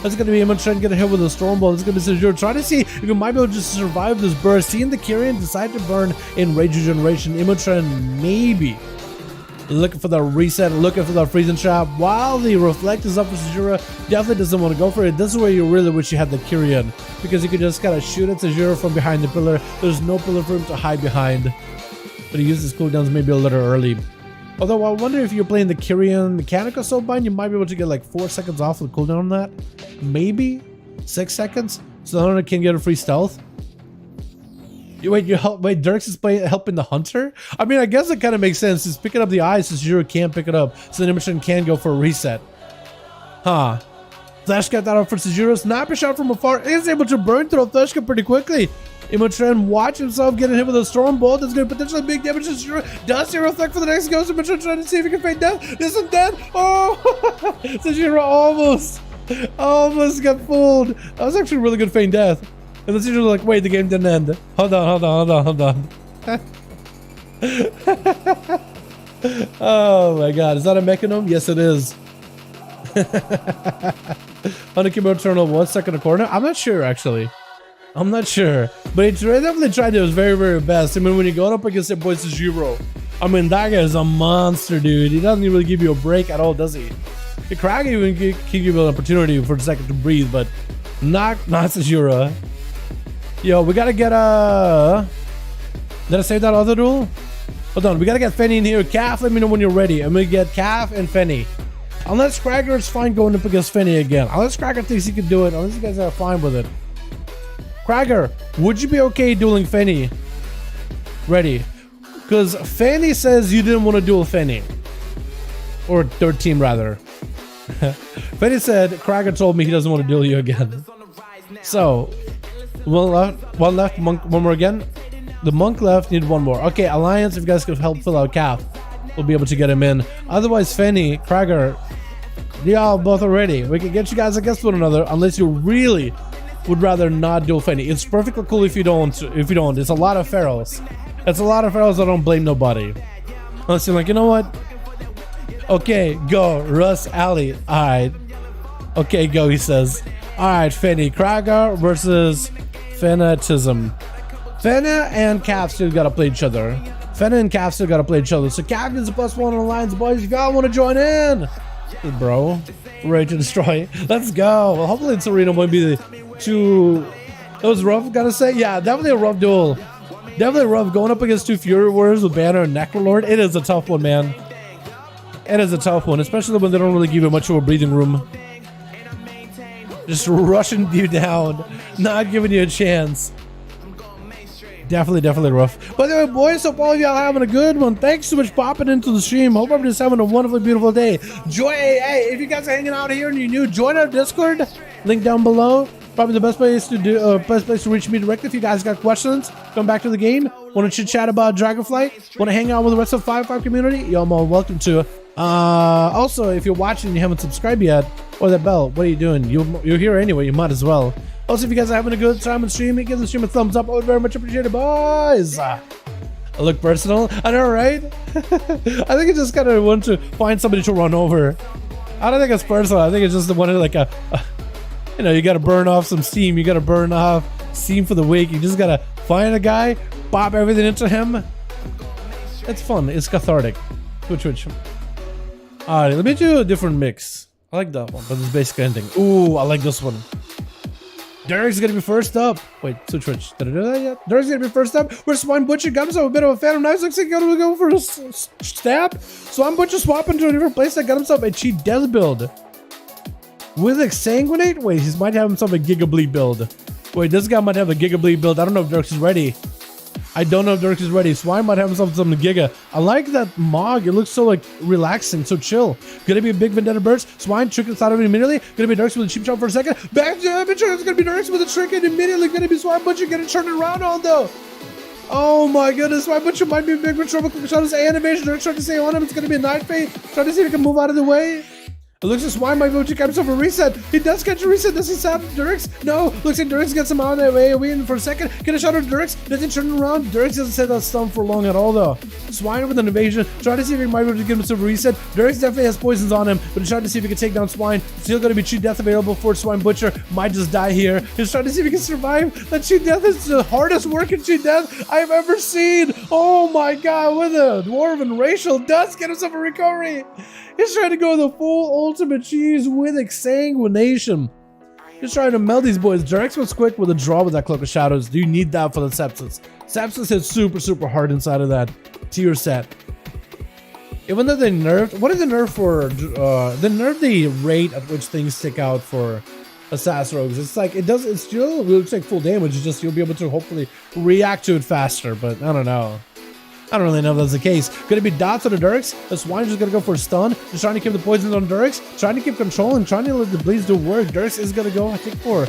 That's going to be Immotren getting hit with a Stormbolt. It's going to be Sejuro trying to see if he might be able to just survive this burst. Seeing the Kyrian decide to burn in Rage Regeneration. Immotren maybe looking for the reset, looking for the freezing trap. While the reflect is up for Sejuro, definitely doesn't want to go for it. This is where you really wish you had the Kyrian, because you could just kind of shoot at Sejuro from behind the pillar. There's no pillar for him to hide behind. But he uses cooldowns maybe a little early. Although I wonder if you're playing the Kyrian Mechanical Soulbind, you might be able to get like 4 seconds off with cooldown on that. Maybe 6 seconds. So the Hunter can get a free stealth. Wait, Dirks is helping the Hunter? I mean, I guess it kind of makes sense. He's picking up the eye so Zero can't pick it up. So the Immotren can go for a reset. Huh. Flash got that out for Sejuro. Sniper shot from afar. Is able to burn through Flashka pretty quickly. Immotren watch himself getting hit with a storm bolt. That's going to potentially big damage to Zero. Does Zero reflect for the next ghost? Immotren trying to see if he can fade death. Isn't dead. Oh, Zero almost got fooled. That was actually a really good feign death. And then Zero's like, wait, the game didn't end. Hold on. Oh my god, is that a Mechanome? Yes, it is. Honeycomb Eternal, 1 second a corner? I'm not sure, actually. I'm not sure. But he definitely tried his very, very best. I mean, when you're going up against that boy Sejuro, I mean, that guy is a monster, dude. He doesn't really give you a break at all, does he? The Krag even can give you an opportunity for a second to breathe, but not Sejuro. Yo, we gotta get Did I save that other duel? Hold on, we gotta get Fenny in here. Calf, let me know when you're ready. I'm gonna get Calf and Fenny. Unless Kragger is fine going up against Fenny again. Unless Kragger thinks he can do it. Unless you guys are fine with it. Kragger, would you be okay dueling Fenny? Ready? Because Fenny says you didn't want to duel Fenny. Or third team, rather. Fenny said, Kragger told me he doesn't want to duel you again. So, one left, Monk, one more again. The Monk left, need one more. Okay, Alliance, if you guys could help fill out Calf, we'll be able to get him in. Otherwise, Fenny, Kragger, y'all both are ready. We can get you guys against one another, unless you really would rather not duel Fenny. It's perfectly cool if you don't. It's a lot of ferals. It's a lot of ferals. I don't blame nobody. Unless you're like, you know what? Okay, go, Russ, Ali. All right. Okay, go, he says. All right, Fenny, Kragger versus Fanatism. Fenna and Calf still gotta play each other. Fenna and Calf still gotta play each other. So Calf gets a +1 on the lines, boys. If y'all want to join in, bro, ready to destroy. Let's go. Well, hopefully this arena won't be too. It was rough, gotta say. Yeah, definitely a rough duel. Definitely rough going up against 2 Fury Warriors with Banner and Necrolord. It is a tough one, man. It is a tough one, especially when they don't really give you much of a breathing room. Just rushing you down, not giving you a chance. Definitely rough. But anyway, boys, hope all of y'all having a good one. Thanks so much for popping into the stream. Hope everybody's having a wonderful, beautiful day. Hey, if you guys are hanging out here and you're new, join our Discord. Link down below. Probably the best place to reach me directly. If you guys got questions, come back to the game. Want to chit chat about Dragonflight? Want to hang out with the rest of the 5V5 community? You're more welcome to. Also, if you're watching and you haven't subscribed yet, or that bell, what are you doing? You're here anyway. You might as well. Also, if you guys are having a good time on streaming, give the stream a thumbs up. I would very much appreciate it, boys. I look personal. I know, right? I think I just kind of want to find somebody to run over. I don't think it's personal. I think it's just the one like you know, you got to burn off some steam. You got to burn off steam for the week. You just got to find a guy, pop everything into him. It's fun. It's cathartic. Twitch. All right, let me do a different mix. I like that one, but it's basic ending. Ooh, I like this one. Derek's gonna be first up. Wait, switch. Did I do that yet? Derek's gonna be first up. Where's Swine Butcher? Got himself a bit of a Phantom Knife. Looks like he's gonna go for a stab. Swine Butcher swapping to a different place. That got himself a cheat death build. With Exsanguinate? Wait, he might have himself a Giga Bleed build. Wait, this guy might have a Giga Bleed build. I don't know if Dirks is ready. Swine might have himself some Giga. I like that Mog. It looks so like relaxing, so chill. Gonna be a big Vendetta burst. Swine trick inside of it immediately. Gonna be Dirks with a cheap shot for a second. Back to Amateur. It's gonna be Dirks with a trick and immediately gonna be Swine Butcher. Gonna turn it around on though. Oh my goodness, my butcher might be in big trouble. Shadows and evasion. Dirk's trying to stay on him. It's going to be a night fate. Trying to see if he can move out of the way. It looks like Swine might be able to get himself a reset. He does catch a reset. Does he stop Dirks? No. Looks like Dirks gets him out of the way. Waiting for a second. Get a shot at Dirks. Doesn't turn around. Dirks doesn't set that stun for long at all, though. Swine with an evasion. Trying to see if he might be able to get himself a reset. Dirks definitely has poisons on him, but he's trying to see if he can take down Swine. Still going to be cheat death available for Swine Butcher. Might just die here. He's trying to see if he can survive. That cheat death is the hardest working cheat death I've ever seen. Oh my god, with a Dwarven Racial does get himself a recovery. He's trying to go the full ultimate cheese with exsanguination. He's trying to melt these boys. Dirks was quick with a draw with that Cloak of Shadows. Do you need that for the Sepsis? Sepsis hits super hard inside of that tier set. Even though they nerfed, what did they nerf for? They nerfed the rate at which things stick out for Assassin Rogues. It's like, it still looks like full damage. It's just you'll be able to hopefully react to it faster, but I don't know. I don't really know if that's the case. Gonna be dots on the Dirks. The Swine's just gonna go for a stun. Just trying to keep the poisons on Dirks. Trying to keep control and trying to let the bleeds do work. Dirks is gonna go, I think, for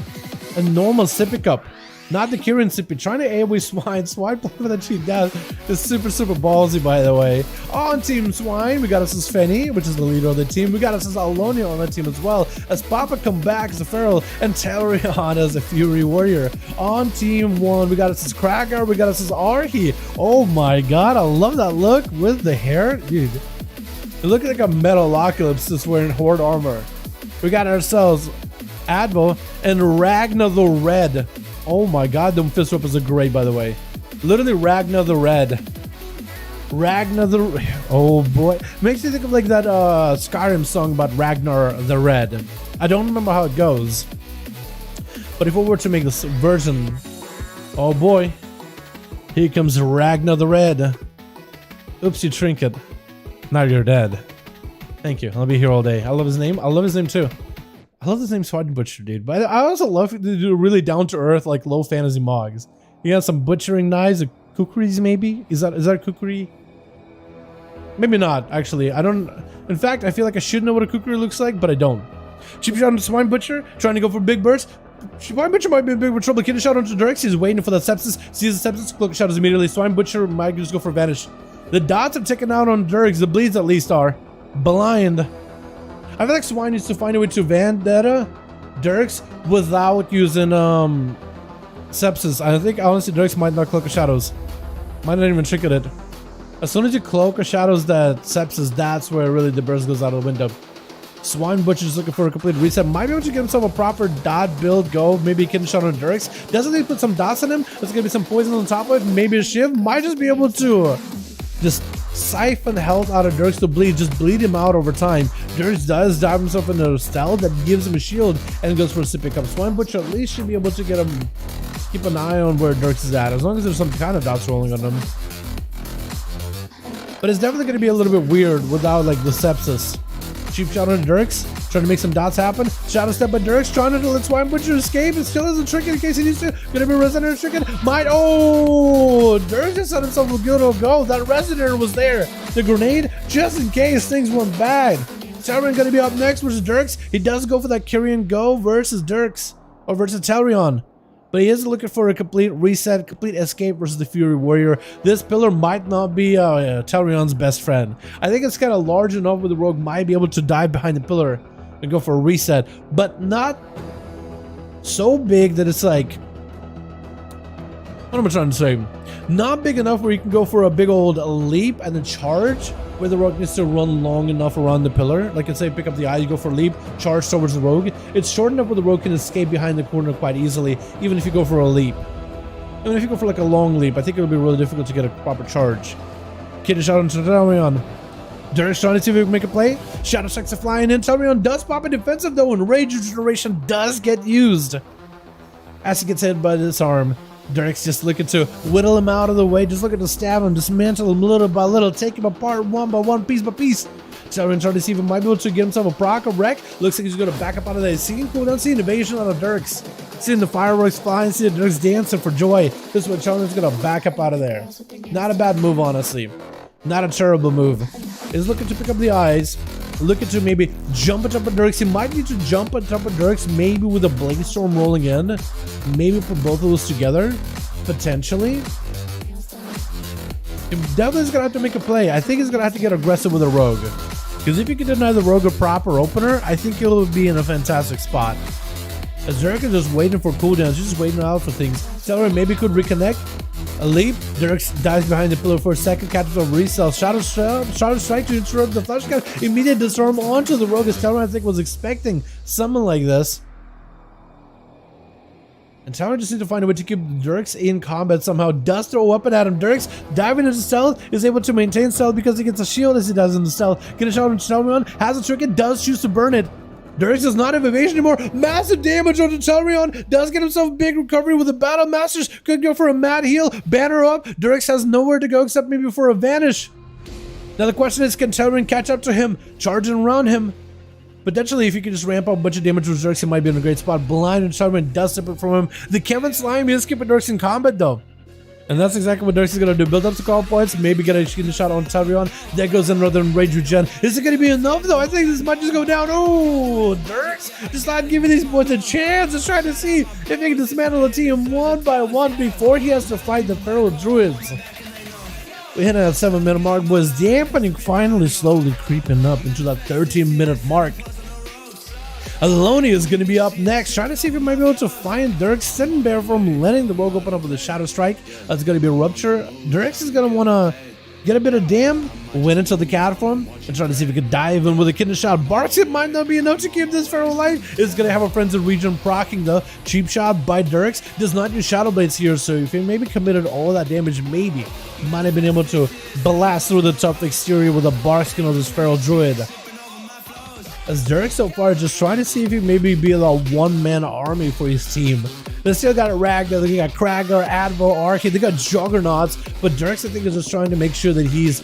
a normal sippy cup. Not the Kirin sippy. Trying to AoE Swine. Swine playing with that cheat down. It's super ballsy, by the way. On Team Swine, we got us as Fenny, which is the leader of the team. We got us as Alonia on that team as well. As Papa come back as a Feral and Telrion as a Fury Warrior. On Team 1, we got us as Cracker. We got us as Arhi. Oh my god, I love that look with the hair. Dude, you look like a Metalocalypse just wearing Horde armor. We got ourselves Advo and Ragnar the Red. Oh my god, the fist weapons are great, by the way. Literally Ragnar the Red. Ragnar the... Oh boy. Makes me think of like that Skyrim song about Ragnar the Red. I don't remember how it goes. But if we were to make this version... Oh boy. Here comes Ragnar the Red. Oopsie trinket. Now you're dead. Thank you. I'll be here all day. I love his name. I love his name too. I love his name Swine Butcher, dude. But I also love to do really down-to-earth, like, low fantasy mogs. You got some butchering knives, kukris maybe? Is that a kukri? Maybe not, actually. I don't... In fact, I feel like I should know what a kukri looks like, but I don't. Cheap shot on Swine Butcher, trying to go for big burst. Swine Butcher might be in big trouble. Kid a shot onto Dirks. He's waiting for the Sepsis. Sees the Sepsis, Cloak Shadows immediately. Swine Butcher might just go for Vanish. The dots are ticking out on Dirks. The bleeds at least are. Blind. I feel like Swine needs to find a way to Vendetta Dirks without using Sepsis. I think honestly Dirks might not Cloak of Shadows. Might not even trinket it. As soon as you Cloak of Shadows that Sepsis, that's where really the burst goes out of the window. Swine Butcher is looking for a complete reset. Might be able to get himself a proper dot build go. Maybe he can shot on Dirks. Doesn't he put some dots on him? There's gonna be some poison on top of it. Maybe a shiv. Might just be able to just siphon health out of Dirks to bleed, just bleed him out over time. Dirks does dive himself into a stealth that gives him a shield and goes for a sippy cup. Swine Butcher at least should be able to get him, keep an eye on where Dirks is at, as long as there's some kind of dots rolling on him. But it's definitely going to be a little bit weird without like the Sepsis. Cheap shot on Dirks, trying to make some dots happen. Shadow step by Dirks, trying to let Swine Butcher escape. It still isn't trinket in case he needs to. Gonna be Resonator trinket. Might. Oh! Dirks just had himself a good old go. That Resonator was there. The grenade, just in case things went bad. Telrion gonna be up next versus Dirks. He does go for that Kyrian go versus Dirks. Or versus Telrion. But he is looking for a complete reset, complete escape versus the Fury Warrior. This pillar might not be Telrion's best friend. I think it's kind of large enough where the rogue might be able to dive behind the pillar and go for a reset, but not so big that it's like, what am I trying to say? Not big enough where you can go for a big old leap and then charge, where the rogue needs to run long enough around the pillar. Like, let's say pick up the eye, you go for a leap, charge towards the rogue. It's short enough where the rogue can escape behind the corner quite easily, even if you go for a leap. Even if you go for like a long leap, I think it would be really difficult to get a proper charge. Kid a shot on Telrion. Dirks trying to see if he can make a play. Shadow Strikes are flying in. Telrion does pop a defensive though, and Rage Regeneration does get used. As he gets hit by this arm, Dirks just looking to whittle him out of the way, just looking to stab him, dismantle him little by little, take him apart one by one, piece by piece. Telrion trying to see if he might be able to get himself a proc, a wreck. Looks like he's going to back up out of there. Seeing cooldown, seeing evasion out of Dirks. Seeing the fireworks flying, seeing Dirks dancing for joy. This is what Telrion's going to back up out of there. Not a bad move, honestly. Not a terrible move. He's looking to pick up the eyes. Looking to maybe jump on top of Dirks. He might need to jump on top of Dirks, maybe with a Blazestorm rolling in. Maybe put both of those together, potentially. Definitely gonna have to make a play. I think he's gonna have to get aggressive with a rogue. Because if you can deny the rogue a proper opener, I think he'll be in a fantastic spot. As Derek is just waiting for cooldowns, he's just waiting out for things. Dalaran maybe could reconnect. A leap. Derek dives behind the pillar for a second, catches a resell. Shadow strike to interrupt the flash gun. Immediate disarm onto the rogue as Dalaran I think was expecting something like this. And Dalaran just needs to find a way to keep Dirks in combat somehow. Does throw a weapon at him. Dirks diving into stealth, is able to maintain stealth because he gets a shield as he does in the stealth. Get a shot on Dalaran, has a trick, and does choose to burn it. Dirks does not have evasion anymore. Massive damage on Dalaran. Does get himself a big recovery with the Battle Masters. Could go for a mad heal. Banner up. Dirks has nowhere to go except maybe for a vanish. Now the question is, can Dalaran catch up to him? Charging around him. Potentially, if he can just ramp up a bunch of damage with Dirks, he might be in a great spot. Blind and Dalaran does separate from him. The Kevin Slime is keeping Dirks in combat though. And that's exactly what Dirks is going to do. Build up the call points, maybe get a shot on Dalaran. There goes another rage regen. Is it going to be enough though? I think this might just go down. Oh, Dirks just not giving these boys a chance. Just trying to see if he can dismantle the team one by one before he has to fight the Feral Druids. We hit at 7-minute mark. Was dampening finally slowly creeping up into that 13-minute mark. Aloni is going to be up next, trying to see if he might be able to find Dirks, sitting bare from letting the rogue open up with a Shadow Strike. That's going to be a Rupture. Dirks is going to want to get a bit of dam, win into the Catform, and try to see if he could dive in with a Kidney Shot. Barks, it might not be enough to keep this Feral alive. It's going to have a Frenzy Region proccing the Cheap Shot by Dirks. Does not use Shadow Blades here, so if he maybe committed all that damage, maybe might have been able to blast through the tough exterior with a Barkskin of this Feral Druid. As Dirk so far just trying to see if he maybe be a one-man army for his team. They still got Ragnar, they got Kragar, Advo, Arcade, they got Juggernauts, but Dirks I think is just trying to make sure that he's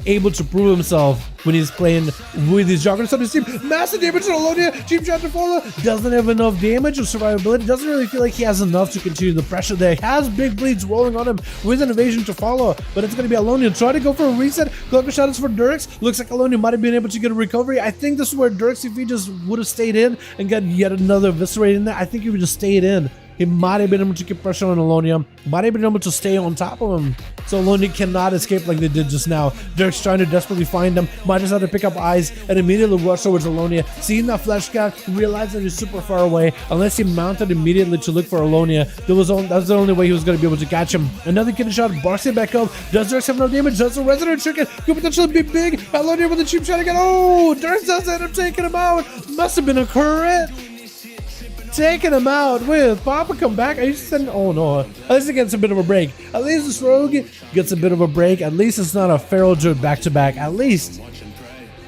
able to prove himself when he's playing with his Juggernauts on his team. Massive damage to Alonia, Cheap Shot to follow, doesn't have enough damage or survivability, doesn't really feel like he has enough to continue the pressure there. He has big bleeds rolling on him with an evasion to follow, but it's going to be Alonia trying to go for a reset. Cloaker Shot is for Dirks. Looks like Alonia might have been able to get a recovery. I think this is where Dirks, if he just would have stayed in and got yet another Eviscerate in there, I think he would just stayed in. He might have been able to keep pressure on Alonia, might have been able to stay on top of him, so Alonia cannot escape like they did just now. Dirk's trying to desperately find him, might just have to pick up eyes and immediately rush towards Alonia. Seeing that flash cat, realized that he's super far away. Unless he mounted immediately to look for Alonia, that's the only way he was going to be able to catch him. Another Kidney Shot, barks it back up. Does Dirks have no damage? Does the Resident Chicken could potentially be big? Alonia with a Cheap Shot again. Oh, Dirks does end up taking him out. Must have been a crit. Taking him out with Papa come back. Are you sending? Oh no! At least it gets a bit of a break. At least this rogue gets a bit of a break. At least it's not a Feral Druid back to back. At least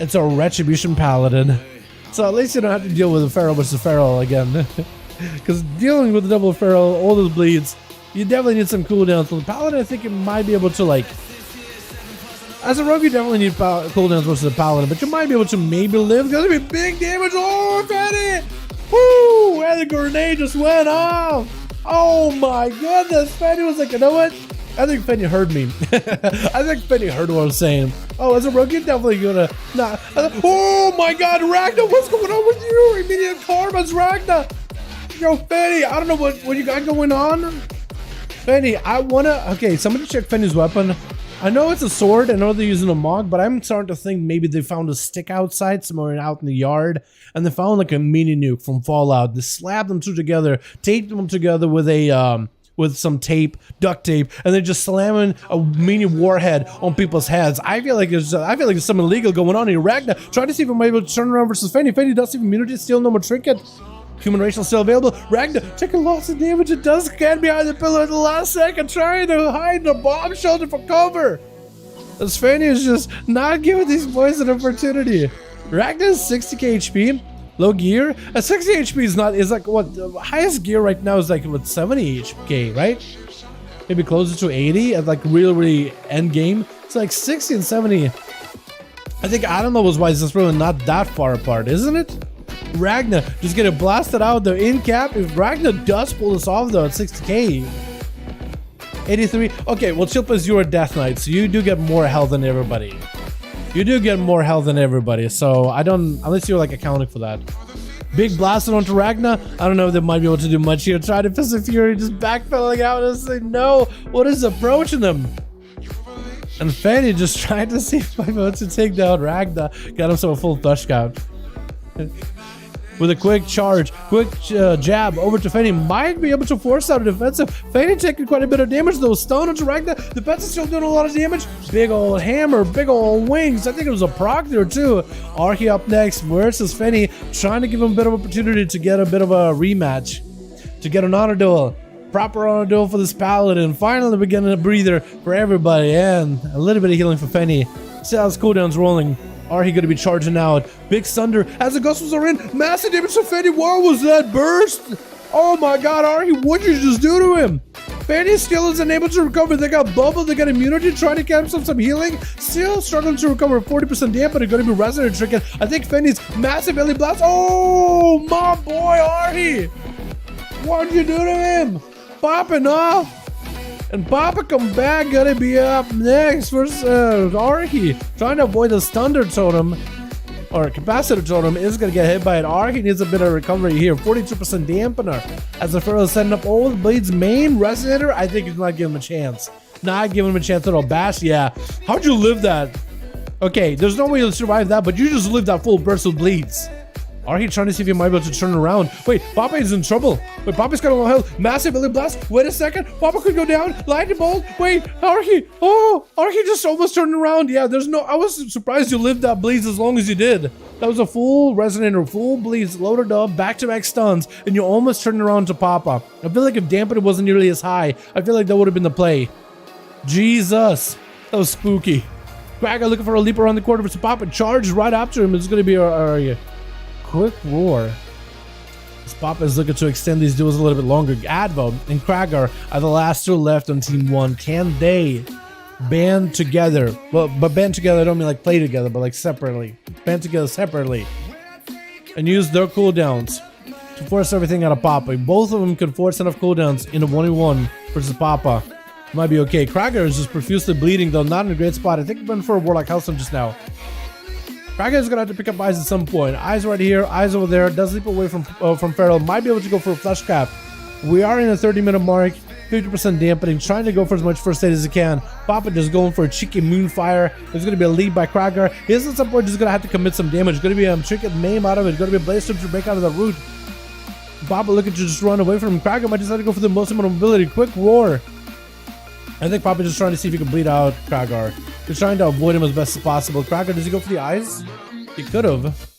it's a Retribution Paladin. So at least you don't have to deal with a Feral versus Feral again. Because dealing with the double Feral, all those bleeds, you definitely need some cooldowns. For the Paladin, I think it might be able to like. As a rogue, you definitely need cooldowns versus a Paladin, but you might be able to maybe live. It's gonna be big damage. Oh, Fanny! Woo! And the grenade just went off. Oh my goodness! Fanny was like, you know what? I think Fanny heard me. I think Fanny heard what I was saying. Oh, as a rogue, you're definitely gonna not. Oh my God, Ragnar! What's going on with you? Immediate karma's Ragnar. Yo, Fanny, I don't know what you got going on. Fanny, I wanna. Okay, somebody check Fanny's weapon. I know it's a sword, I know they're using a Mog, but I'm starting to think maybe they found a stick outside somewhere out in the yard, and they found like a mini nuke from Fallout. They slapped them two together, taped them together with a with some tape, duct tape, and they're just slamming a mini warhead on people's heads. I feel like there's something illegal going on here. Ragnar trying to see if I'm able to turn around versus Fanny. Fanny does have immunity, still no more trinket. Human racial still available. Ragnar taking lots of damage. It does scan behind the pillar at the last second, trying to hide in a bomb shelter for cover. As Fanny is just not giving these boys an opportunity. Ragnar's 60k HP, low gear. 60 HP is like what the highest gear right now is like what 70 HP, right? Maybe closer to 80 at like really end game. It's like 60 and 70. I think addon wise it's really not that far apart, isn't it? Ragnar just getting blasted out the in cap. If Ragnar does pull this off though at 60k, 83. Okay, well Chilpa's you're a Death Knight, so you do get more health than everybody. You do get more health than everybody, so I don't, unless you're like accounting for that. Big blasted onto Ragnar. I don't know if they might be able to do much here. Try to Fist of Fury, just backpedaling out and say no. What is approaching them? And Fanny just tried to see if I to take down Ragna. Got himself a full flush count. With a quick charge, quick jab over to Fanny. Might be able to force out a defensive. Fanny taking quite a bit of damage though. Stone onto Ragna. Defense is still doing a lot of damage. Big old hammer, big old wings. I think it was a proc there too. Archie up next versus Fanny. Trying to give him a bit of opportunity to get a bit of a rematch. To get an honor duel. Proper honor duel for this paladin. Finally beginning a breather for everybody. And a little bit of healing for Fanny. See how his cooldowns rolling. Are he going to be charging out? Big thunder as the gusts are in. Massive damage to Fanny. What was that burst? Oh my god, Archie, what did you just do to him? Fanny still isn't able to recover. They got bubble, they got immunity, trying to get himself some healing. Still struggling to recover. 40% damage, but it's going to be resonant tricking. I think Fanny's massive Ellie blast. Oh, my boy, Archie. What did you do to him? Popping off. And Papa come back, gonna be up next versus Archie. Trying to avoid the thunder totem or capacitor totem is gonna get hit by it. Archie needs a bit of recovery here. 42% dampener as the Pharaoh is setting up all the Blade's main resonator. I think he's not giving him a chance. Not giving him a chance at all. Bash, yeah. How'd you live that? Okay, there's no way you'll survive that, but you just lived that full burst of bleeds. Archie trying to see if he might be able to turn around. Wait, Papa is in trouble. Wait, Papa's got a low health. Massive Ellie blast. Wait a second. Papa could go down. Lightning bolt. Wait, Archie. Oh, Archie just almost turned around. Yeah, there's no... I was surprised you lived that bleeds as long as you did. That was a full resonator, full bleeds, loaded up, back-to-back stuns, and you almost turned around to Papa. I feel like if dampener wasn't nearly as high, I feel like that would have been the play. Jesus. That was spooky. Cracker looking for a leap around the corner for Papa. Charge right after him. It's going to be our quick roar. This Papa is looking to extend these duels a little bit longer. Advo and Kragar are the last two left on Team 1. Can they band together? Well, but band together, I don't mean like play together, but like separately. Band together separately. And use their cooldowns to force everything out of Papa. Both of them can force enough cooldowns in a 1v1 versus Papa. Might be okay. Kragar is just profusely bleeding though, not in a great spot. I think he went for a Warlock Hellstorm just now. Kragar is gonna have to pick up eyes at some point. Eyes right here, eyes over there. Does leap away from Feral. Might be able to go for a flesh cap. We are in a 30-minute mark. 50% dampening. Trying to go for as much first aid as he can. Papa just going for a cheeky moonfire. There's gonna be a lead by Kragar. He's at some point just gonna have to commit some damage. Gonna be a tricky maim out of it. Gonna be a blaze strip to break out of the root. Papa looking to just run away from him. Kragar might just have to go for the most amount of mobility. Quick roar. I think Papa just trying to see if he can bleed out Kragar. He's trying to avoid him as best as possible. Kragar, does he go for the eyes? He could have.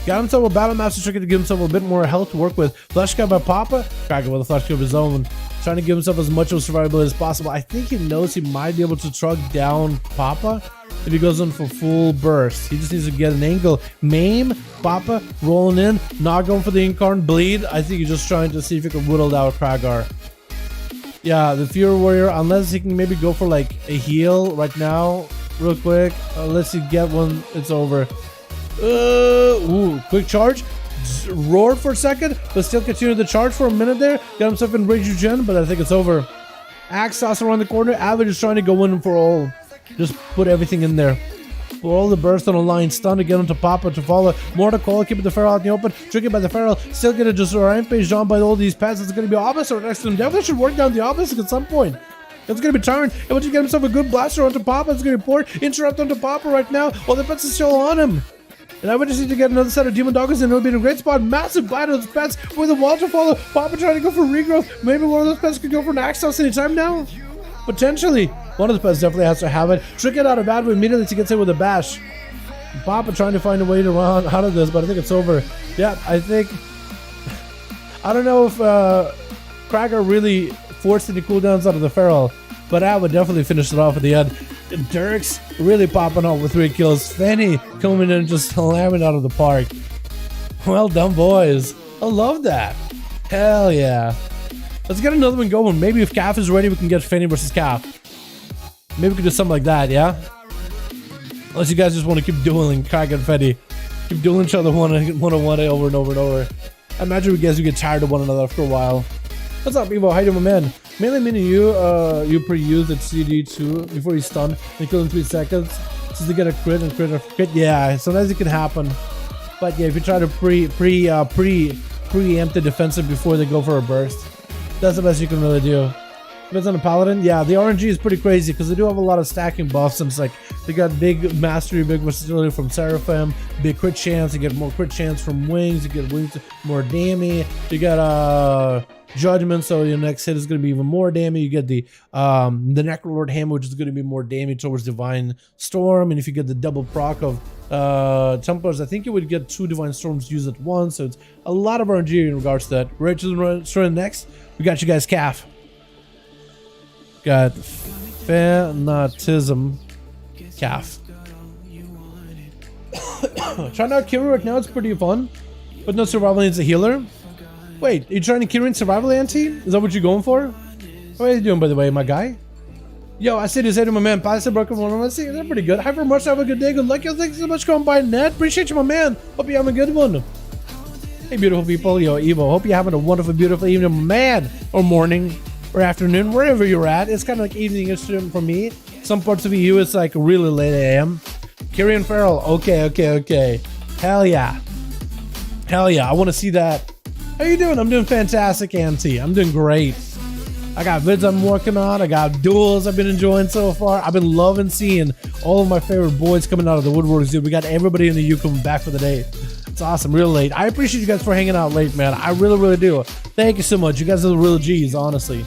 Got himself a Battle Master Trick to give himself a bit more health to work with. Flesh Cap by Papa. Kragar with a Flesh Cap of his own. Trying to give himself as much of survivability as possible. I think he knows he might be able to truck down Papa if he goes in for full burst. He just needs to get an angle. Maim, Papa, rolling in. Not going for the Incarn bleed. I think he's just trying to see if he can whittle out Kragar. Yeah, the Fury Warrior, unless he can maybe go for like a heal right now, real quick. Unless he get one, it's over. Ooh, quick charge. Roared for a second, but still continued the charge for a minute there. Got himself in Rage Regen, but I think it's over. Axe toss around the corner. Avid is trying to go in for all. Just put everything in there. For all the burst on the line, stun again onto Papa to follow. More to call, keeping the Feral out in the open. Tricky by the Feral, still gonna just rampage down by all these pets. It's gonna be opposite next to him. Definitely should work down the opposite at some point. It's gonna be tiring. Able to get himself a good blaster onto Papa. It's gonna be poured. Interrupt onto Papa right now. While the pets is still on him. And I would just need to get another set of Demon Doggers and it would be in a great spot. Massive bite of those pets with a wall to follow. Papa trying to go for regrowth. Maybe one of those pets could go for an axe toss anytime now. Potentially. One of the pets definitely has to have it. Trick it out of Advo immediately to get hit with a bash. Papa trying to find a way to run out of this, but I think it's over. Yeah, I think... I don't know if Kragar really forced any cooldowns out of the Feral, but I would definitely finish it off at the end. Dirk's really popping off with 3 kills. Fanny coming in and just slamming out of the park. Well done, boys. I love that. Hell yeah. Let's get another one going. Maybe if Calf is ready, we can get Fanny versus Calf. Maybe we can do something like that, yeah? Unless you guys just want to keep dueling Kragar and Fanny. Keep dueling each other one-on-one over and over and over. I imagine you guys would get tired of one another after a while. What's up, Evo? How you doing, my man? Mainly meaning you pre-use at CD2 before you stun and kill in 3 seconds. Just to get a crit and crit or crit. Yeah, sometimes it can happen. But yeah, if you try to preempt the defensive before they go for a burst, that's the best you can really do. Depends on the Paladin. Yeah, the RNG is pretty crazy because they do have a lot of stacking buffs, and it's like they got big mastery, big versatility from Seraphim, big crit chance. You get more crit chance from wings. You get wings, more damage. You got Judgment, so your next hit is going to be even more damage. You get the Necrolord Hammer, which is going to be more damage towards Divine Storm, and if you get the double proc of Templars, I think you would get 2 Divine Storms used at once. So it's a lot of RNG in regards to that. Right to the next, we got you guys calf. Got Fanatism calf. Trying out Kiri right now, it's pretty fun, but no survival needs a healer. Wait, are you trying to Kirin survival anti? Is that what you're going for? How are you doing, by the way, my guy? Yo, I see this to my man. Passive broken one. I see they're pretty good. Hi very much. Have a good day. Good luck. Yo, thanks so much for coming by, Ned. Appreciate you, my man. Hope you have a good one. Hey, beautiful people. Yo, Evo. Hope you're having a wonderful, beautiful evening, man, or morning, or afternoon, wherever you're at. It's kind of like evening-ish for me. Some parts of EU, it's like really late AM. Kyrian Farrell. Okay. Hell yeah. I want to see that. How you doing? I'm doing fantastic, Auntie. I'm doing great. I got vids I'm working on. I got duels I've been enjoying so far. I've been loving seeing all of my favorite boys coming out of the woodworks, dude. We got everybody in the U coming back for the day. It's awesome, real late. I appreciate you guys for hanging out late, man. I really do. Thank you so much. You guys are the real G's, honestly.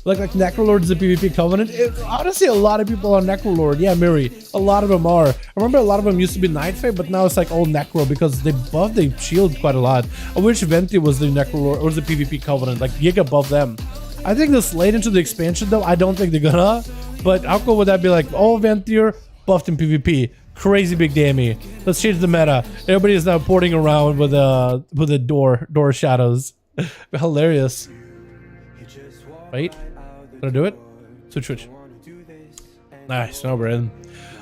Like Necrolord is a PvP Covenant. Honestly, a lot of people are Necrolord. Yeah, Miri. A lot of them are. I remember a lot of them used to be Night Fae, but now it's like all Necro because they buffed the shield quite a lot. I wish Venti was the Necrolord or the PvP Covenant. Like, Giga buffed them. I think this late into the expansion, though, I don't think they're gonna. But how cool would that be? Like, all Ventier buffed in PvP. Crazy big damage. Let's change the meta. Everybody is now porting around with the door shadows. Hilarious. Wait. Gonna do it? Switch. Nice, no bread.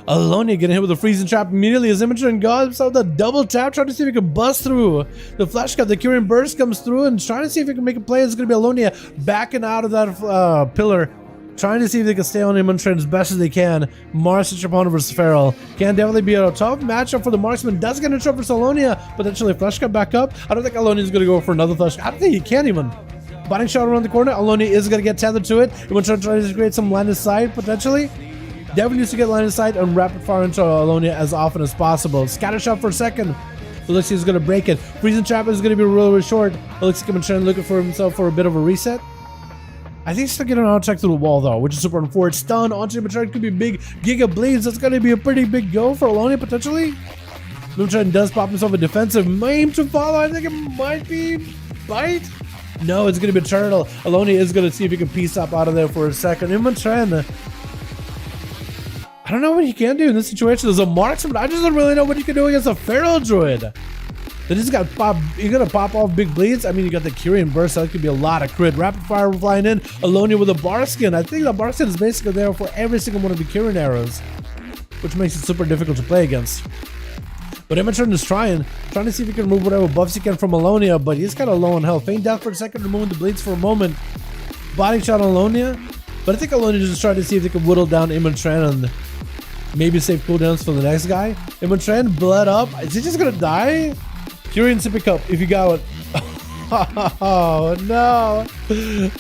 Alonia getting hit with a freezing trap immediately as Immature and God himself the double tap, trying to see if he can bust through. The flash cut, the Kyrian burst comes through and trying to see if he can make a play. It's gonna be Alonia backing out of that pillar, trying to see if they can stay on Immature as best as they can. Mars Chapona versus Feral can definitely be a tough matchup for the marksman. Does get a trap versus Alonia, potentially flash cut back up. I don't think Alonia's gonna go for another flash. I don't think he can even. Botting shot around the corner. Alonia is going to get tethered to it. He wants to try to create some line of sight, potentially. Definitely needs to get line of sight and rapid fire into Alonia as often as possible. Scatter shot for a second. Elixir is going to break it. Freezing trap is going to be really short. Elixir coming trying looking for himself for a bit of a reset. I think he's still getting an auto check through the wall, though, which is super important. Stun onto Immature could be big. Giga bleeds. That's going to be a pretty big go for Alonia, potentially. Immature does pop himself a defensive maim to follow. I think it might be Bite. No, it's going to be Turtle. Alonia is going to see if he can peace up out of there for a second. Immatren. I don't know what he can do in this situation. There's a marksman, but I just don't really know what he can do against a Feral Druid. They just got pop. You're going to pop off big bleeds. I mean, you got the Kyrian burst. So that could be a lot of crit. Rapid fire flying in. Alonia with a bar skin. I think the bar skin is basically there for every single one of the Kyrian arrows, which makes it super difficult to play against. But Immatren is trying to see if he can remove whatever buffs he can from Alonia, but he's kind of low on health. Feign death for a second, removing the bleeds for a moment. Body shot on Alonia, but I think Alonia just trying to see if they can whittle down Immatren and maybe save cooldowns for the next guy. Immatren bled up. Is he just gonna die? Kyrian sippy cup if you got it. Oh no,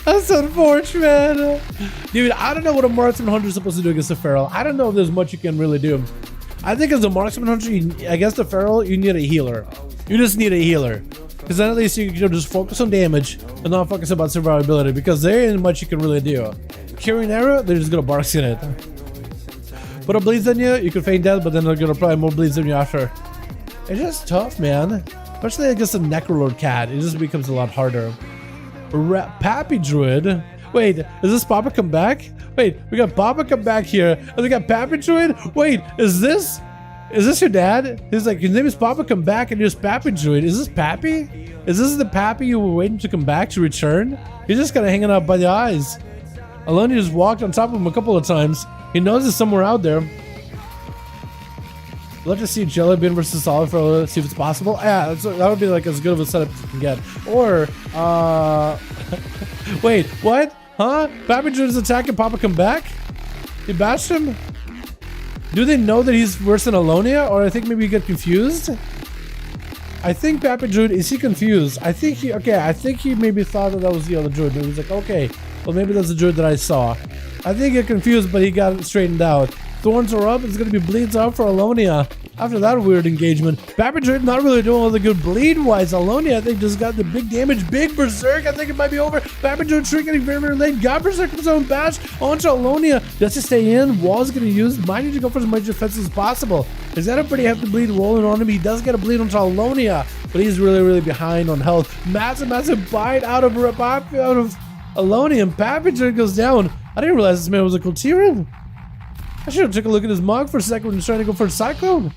that's unfortunate, dude. I don't know what a marksman hunter is supposed to do against a Feral. I don't know if there's much you can really do. I think as a marksman hunter, against the Feral, you need a healer. You just need a healer. Because then at least you can just focus on damage and not focus about survivability. Because there ain't much you can really do. Kyrian arrow, they're just gonna bark in it. Put a bleeds on you, you can feign death, but then they're gonna apply more bleeds on you after. It's just tough, man. Especially against a Necrolord cat, it just becomes a lot harder. Pappy Druid. Wait, is this Papa come back? Wait, we got Papa come back here. And we got Pappy Druid? Wait, is this your dad? He's like, his name is Papa come back and here's Pappy Druid. Is this Pappy? Is this the Pappy you were waiting to come back to return? He's just kind of hanging out by the eyes. Alonia just walked on top of him a couple of times. He knows it's somewhere out there. Let's just see Jellybean versus Solid for see if it's possible. Yeah, that would be like as good of a setup as you can get. Or, wait, what? Huh? Pappy Druid is attacking Papa come back? He bashed him? Do they know that he's worse than Alonia? Or I think maybe you get confused? I think Pappy Druid, is he confused? I think he maybe thought that was the other Druid. He was like, okay, Well, maybe that's the druid that I saw. I think he got confused, but he got it straightened out. Thorns are up. It's going to be bleeds up for Alonia. After that weird engagement. Papper Druid not really doing all the good bleed-wise. Alonia, I think, just got the big damage. Big Berserk. I think it might be over. Papper Druid getting very, very late. Got Berserk with his own bash. Onto Alonia. Does he stay in? Wall's going to use. Might need to go for as much defense as possible. Is that a pretty hefty bleed rolling on him? He does get a bleed onto Alonia, but he's really, really behind on health. Massive, massive bite out of Alonia, and Papper Druid goes down. I didn't realize this man was a Corsair. I should have took a look at his mug for a second when he was trying to go for a Cyclone.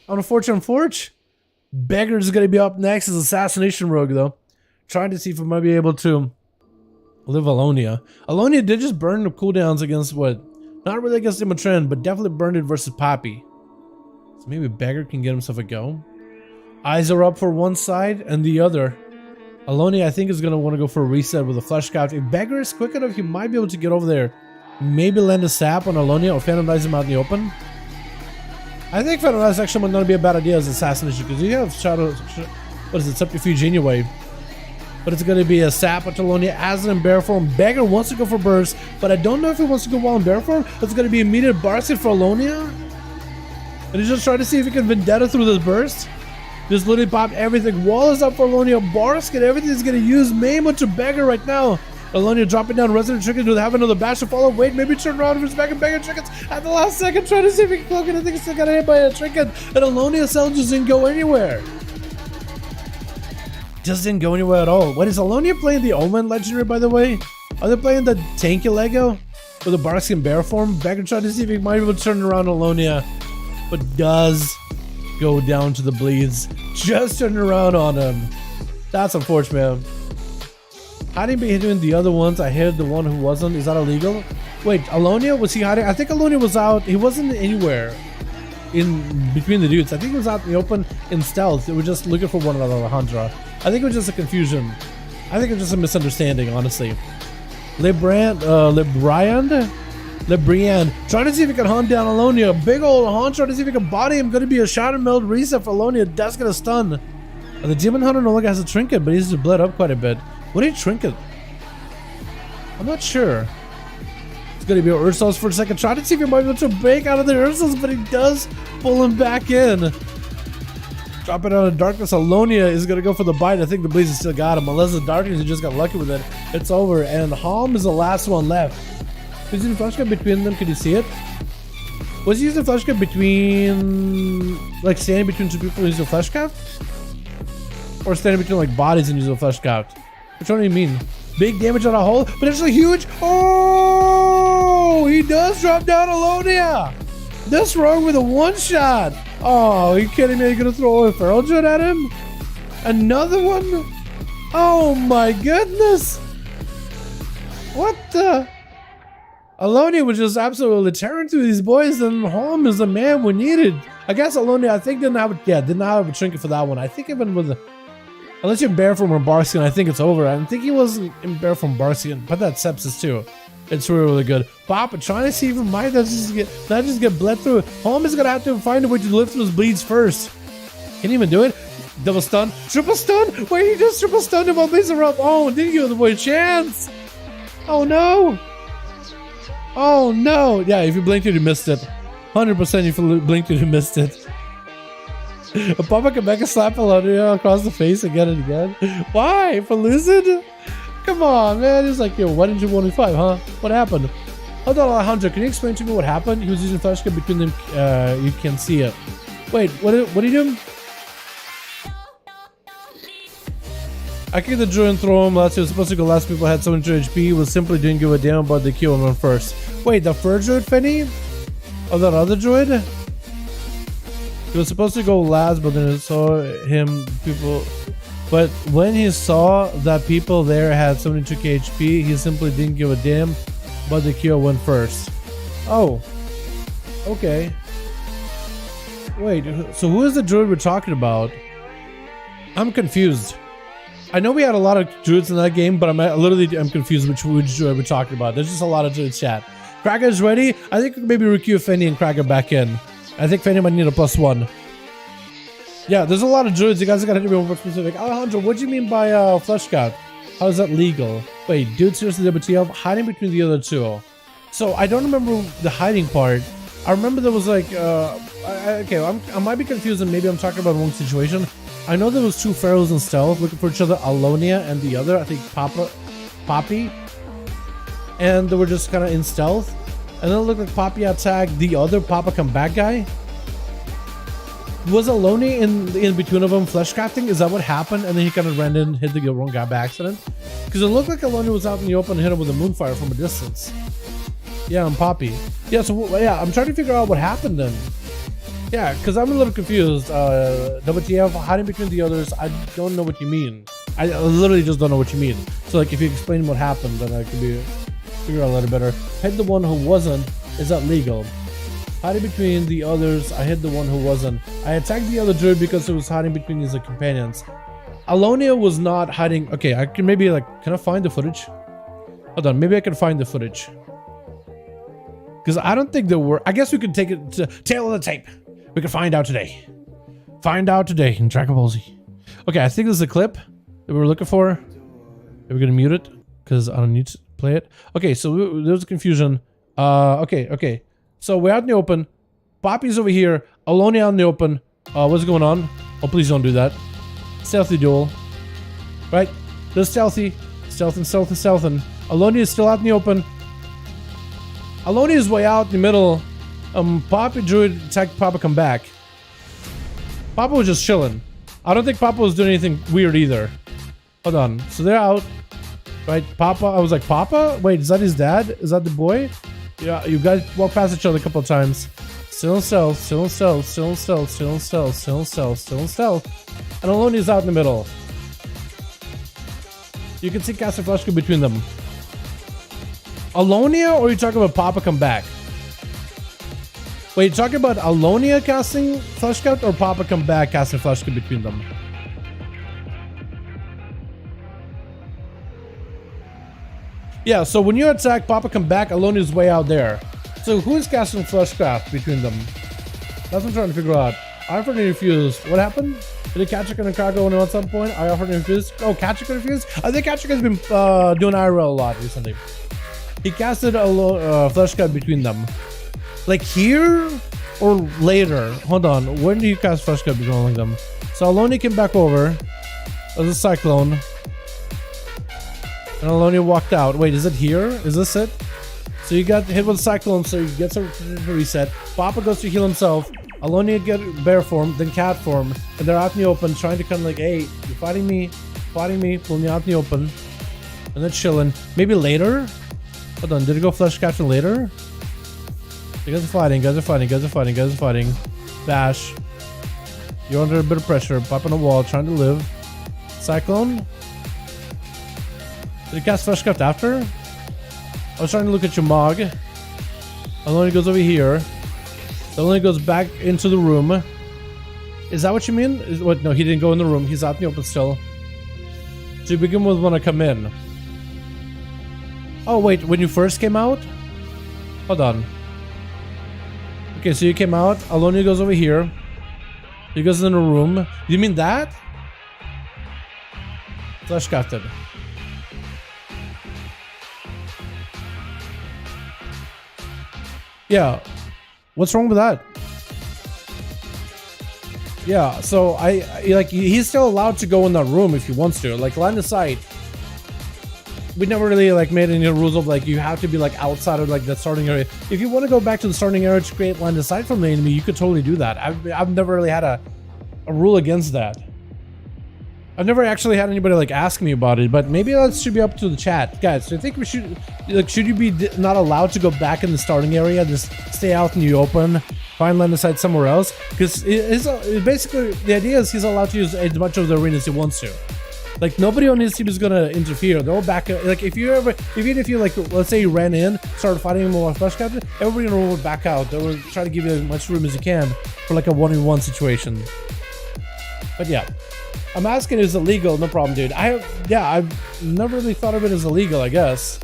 On a Forge. Beggar's going to be up next as Assassination Rogue, though. Trying to see if we might be able to live Alonia. Alonia did just burn the cooldowns against what? Not really against him a trend, but definitely burned it versus Poppy. So maybe Beggar can get himself a go. Eyes are up for one side and the other. Alonia, I think, is going to want to go for a reset with a Flesh Craft. If Beggar is quick enough, he might be able to get over there. Maybe land a sap on Alonia or Phantomize him out in the open. I think Phantomize actually might not be a bad idea as assassination because you have what is it, Subterfuge anyway. But it's going to be a sap on Alonia as an in bear form. Beggar wants to go for burst, but I don't know if he wants to go while in bear form. It's going to be immediate basket for Alonia. And he's just trying to see if he can Vendetta through this burst. Just literally popped everything. Wall is up for Alonia. Basket, everything's going to use main onto Beggar right now. Alonia dropping down Resident Trinkets to have another bash to follow. Wait, maybe turn around for his back and Beggar Trinkets at the last second, trying to see if he can cloak it. I think he still got hit by a Trinket. And Alonia cell just didn't go anywhere. Just didn't go anywhere at all. What is Alonia playing the Omen Legendary, by the way? Are they playing the Tanky Lego with the Barskin Bear form? Beggar trying to see if he might be able to turn around Alonia, but does go down to the bleeds. Just turning around on him. That's unfortunate, man. I didn't be hitting the other ones. I hit the one who wasn't. Is that illegal? Wait, Alonia, was he hiding? I think Alonia was out. He wasn't anywhere in between the dudes. I think he was out in the open in stealth. They were just looking for one another, Alejandra. I think it was just a confusion. I think it was just a misunderstanding, honestly. Lebriand, trying to see if he can hunt down Alonia. Big old hunt, trying to see if he can body him. Going to be a Shadow Meld reset for Alonia. That's going to stun. And the Demon Hunter no longer has a trinket, but he's just bled up quite a bit. What did he trinket? I'm not sure. It's going to be Ursos for a second. Trying to see if he might be able to break out of the Ursos, but he does pull him back in. Drop it out of darkness. Alonia is going to go for the bite. I think the Blaze still got him. Unless the darkness, he just got lucky with it. It's over. And Halm is the last one left. Is he the flash cut between them? Can you see it? Was he using the flash cut between... like standing between two people using a flash cap? Or standing between like bodies and using a flash cap? Which one do you mean? Big damage on a hole, potentially huge. Oh, he does drop down Alonia. This rogue with a one shot. Oh, are you kidding me? Are you gonna throw a Feral Druid at him? Another one? Oh my goodness. What the? Alonia was just absolutely tearing through these boys, and Holm is the man we needed. I guess Alonia, I think, did not have a trinket for that one. I think even with unless you're Bear from Barsian, I think it's over. I think he wasn't in Bear from Barsian, but that sepsis too. It's really, really good. Papa trying to see if he might not just get bled through. Holm is gonna have to find a way to lift those bleeds first. Can he even do it? Double stun, triple stun. Wait, he just triple stunned him while bleeds are up. Oh, didn't give the boy a chance. Oh no. Oh no. Yeah, if you blinked it, you missed it. 100% if you blinked it, you missed it. Papa can make a slap Alonia across the face again and again. Why? For losing? Come on, man. It's like, yo, why didn't you 1v5, huh? What happened? Hold on, Alejandro. Can you explain to me what happened? He was using flash gun between them. You can see it. Wait, what are you doing? I kicked the druid and throw him. Last year was supposed to go last. People had 72 HP. Was simply didn't give a damn about the kill and run first. Wait, the fur druid, Fenny? Oh, that other druid? He was supposed to go last, but then I saw him but when he saw that people there had 72k HP, he simply didn't give a damn, but the kill went first. Oh, okay. Wait, so who is the druid we're talking about? I'm confused. I know we had a lot of druids in that game, but I'm confused which druid we're talking about. There's just a lot of druids chat. Kraken's ready. I think maybe Rikyu, Fenny, and Kraken back in. I think Fenny might need a +1. Yeah, there's a lot of druids. You guys gotta be more specific. Alejandro, what do you mean by flesh cut? How is that legal? Wait, dude, seriously, WTF? Hiding between the other two. So I don't remember the hiding part. I remember there was like, okay, I might be confused and maybe I'm talking about one situation. I know there was two pharaohs in stealth looking for each other, Alonia and the other, I think Poppy. And they were just kind of in stealth. And then it looked like Poppy attacked the other Papa come back guy. Was Alonia in between of them flesh crafting? Is that what happened? And then he kind of ran in, hit the wrong guy by accident? Because it looked like Alonia was out in the open and hit him with a moonfire from a distance. Yeah, I'm Poppy. Yeah, so yeah, I'm trying to figure out what happened then. Yeah, because I'm a little confused. WTF, hiding between the others, I don't know what you mean. I literally just don't know what you mean. So like, if you explain what happened, then I could figure out a little better. Hit the one who wasn't. Is that legal? Hiding between the others, I hit the one who wasn't. I attacked the other druid because it was hiding between his companions. Alonia was not hiding. Okay, I can maybe like, can I find the footage? Hold on, maybe I can find the footage. Because I don't think there were. I guess we could take it to tail of the tape. We can find out today. Find out today in Dragon Ball Z. Okay, I think this is a clip that we were looking for. Are we gonna mute it? Because I don't need to play it. Okay, so there's a confusion. Okay. So we're out in the open. Poppy's over here. Alonia out in the open. What's going on? Oh, please don't do that. Stealthy duel. Right? There's stealthy. Stealth and stealth and stealth. And Alonia is still out in the open. Alonia is way out in the middle. Poppy druid attacked Papa come back. Papa was just chilling. I don't think Papa was doing anything weird either. Hold on. So they're out. Right? Papa. I was like, Papa? Wait, is that his dad? Is that the boy? Yeah, you guys walk past each other a couple of times. Still in stealth, still in stealth, still in stealth, still in stealth, still in stealth, still in stealth. And Alonia's out in the middle. You can see Caster Flushka between them. Alonia, or are you talking about Papa come back? Wait, you talking about Alonia casting Flushka or Papa come back casting Flushka between them? Yeah, so when you attack Papa come back, Alonia's way out there. So who's casting Flushcraft between them? That's what I'm trying to figure out. I offered to refuse. What happened? Did Kachik and Chicago know at some point? I offered to refuse. Oh, Kachik refused? I think Kachik has been doing IRL a lot recently. He casted a Flushcraft between them. Like here or later? Hold on. When do you cast Flushcraft between them? So Alonia came back over. There's a cyclone. And Alonia walked out. Wait, is it here? Is this it? So you got hit with a cyclone, so he gets a reset. Papa goes to heal himself. Alonia get bear form, then cat form, and they're out in the open, trying to kind of like, hey, you're fighting me, pulling me out in the open, and then chilling. Maybe later. Hold on, did it go flesh capture later? You guys are fighting. Bash. You're under a bit of pressure. Pop on a wall, trying to live. Cyclone. Did it cast Fleshcraft after? I was trying to look at your Mog. Alonia goes over here. Alonia goes back into the room. Is that what you mean? What? No, he didn't go in the room. He's out in the open still. So you begin with when I come in. Oh, wait. When you first came out? Hold on. Okay, so you came out. Alonia goes over here. He goes in the room. You mean that? Fleshcrafted. Yeah, what's wrong with that? Yeah, so I like he's still allowed to go in that room if he wants to. Like line of sight. We never really like made any rules of like you have to be like outside of like the starting area. If you want to go back to the starting area to create line of sight from the enemy, you could totally do that. I've never really had a rule against that. I've never actually had anybody like ask me about it, but maybe that should be up to the chat, guys. Do you think we should like should you be not allowed to go back in the starting area, just stay out in the open, find line of sight somewhere else? Because basically the idea is he's allowed to use as much of the arena as he wants to. Like nobody on his team is gonna interfere. They'll back up. Like if you ever, even if you like, let's say you ran in, started fighting him with a flash captain, everybody in the room would back out. They would try to give you as much room as you can for like a 1v1 situation. But yeah. I'm asking, is it legal? No problem, dude. I've never really thought of it as illegal, I guess.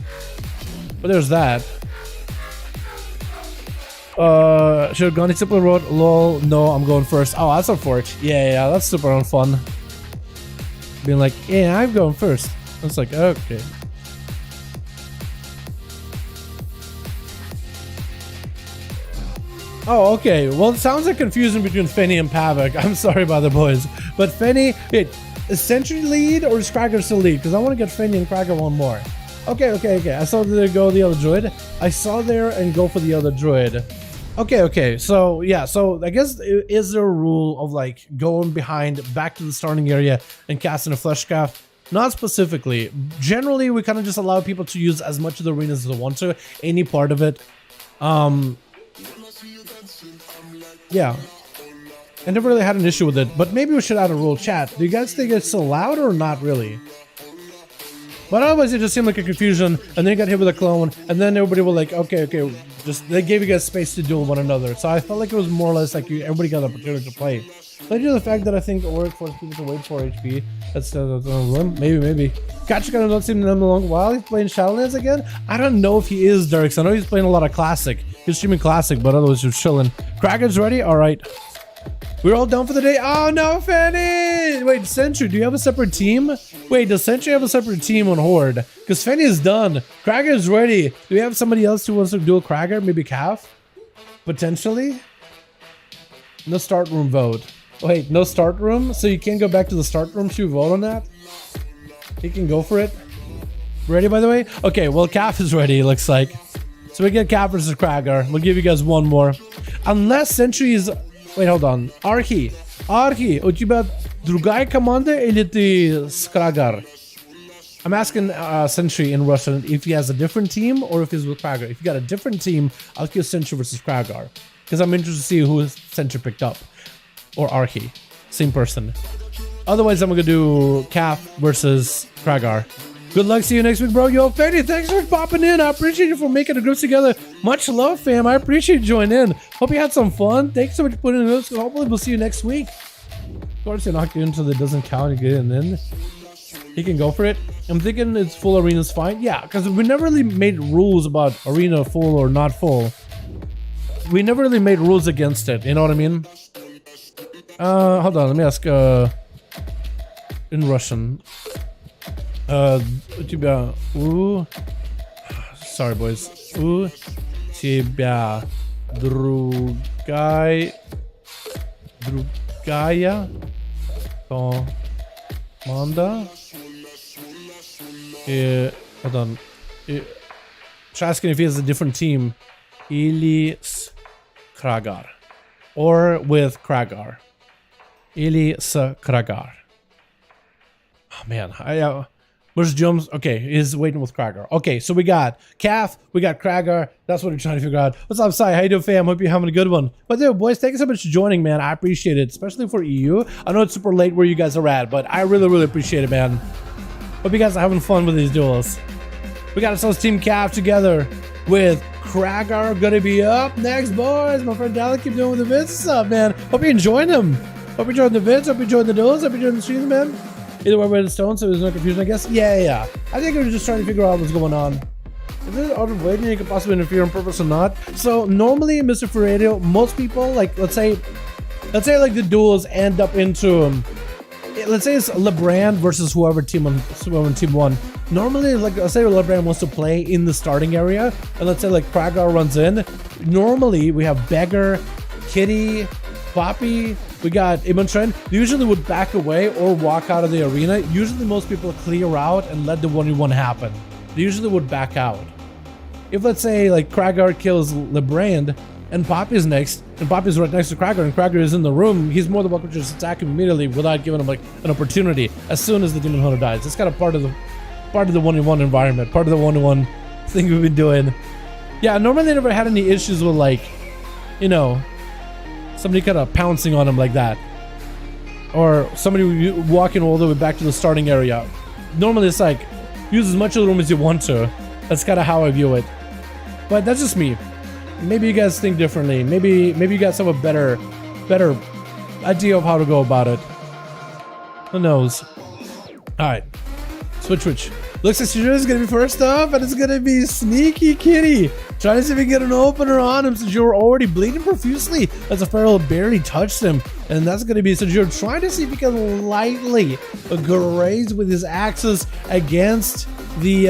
But there's that. Should have gone to Simple Road. Lol. No, I'm going first. Oh, that's unfortunate. Yeah, that's super unfun. Being like, yeah, I'm going first. It's like, okay. Oh, okay. Well, it sounds like confusion between Fenny and Pavok. I'm sorry about the boys. But Fenny, wait, is Sentry lead or is Krager still lead? Because I want to get Fenny and Krager one more. Okay. I saw there go the other druid. I saw there and go for the other druid. Okay. So, yeah. So, I guess, is there a rule of, like, going behind, back to the starting area and casting a Fleshcraft? Not specifically. Generally, we kind of just allow people to use as much of the arenas as they want to. Any part of it. Yeah, I never really had an issue with it, but maybe we should add a rule. Chat, do you guys think it's allowed or not really? But otherwise it just seemed like a confusion, and then you got hit with a clone, and then everybody was like, okay, just they gave you guys space to duel one another. So I felt like it was more or less like everybody got the opportunity to play. But due to the fact that I think it worked for people to wait for HP, that's maybe. Gotcha kind of not seen him in a long while. He's playing Shadowlands again. I don't know if he is, Derek. I know he's playing a lot of Classic. He's streaming Classic, but otherwise he's chilling. Kraken's ready? All right. We're all done for the day. Oh no, Fanny! Wait, Sentry, do you have a separate team? Wait, does Sentry have a separate team on Horde? Because Fanny is done. Kraken's ready. Do we have somebody else who wants to duel Kraken? Maybe Calf? Potentially? No start room vote. Wait, no start room? So you can't go back to the start room to vote on that? He can go for it. Ready, by the way? Okay, well, Calf is ready, it looks like. So we get Calf versus Krager. We'll give you guys one more. Unless Sentry is... Wait, hold on. Arhi, у тебя другая команда или ты с Krager? I'm asking Sentry in Russian if he has a different team or if he's with Krager. If you got a different team, I'll kill Sentry versus Krager. Because I'm interested to see who Sentry picked up. Or Arhi. Same person. Otherwise, I'm gonna do Calf versus Kragar. Good luck. See you next week, bro. Yo, Fanny, thanks for popping in. I appreciate you for making the groups together. Much love, fam. I appreciate you joining in. Hope you had some fun. Thanks so much for putting in this. Hopefully, we'll see you next week. Of course, you're not getting until it doesn't count. You get in, then he can go for it. I'm thinking it's full arena's fine. Yeah, because we never really made rules about arena full or not full. We never really made rules against it. You know what I mean? Hold on, let me ask in Russian. У тебя sorry boys. У тебя другая команда? Hold on. She's asking if he has a different team. Или с Kragar. Or with Kragar. Или с Kragar. Oh man, where's Jones? Okay, he's waiting with Kragar. Okay, so we got Calf, we got Kragar. That's what we're trying to figure out. What's up, Sai? How you doing, fam? Hope you're having a good one. But dude, boys, thank you so much for joining, man. I appreciate it, especially for EU. I know it's super late where you guys are at, but I really appreciate it, man. Hope you guys are having fun with these duels. We got ourselves Team Calf together with Kragar gonna be up next, boys. My friend Dalek keep doing with the vids. What's up, man? Hope you're enjoying them. Hope you're enjoying the vids. Hope you're enjoying the duels. Hope you're enjoying the streams, man. Either way, we're the stone, so there's no confusion, I guess. Yeah. I think we're just trying to figure out what's going on. Is this out of waiting? You could possibly interfere on purpose or not. So normally, Mr. Ferrerio, most people, like let's say like the duels end up into let's say it's LeBrand versus whoever team won. Normally, like let's say LeBrand wants to play in the starting area, and let's say like Kragar runs in. Normally, we have Beggar, Kitty, Poppy. We got Imontrend. They usually would back away or walk out of the arena. Usually most people clear out and let the 1v1 happen. They usually would back out. If let's say like Kragar kills LeBrand and Poppy's next, and Poppy's right next to Kragar, and Kragar is in the room, he's more than welcome to just attack him immediately without giving him like an opportunity as soon as the Demon Hunter dies. It's kind of part of the 1v1 environment, part of the 1v1 thing we've been doing. Yeah, normally I never had any issues with like, you know, somebody kind of pouncing on him like that, or somebody walking all the way back to the starting area. Normally it's like use as much of the room as you want to. That's kind of how I view it, but that's just me. Maybe you guys think differently. Maybe you guys have a better idea of how to go about it. Who knows? All right, switch. Looks like Studio is gonna be first up, and it's gonna be Sneaky Kitty. Trying to see if he can get an opener on him. Sajiro already bleeding profusely as a Pharaoh barely touched him. And that's going to be Sajiro trying to see if he can lightly graze with his axes against the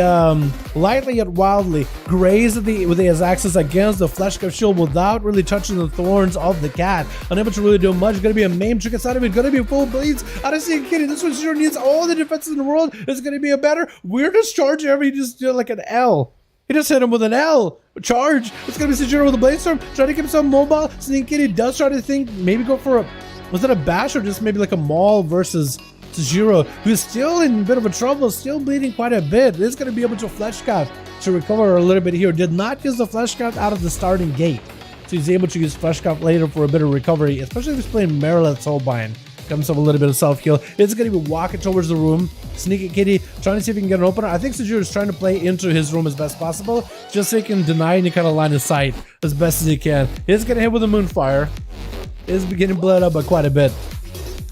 lightly yet wildly graze with his axes against the flesh cut shield without really touching the thorns of the cat. Unable to really do much. Going to be a maim trick inside of it. Going to be full bleeds. I don't see a kitty. This one sure needs all the defenses in the world. It's going to be a better. We're just charging him. He just did like an L. He just hit him with an L. Charge. It's going to be Sajiro with a blade storm. Trying to keep himself mobile. Sneak Kitty does try to think. Maybe go for a. Was it a bash or just maybe like a maul versus Sajiro, who's still in a bit of a trouble, still bleeding quite a bit. Is going to be able to flesh cut to recover a little bit here. Did not use the flesh cut out of the starting gate. So he's able to use flesh cut later for a bit of recovery, especially if he's playing Marilyn Soulbind. Got himself a little bit of self-kill. It's going to be walking towards the room. Sneaky Kitty trying to see if he can get an opener. I think Sajiro is trying to play into his room as best possible, just so he can deny any kind of line of sight as best as he can. He's going to hit with a Moonfire. Is getting bled up by quite a bit.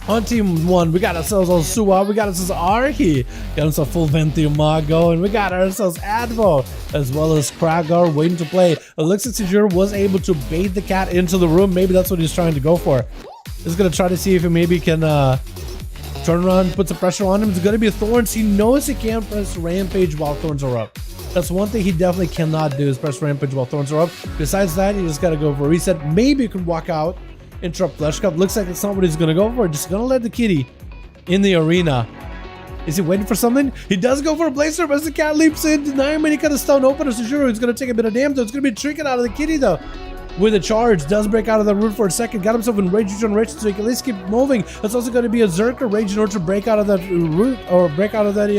On team 1, we got ourselves Suwa, we got ourselves Arhi, got ourselves full Ventiuma going, we got ourselves Advo, as well as Kragar waiting to play. It looks like Sajiro was able to bait the cat into the room. Maybe that's what he's trying to go for. He's going to try to see if he maybe can turn around, put some pressure on him. It's going to be Thorns. He knows he can't press Rampage while Thorns are up. That's one thing he definitely cannot do, is press Rampage while Thorns are up. Besides that, he just got to go for a reset. Maybe he can walk out, interrupt Flesh Cup. Looks like it's not what he's gonna go for. Just gonna let the kitty in the arena. Is he waiting for something? He does go for a blaze storm as the cat leaps in, denying him any kind of stun opener. Sajiro is gonna take a bit of damage though. It's gonna be tricking out of the kitty though. With a charge, does break out of the root for a second. Got himself in rage regeneration, so he can at least keep moving. That's also gonna be a Zerker rage in order to break out of that root, or break out of that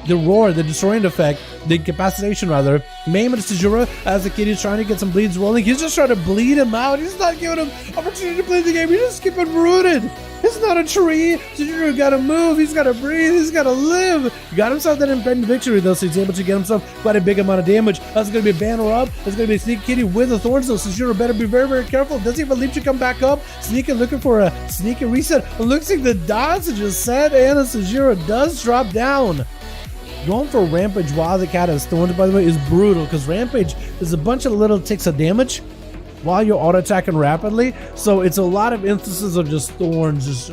the roar, the destroying effect, the incapacitation rather. Maim it to Sajiro as the kitty is trying to get some bleeds rolling. He's just trying to bleed him out. He's not giving him opportunity to play the game. He's just keeping rooted. It's not a tree. Sajiro gotta move. He's gotta breathe. He's gotta live. Got himself that impending victory though, so he's able to get himself quite a big amount of damage. That's gonna be a banner up. It's gonna be a Sneak Kitty with the thorns though. Sajiro better be very, very careful. Does he have a leap to come back up? Sneaky looking for a sneaky reset. It looks like the dots are just set and Sajiro does drop down. Going for Rampage while the cat has thorns, by the way, is brutal because Rampage is a bunch of little ticks of damage while you're auto attacking rapidly. So it's a lot of instances of just thorns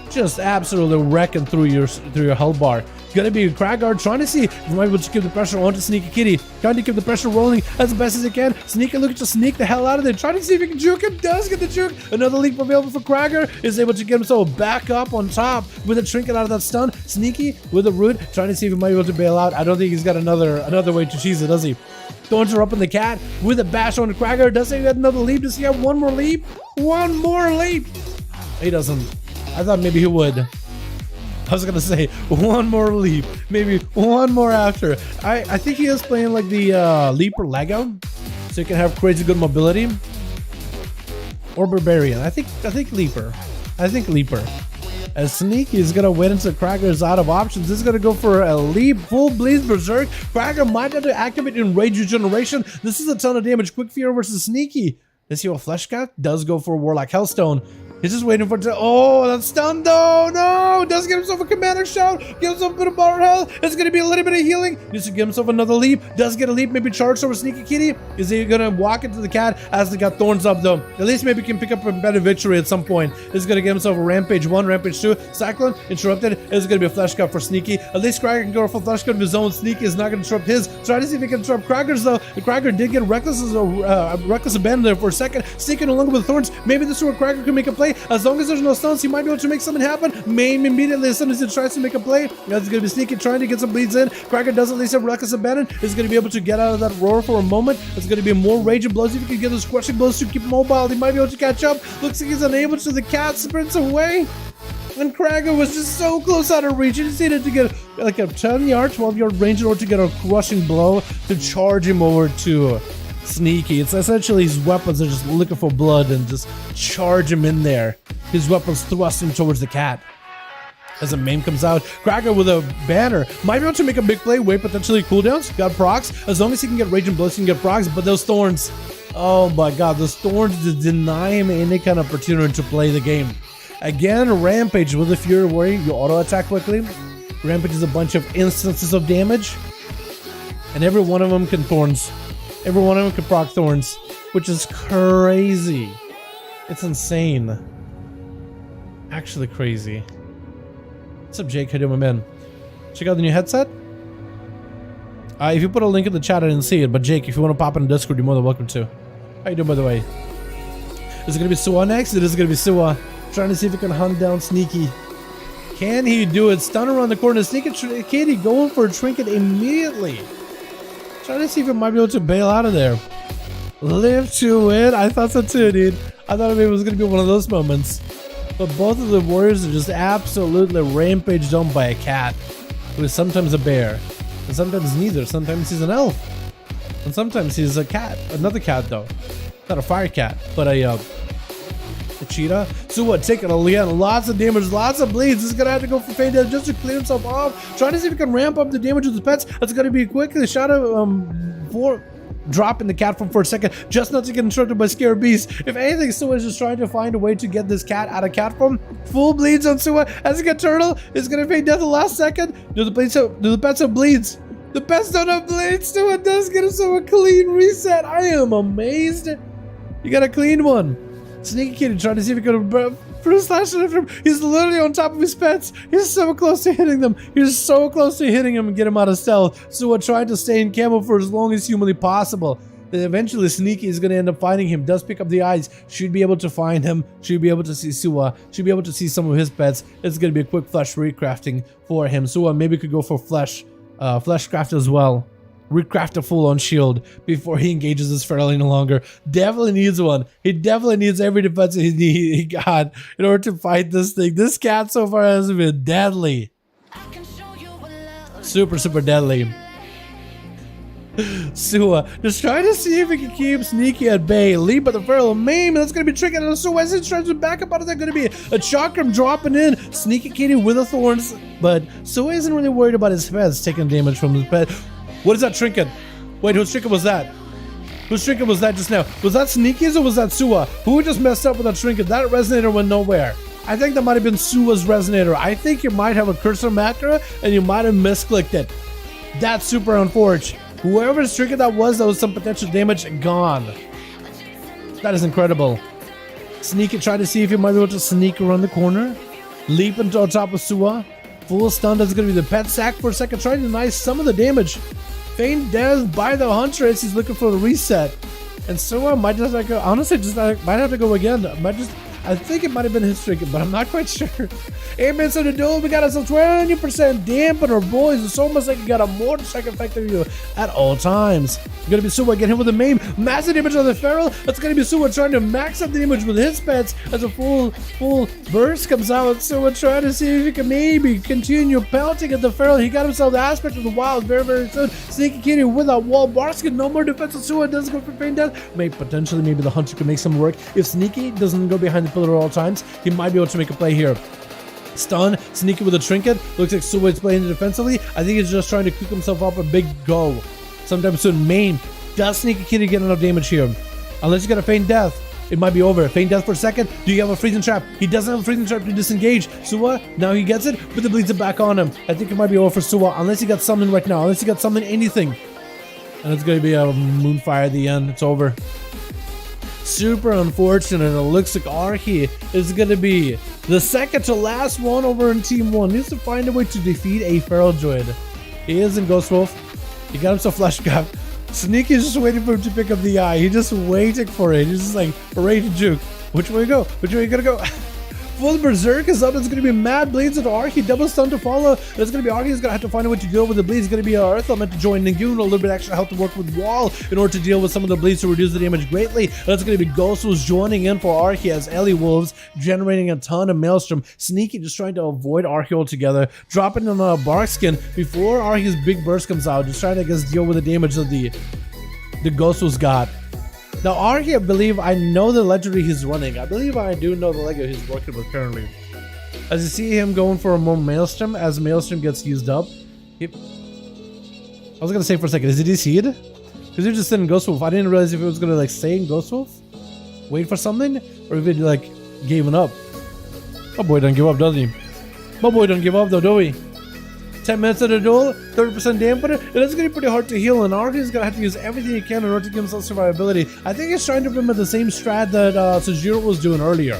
just absolutely wrecking through your health bar. Gonna be Kragar trying to see if he might be able to keep the pressure onto Sneaky Kitty. Trying to keep the pressure rolling as best as he can. Sneaky looking to sneak the hell out of there. Trying to see if he can juke him. Does get the juke. Another leap available for Kragar. Is able to get himself back up on top with a trinket out of that stun. Sneaky with a root. Trying to see if he might be able to bail out. I don't think he's got another way to cheese it, does he? Thorns are up in the cat with a bash on the Kragar. Does he have another leap? Does he have one more leap? One more leap. He doesn't. I thought maybe he would. I was gonna say one more leap, maybe one more after. I think he is playing like the Leaper Lego, so he can have crazy good mobility. Or Barbarian. I think Leaper. I think Leaper. As Sneaky is gonna wait until Kragar is out of options. This is gonna go for a leap, full Blaze Berserk. Kragar might have to activate in Rage Regeneration. This is a ton of damage. Quick Fear versus Sneaky. Does he have a Flesh Cat? Does go for Warlock Hellstone. He's just waiting for it to. Oh, that's stunned though. No, does get himself a commander shout. Gives himself a bit of power health. It's gonna be a little bit of healing. Needs to give himself another leap. Does get a leap. Maybe charge over Sneaky Kitty. Is he gonna walk into the cat as they got thorns up though? At least maybe can pick up a better victory at some point. He's gonna get himself a Rampage 1, Rampage 2. Cyclone interrupted. It's gonna be a Flesh Cut for Sneaky. At least Kragar can go for Flesh Cut of his own. Sneaky is not gonna disrupt his. Try to see if he can disrupt Kragar's though. The Kragar did get Reckless Abandon there for a second. Sneaky no longer with thorns. Maybe this is where Kragar can make a play. As long as there's no stuns, he might be able to make something happen. Maim immediately as soon as he tries to make a play. That's going to be Sneaky trying to get some bleeds in. Kragar does at least have Reckless Abandon. Is going to be able to get out of that roar for a moment. It's going to be more rage and blows. If he can get those crushing blows to keep mobile, he might be able to catch up. Looks like he's unable to. The cat sprints away. And Kragar was just so close out of reach. He just needed to get like a 10-yard, 12-yard range in order to get a crushing blow to charge him over to Sneaky. It's essentially his weapons are just looking for blood and just charge him in there. His weapons thrust him towards the cat. As a maim comes out, Kragar with a banner might be able to make a big play, wait potentially cooldowns, got procs. As long as he can get rage and blows, he can get procs, but those thorns, oh my god, those thorns deny him any kind of opportunity to play the game. Again, Rampage with a Fury Warrior, you auto attack quickly. Rampage is a bunch of instances of damage. And every one of them can thorns. Every one of them can proc thorns, which is crazy. It's insane. Actually crazy. What's up, Jake? How you doing, my man? Check out the new headset. If you put a link in the chat, I didn't see it, but Jake, if you want to pop in the Discord, you're more than welcome to. How you doing, by the way? Is it gonna be Suwa next? It is gonna be Suwa. Trying to see if he can hunt down Sneaky. Can he do it? Stun around the corner. Sneaky Kitty going for a trinket immediately. Trying to see if he might be able to bail out of there. Live to it. I thought so too, dude. I thought maybe it was gonna be one of those moments. But both of the warriors are just absolutely rampaged on by a cat, who is sometimes a bear, and sometimes neither. Sometimes he's an elf, and sometimes he's a cat. Another cat though, not a fire cat, but a cheetah. So what? Taking again, lots of damage, lots of bleeds. He's gonna have to go for fade just to clear himself off. Trying to see if he can ramp up the damage with his pets. That's gonna be quick. The shadow for dropping the cat from for a second, just not to get interrupted by Scare Beast. If anything, Suwa is just trying to find a way to get this cat out of cat form. Full bleeds on Suwa. As he gets turtle, is gonna fade death the last second. Do the pets have bleeds? The pets don't have bleeds. Suwa does get himself a clean reset. I am amazed. You got a clean one. Sneaky Kitty trying to see if he could first slash after him. He's literally on top of his pets. He's so close to hitting them. He's so close to hitting him and get him out of stealth. Suwa trying to stay in camo for as long as humanly possible. Then eventually Sneaky is going to end up finding him. Does pick up the eyes. Should be able to find him. Should be able to see Suwa. Should be able to see some of his pets. It's going to be a quick flesh recrafting for him. Suwa maybe could go for flesh craft as well. Recraft a full-on shield before he engages his feral any longer. Definitely needs one. He definitely needs every defense he got in order to fight this thing. This cat so far has been deadly. Super, super deadly. Suwa just trying to see if he can keep Sneaky at bay. Leap at the feral maim, and that's going to be tricky. And Suwa is trying to back up out of that. Going to be a chakram dropping in. Sneaky Kitty with the thorns, but Suwa isn't really worried about his pets taking damage from his pet. What is that trinket? Wait, whose trinket was that? Whose trinket was that just now? Was that Sneaky's or was that Suwa? Who just messed up with that trinket? That resonator went nowhere. I think that might have been Suwa's resonator. I think you might have a cursor macro and you might have misclicked it. That's super unfortunate. Whoever's trinket that was some potential damage gone. That is incredible. Sneaky trying to see if he might be able to sneak around the corner. Leap into on top of Suwa. Full stun, that's going to be the pet sack for a second, trying to deny some of the damage. Feign death by the Huntress, he's looking for a reset. And Suwa might just have to go, honestly, might have to go again. I think it might have been his trinket, but I'm not quite sure. 8 minutes of the duel, we got us a 20% dampener, boys. It's almost like you got a mortar strike effect on you at all times. Gonna be Suwa getting him with a maim. Massive damage on the feral. That's gonna be Suwa trying to max up the damage with his pets as a full burst comes out. Suwa trying to see if he can maybe continue pelting at the feral. He got himself the aspect of the wild very, very soon. Sneaky Kitty with a wall. Barskin, no more defense. Suwa doesn't go for feign death. Maybe the hunter can make some work. If Sneaky doesn't go behind the pillar at all times, he might be able to make a play here. Stun, Sneaky with a trinket. Looks like Suwa is playing defensively. I think he's just trying to cook himself up a big go. Sometime soon, main. Does Sneaky Kitty get enough damage here? Unless you got a feign death, it might be over. Feign death for a second. Do you have a freezing trap? He doesn't have a freezing trap to disengage. Suwa, now he gets it, but the bleeds it back on him. I think it might be over for Suwa, unless he got summoned right now. Unless he got summoned anything. And it's going to be a moonfire at the end. It's over. Super unfortunate. It looks like Archie is going to be the second to last one over in Team 1. Needs to find a way to defeat a Feral Droid. He is in Ghost Wolf. He got himself Flesh Cap. Sneaky is just waiting for him to pick up the eye. He's just waiting for it. He's just like ready to juke. Which way you go? Which way you gonna go? Full Berserk is up. It's going to be mad bleeds into Archie. Double stun to follow. It's going to be Archie. He's going to have to find a way to deal with the bleeds. It's going to be Earth Element to join Ningun. A little bit extra help to work with Wall in order to deal with some of the bleeds to reduce the damage greatly. That's going to be Ghost who's joining in for Archie as Ellie Wolves, generating a ton of Maelstrom. Sneaky just trying to avoid Archie altogether. Dropping on a Barkskin before Archie's big burst comes out. Just trying to, I guess, deal with the damage that the Ghost who's got. Now, Archie, I believe I know the legendary he's running. I believe I do know the legendary he's working with currently. As you see him going for a more Maelstrom, as Maelstrom gets used up. I was gonna say for a second, is it DC'd? Because he just sitting in Ghost Wolf. I didn't realize if it was gonna like stay in Ghost Wolf, wait for something, or if it like gave up. My boy don't give up, does he? My boy don't give up though, do we? 10 minutes of the duel, 30% dampener. It is going to be pretty hard to heal, and Ark is going to have to use everything he can in order to give himself survivability. I think he's trying to implement the same strat that Sejiro was doing earlier.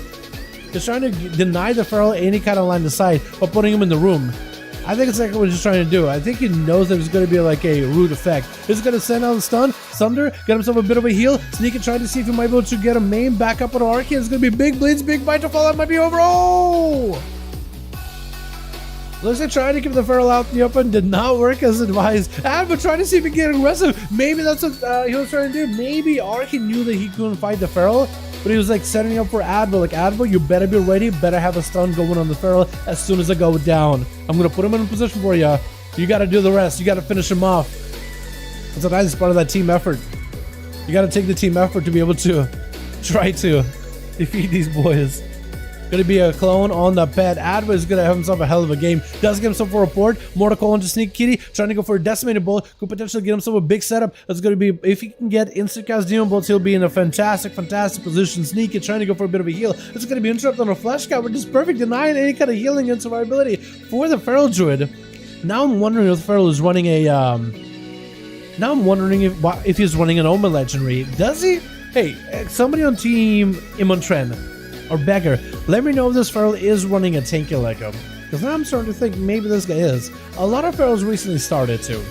He's trying to deny the Feral any kind of line of sight by putting him in the room. I think it's like what he's trying to do. I think he knows that there's going to be like a root effect. He's going to send out the stun, Thunder, get himself a bit of a heal, sneak and try to see if he might be able to get a main back up on Arky. It's going to be big bleeds, big bite to fall out, might be over. Oh! Looks like trying to keep the Feral out in the open did not work as advised. But trying to see if he can get aggressive. Maybe that's what he was trying to do. Maybe Arky knew that he couldn't fight the Feral, but he was like setting up for Advil. Like, Advil, you better be ready, better have a stun going on the Feral as soon as I go down. I'm gonna put him in a position for you. You gotta do the rest. You gotta finish him off. That's a nice part of that team effort. You gotta take the team effort to be able to try to defeat these boys. Gonna be a clone on the pet. Adva is gonna have himself a hell of a game. Does get himself a report. More to call into Sneak Kitty. Trying to go for a decimated bull. Could potentially get himself a big setup. That's gonna be, if he can get instant cast demon bolts, he'll be in a fantastic position. Sneak it, trying to go for a bit of a heal. It's gonna be interrupted on a flash guy, which is perfect, denying any kind of healing and survivability for the Feral Druid. Now I'm wondering if the Feral is running a now I'm wondering if he's running an Omen Legendary. Does he? Hey, somebody on team Imontren or Beggar, let me know if this Feral is running a tanky like him. Because now I'm starting to think maybe this guy is. A lot of Ferals recently started too.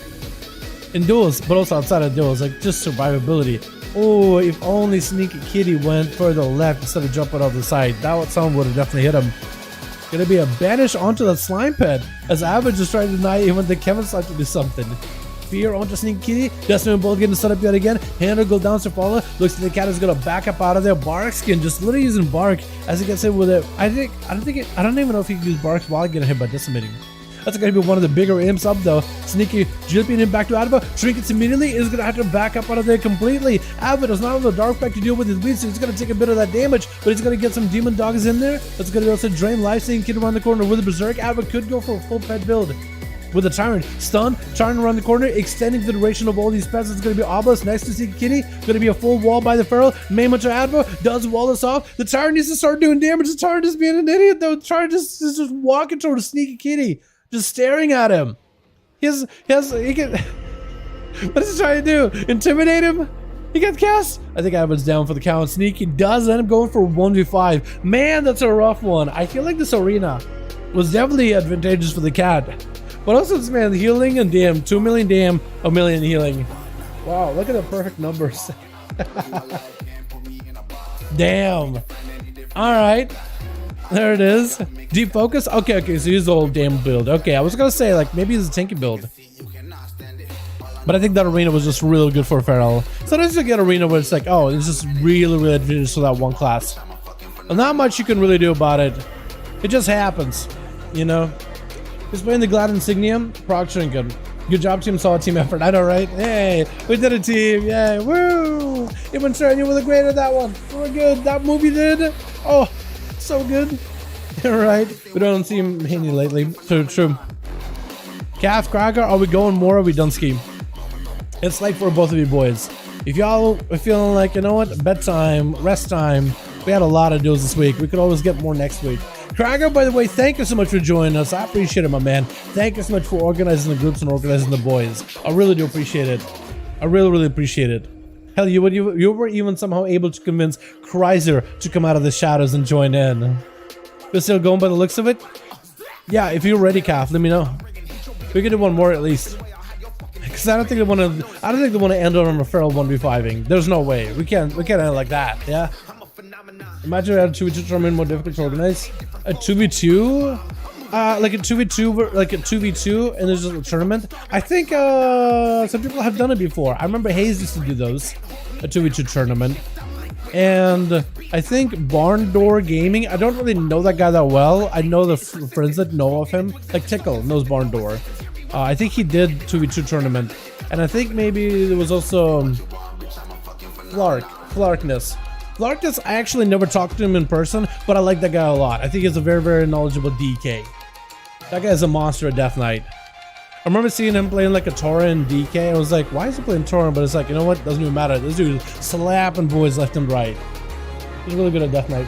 In duels, but also outside of duels, like just survivability. Oh, if only Sneaky Kitty went further left instead of jumping off the side. That someone would have definitely hit him. Gonna be a banish onto the slime pad as Avid just trying to deny even the Kevin side to do something. Fear onto Sneaky Kitty. Destiny Bull getting set up yet again. Handle go down to follow. Looks like the cat is gonna back up out of there. Bark skin just literally using bark as he gets hit with it. I don't even know if he can use bark while getting hit by decimating. That's gonna be one of the bigger imps up though. Sneaky jipping him back to Adva. Trinkets immediately is gonna have to back up out of there completely. Adva does not have the dark back to deal with his bleed, so he's gonna take a bit of that damage, but he's gonna get some demon dogs in there. That's gonna also drain life. Seeing Kid around the corner with a berserk. Adva could go for a full pet build. With a Tyrant, stun, Tyrant around the corner, extending the duration of all these pets. It's going to be Obelisk next to Sneaky Kitty. Going to be a full wall by the Feral. Main much of Adva does wall us off. The Tyrant needs to start doing damage. The Tyrant is being an idiot though. The Tyrant is just walking towards Sneaky Kitty, just staring at him. He can. What is he trying to do? Intimidate him? He got cast. I think Adva's down for the count. Sneaky does end up going for 1v5. Man, that's a rough one. I feel like this arena was definitely advantageous for the cat. But also this man healing and damn, 2 million damn, a million healing. Wow, look at the perfect numbers. Damn. Alright. There it is. Deep focus? Okay, so he's the old damn build. Okay, I was gonna say like maybe he's a tanky build. But I think that arena was just really good for Feral. Sometimes you get arena where it's like, oh, it's just really advantageous for that one class. And not much you can really do about it. It just happens, you know? He's playing the Glad Insignium, Proc Trinket. Good job, team. Solid team effort. I know, right? Hey, we did a team. Yay. Woo! Even Sharon, you were the great at that one. You were good. That movie did. Oh, so good. You're right. We don't see him handy lately. True. Calf Cracker, are we going more or are we done scheme? It's like for both of you boys. If y'all are feeling like, you know what, bedtime, rest time, we had a lot of duels this week. We could always get more next week. Cracker, by the way, thank you so much for joining us. I appreciate it, my man. Thank you so much for organizing the groups and organizing the boys. I really do appreciate it. I really appreciate it. Hell, you were even somehow able to convince Kreiser to come out of the shadows and join in. You're still going by the looks of it? Yeah, if you're ready, Calf, let me know. We can do one more at least. Because I don't think they want to end on a Feral 1v5ing. There's no way. We can't end it like that, yeah? Imagine we had a 2v2 tournament more difficult to organize. A 2v2? Like a 2v2 and there's just a tournament. I think some people have done it before. I remember Hayes used to do those. A 2v2 tournament. And I think Barn Door Gaming, I don't really know that guy that well. I know the friends that know of him. Like Tickle knows Barn Door. I think he did 2v2 tournament. And I think maybe there was also Flarkness, I actually never talked to him in person, but I like that guy a lot. I think he's a very knowledgeable DK. That guy's a monster at Death Knight. I remember seeing him playing like a Tauren and DK. I was like, why is he playing Tauren? But it's like, you know what? Doesn't even matter. This dude is slapping boys left and right. He's really good at Death Knight.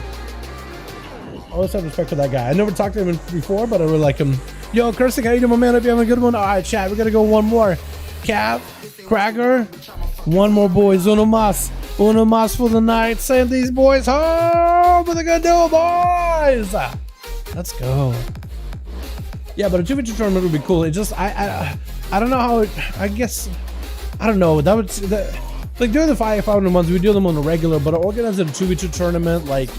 I always have respect for that guy. I never talked to him before, but I really like him Yo, Cursing, how you doing, my man? Hope you having a good one. All right, chat, we gotta go one more. Cap, Cracker, one more, boys. Uno mas for the night. Send these boys home. What they gonna do, boys? Let's go. Yeah, but a 2v2 tournament would be cool. It just, I don't know how it, I guess, I don't know. That would, like during the 5v5 1v1s, we do them on a regular, but organizing a 2v2 tournament, like,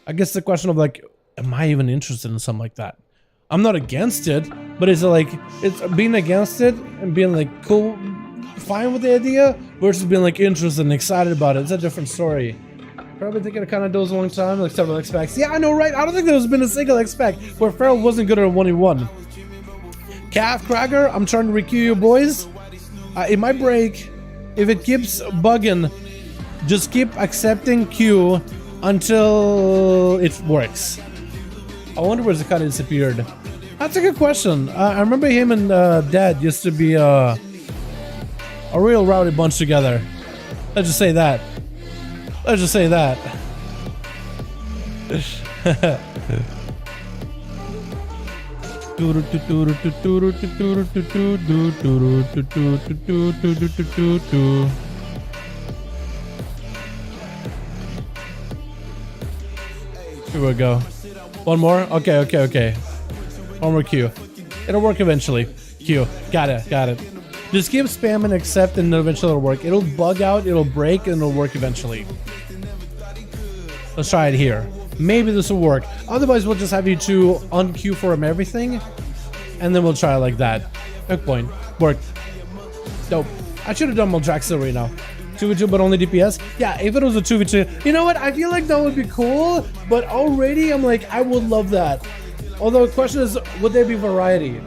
I guess the question of like, am I even interested in something like that? I'm not against it, but it's like, it's being against it and being like cool, fine with the idea versus being like interested and excited about it. It's a different story. Probably thinking of kind of those a long time, like several expects. Yeah, I know, right? I don't think there's been a single expect where Feral wasn't good at a 1v1. Calf Cracker, I'm trying to re-queue you boys. It might break. If it keeps bugging, just keep accepting queue until it works. I wonder where Zakata disappeared. That's a good question. I remember him and Dad used to be a real rowdy bunch together. Let's just say that. Let's just say that. Here we go. One more? Okay. One more Q. It'll work eventually. Q. Got it. Just keep spamming accept and eventually it'll work. It'll bug out, it'll break, and it'll work eventually. Let's try it here. Maybe this will work. Otherwise, we'll just have you two unqueue for him everything, and then we'll try it like that. Good point. Work. Dope. I should have done Moldraxil right now. 2v2 but only DPS? Yeah, if it was a 2v2. You know what? I feel like that would be cool, but already I'm like, I would love that. Although the question is, would there be variety?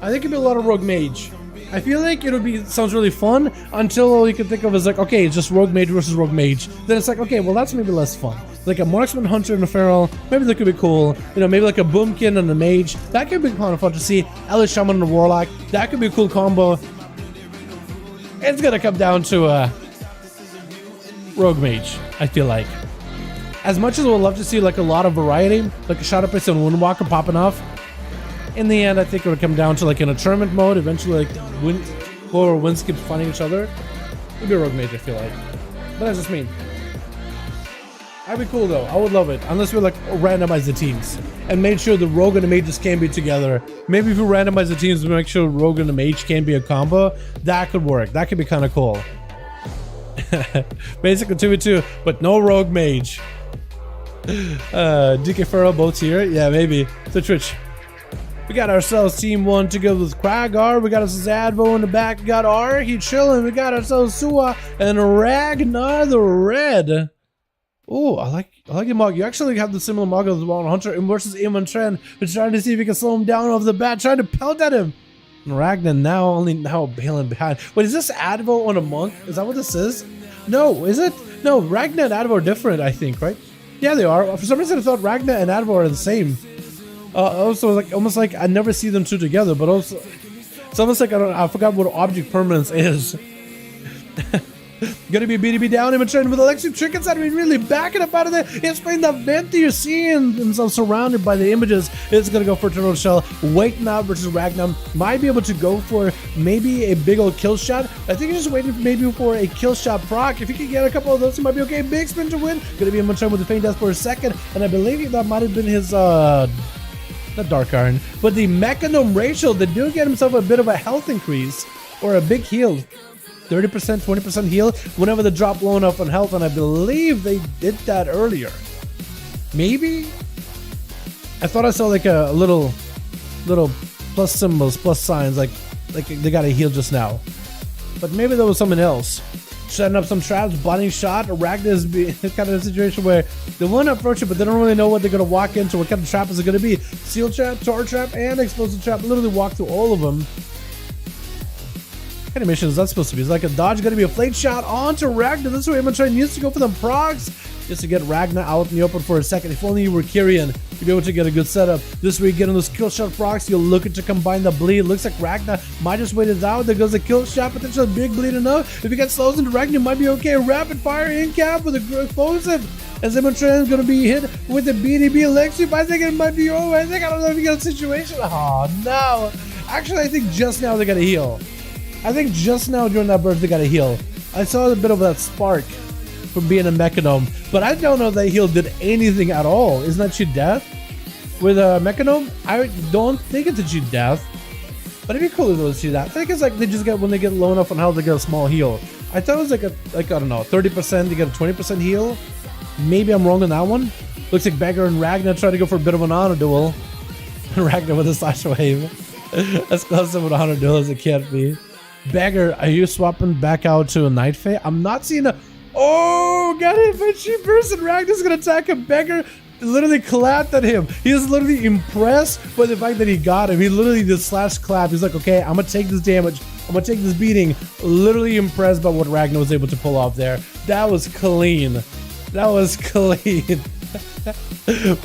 I think it'd be a lot of Rogue Mage. I feel like it would be, sounds really fun until all you can think of is like, okay, it's just Rogue Mage versus Rogue Mage. Then it's like, okay, well that's maybe less fun. Like a Marksman Hunter and a Feral, maybe that could be cool. You know, maybe like a Boomkin and a Mage. That could be kind of fun to see. Elish Shaman and a Warlock. That could be a cool combo. It's gonna come down to Rogue Mage, I feel like. As much as I would love to see like a lot of variety, like a Shadow Priest and Windwalker popping off, in the end I think it would come down to like in a tournament mode, eventually like whoever wins keeps finding each other. It'd be a Rogue Mage, I feel like. But that's just me. That'd be cool though, I would love it. Unless we like randomize the teams and made sure the Rogue and the Mages can be together. Maybe if we randomize the teams to make sure Rogue and the Mage can be a combo, that could work. That could be kind of cool. Basically 2v2, but no Rogue Mage. DK Feral both here? Yeah, maybe. So Twitch. We got ourselves team 1 to go with Kragar. We got ourselves Advo in the back. We got R. He chilling. We got ourselves Sua and Ragnar the Red. Oh, I like your mug. You actually have the similar mug as Wild Hunter versus Iman Tren. We're trying to see if we can slow him down off the bat. Trying to pelt at him. And Ragnar now bailing behind. Wait, is this Advo on a monk? Is that what this is? No, is it? No, Ragnar and Advo are different, I think, right? Yeah, they are. For some reason, I thought Ragnar and Advo are the same. Also, like almost like I never see them two together, but also it's almost like I forgot what object permanence is. Gonna be BDB down in trend with electric trinkets that mean really backing up out of there. It's playing the vent that you're seeing themselves surrounded by the images. It's gonna go for Eternal Shell. Waiting out versus Ragnar. Might be able to go for maybe a big old kill shot. I think he's just waiting maybe for a kill shot proc. If he can get a couple of those, he might be okay. Big spin to win. Gonna be in Montreal with the Feint Death for a second. And I believe that might have been his not Dark Iron, but the Mechanum Rachel that do get himself a bit of a health increase or a big heal. 30%, 20% heal whenever the drop low enough on health, and I believe they did that earlier. Maybe? I thought I saw like a little plus symbols, plus signs, like they got a heal just now. But maybe there was something else. Setting up some traps, body shot, Ragnar's be kind of a situation where they want to approach it, but they don't really know what they're going to walk into, what kind of trap is it going to be. Seal trap, tar trap, and explosive trap. Literally walk through all of them. What kind of mission is that supposed to be? Is like a dodge going to be a flake shot onto Ragnar? This is where Iman Train used to go for the procs. just to get Ragnar out in the open for a second. If only you were Kyrian, you'd be able to get a good setup. This way you get on those kill shot procs, you're looking to combine the bleed. Looks like Ragnar might just wait it out. There goes the kill shot, potential big bleed enough. If you get slows into Ragnar, you might be okay. Rapid fire in cap with a explosive. As Zimmertran is going to be hit with the BDB Lexi. I think it might be over. I don't know if you got a situation. Oh no. Actually, I think just now they got a heal. I think just now during that burst they got a heal. I saw a bit of that spark from being a Mechanome, but I don't know if that heal did anything at all. Isn't that cheat death? With a Mechanome? I don't think it's a cheat death, but it'd be cool if it was cheat death. I think it's like they just get, when they get low enough on health, they get a small heal. I thought it was like I don't know, 30%, you get a 20% heal. Maybe I'm wrong on that one. Looks like Beggar and Ragnar try to go for a bit of an honor duel. Ragnar with a slash wave. As close to an honor duel as it can't be. Beggar, are you swapping back out to a Night Fae? I'm not seeing a... Oh, got hit by Cheap Burst and Ragnar's gonna attack him. Beggar literally clapped at him. He was literally impressed by the fact that he got him. He literally just slash clapped. He's like, okay, I'm gonna take this damage. I'm gonna take this beating. Literally impressed by what Ragnar was able to pull off there. That was clean. That was clean.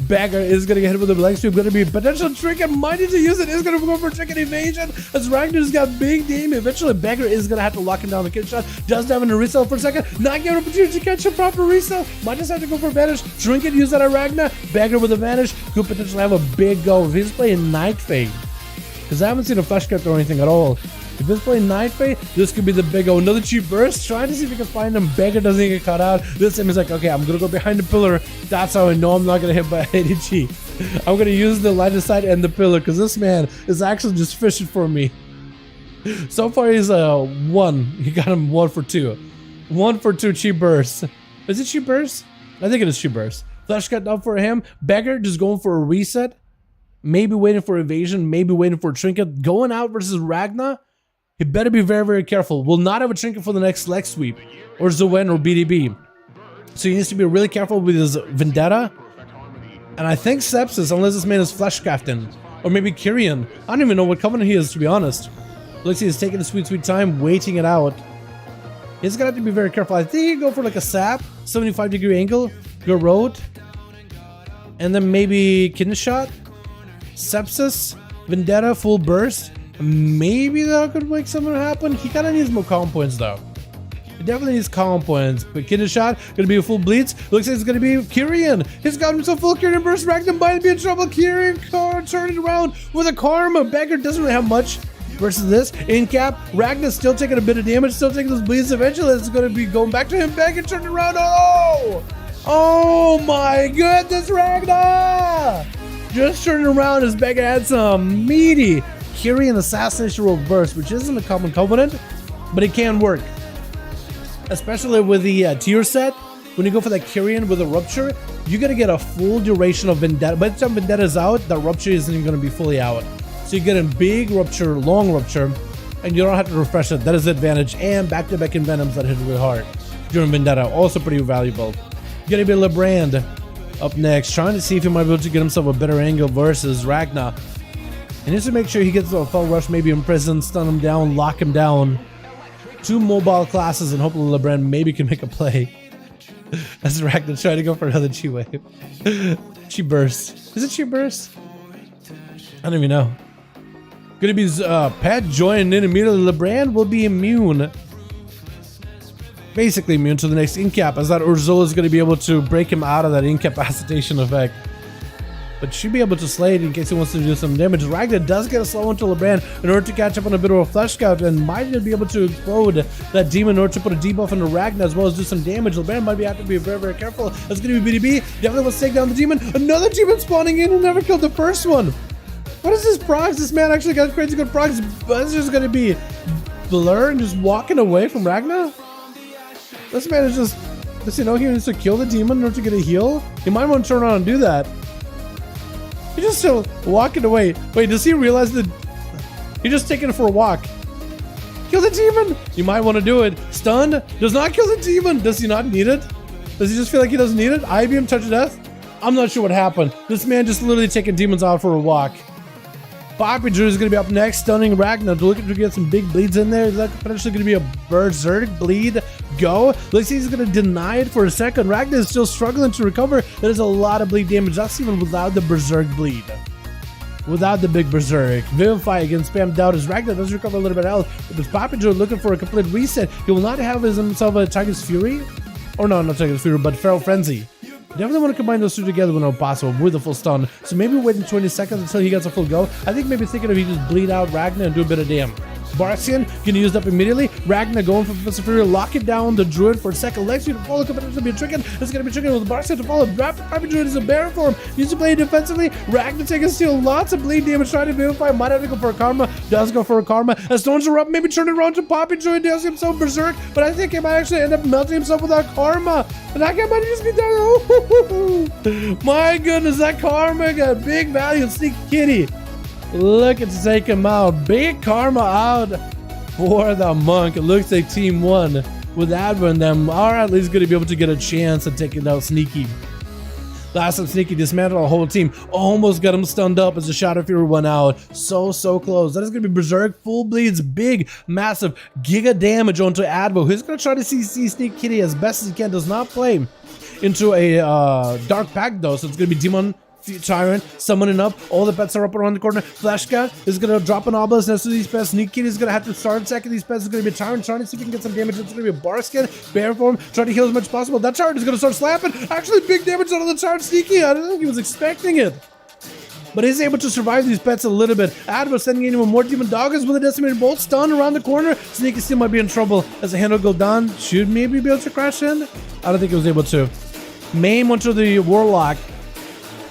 Beggar is going to get hit with the Livestream. Going to be potential trinket. Might need to use it. Is going to go for trinket evasion. As Ragnar's got big damage. Eventually, Beggar is going to have to lock him down the kill shot. Does have a resell for a second. Not giving an opportunity to catch a proper resell. Might just have to go for advantage. Trinket, use that on Ragnar. Beggar with advantage. Could potentially have a big go. If he's playing Night Fae. Because I haven't seen a flash cut or anything at all. If he's playing Night Fae, this could be the big O. Another cheap burst, trying to see if he can find him. Beggar doesn't get caught out. This time he's like, okay, I'm gonna go behind the pillar. That's how I know I'm not gonna hit by ADG. I'm gonna use the line of sight and the pillar because this man is actually just fishing for me. So far he's 1. He got him 1 for 2. 1 for 2 cheap bursts. Is it cheap burst? I think it is cheap burst. Flash cut up for him. Beggar just going for a reset. Maybe waiting for evasion. Maybe waiting for a trinket. Going out versus Ragnar. He better be very, very careful. Will not have a trinket for the next leg sweep, or Zoen or BDB. So he needs to be really careful with his Vendetta. And I think Sepsis, unless this man is Flesh Captain, or maybe Kyrian. I don't even know what covenant he is, to be honest. Looks like he's taking his sweet, sweet time, waiting it out. He's gonna have to be very careful. I think he can go for like a sap, 75-degree angle, go road, and then maybe kidney shot, Sepsis, Vendetta, full burst. Maybe that could make something happen. He kind of needs more calm points though. He definitely needs calm points. But kidney shot, gonna be a full bleeds. Looks like it's gonna be Kyrian. He's got himself full Kyrian burst. Ragnar might be in trouble. Kyrian turning around with a karma. Beggar doesn't really have much versus this. In cap, Ragnar's still taking a bit of damage, still taking those bleeds. Eventually it's gonna be going back to him. Beggar turning around. Oh! Oh my goodness, Ragnar! Just turning around as Beggar had some meaty Kyrian assassination reverse, which isn't a common covenant, but it can work. Especially with the tier set, when you go for that Kyrian with a rupture, you're gonna get a full duration of Vendetta. By the time Vendetta is out, the rupture isn't even gonna be fully out. So you get a big rupture, long rupture, and you don't have to refresh it. That is the advantage. And back-to-back Envenoms that hit really hard during Vendetta, also pretty valuable. Gonna be LeBrand up next, trying to see if he might be able to get himself a better angle versus Ragnar. He needs to make sure he gets a full rush, maybe imprison, stun him down, lock him down. 2 mobile classes, and hopefully LeBrand maybe can make a play. As Ragnar trying to go for another Chi wave. Chi burst. Is it Chi burst? I don't even know. Gonna be Pat joining in immediately. LeBrand will be immune. Basically immune to the next incap, as that Ursula is gonna be able to break him out of that incapacitation effect. But should be able to slay it in case he wants to do some damage. Ragnar does get a slow into LeBrand in order to catch up on a bit of a flesh scout, and might be able to explode that demon in order to put a debuff into Ragnar as well as do some damage. LeBrand might have to be very, very careful. That's going to be BDB. Definitely wants to take down the demon. Another demon spawning in who never killed the first one. What is this procs? This man actually got crazy good procs. This is going to be Blur and just walking away from Ragnar. This man is just, does he know he needs to kill the demon in order to get a heal? He might want to turn around and do that. He's just still walking away. Wait, does he realize that he's just taking it for a walk? Kill the demon! You might want to do it. Stunned? Does not kill the demon. Does he not need it? Does he just feel like he doesn't need it? IBM touch of death? I'm not sure what happened. This man just literally taking demons out for a walk. Poppy Drew is going to be up next, stunning Ragnar. Looking to get some big bleeds in there. Is that potentially going to be a berserk bleed? go. Looks like he's going to deny it for a second. Ragnar is still struggling to recover. That is a lot of bleed damage. That's even without the Berserk bleed. Without the big Berserk. Vivify against spammed out as Ragnar does recover a little bit of health. But this Papi Joe looking for a complete reset. He will not have himself a Tiger's Fury. Or no, not Tiger's Fury, but Feral Frenzy. Definitely want to combine those two together when possible with a full stun. So maybe waiting 20 seconds until he gets a full go. I think maybe thinking of he just bleed out Ragnar and do a bit of damage. Barcian getting used up immediately. Ragnar going for Professor Fury, lock it down the Druid for a second. Lexi to follow, it's going to be a chicken. It's going to be chicken with Barcian to follow. Papi Druid is a bear form. Needs to play defensively. Ragnar taking steal, lots of bleed damage, trying to vivify. Might have to go for a karma. Does go for a karma. As Stones are up, maybe turn it around to Papi Druid. Does himself berserk, but I think he might actually end up melting himself without karma. And that guy might just be down. Oh, my goodness, that karma got big value and Sneaky Kitty. Look at to take him out. Big karma out for the monk. It looks like team 1 with Adva and them are at least going to be able to get a chance at taking out Sneaky. Last time Sneaky dismantled a whole team, almost got him stunned up as the Shadow Fury went out. So close. That is going to be Berserk, full bleeds, big, massive, giga damage onto Advo. Who's going to try to CC Sneaky Kitty as best as he can. Does not play into a Dark Pact though, so it's going to be Demon Tyrant summoning up. All the pets are up around the corner. Fleshcat is going to drop an obelisk next to these pets. Sneaky Kitty is going to have to start attacking these pets. It's going to be a Tyrant trying to see if he can get some damage. It's going to be a Barskin, bear form, trying to heal as much as possible. That Tyrant is going to start slapping. Actually, big damage out of the Tyrant. Sneaky, I don't think he was expecting it. But he's able to survive these pets a little bit. Adva sending in even more Demon Doggers with a Decimated Bolt. Stun around the corner. Sneaky still might be in trouble as the handle go down. Should maybe be able to crash in. I don't think he was able to. Maim onto the Warlock.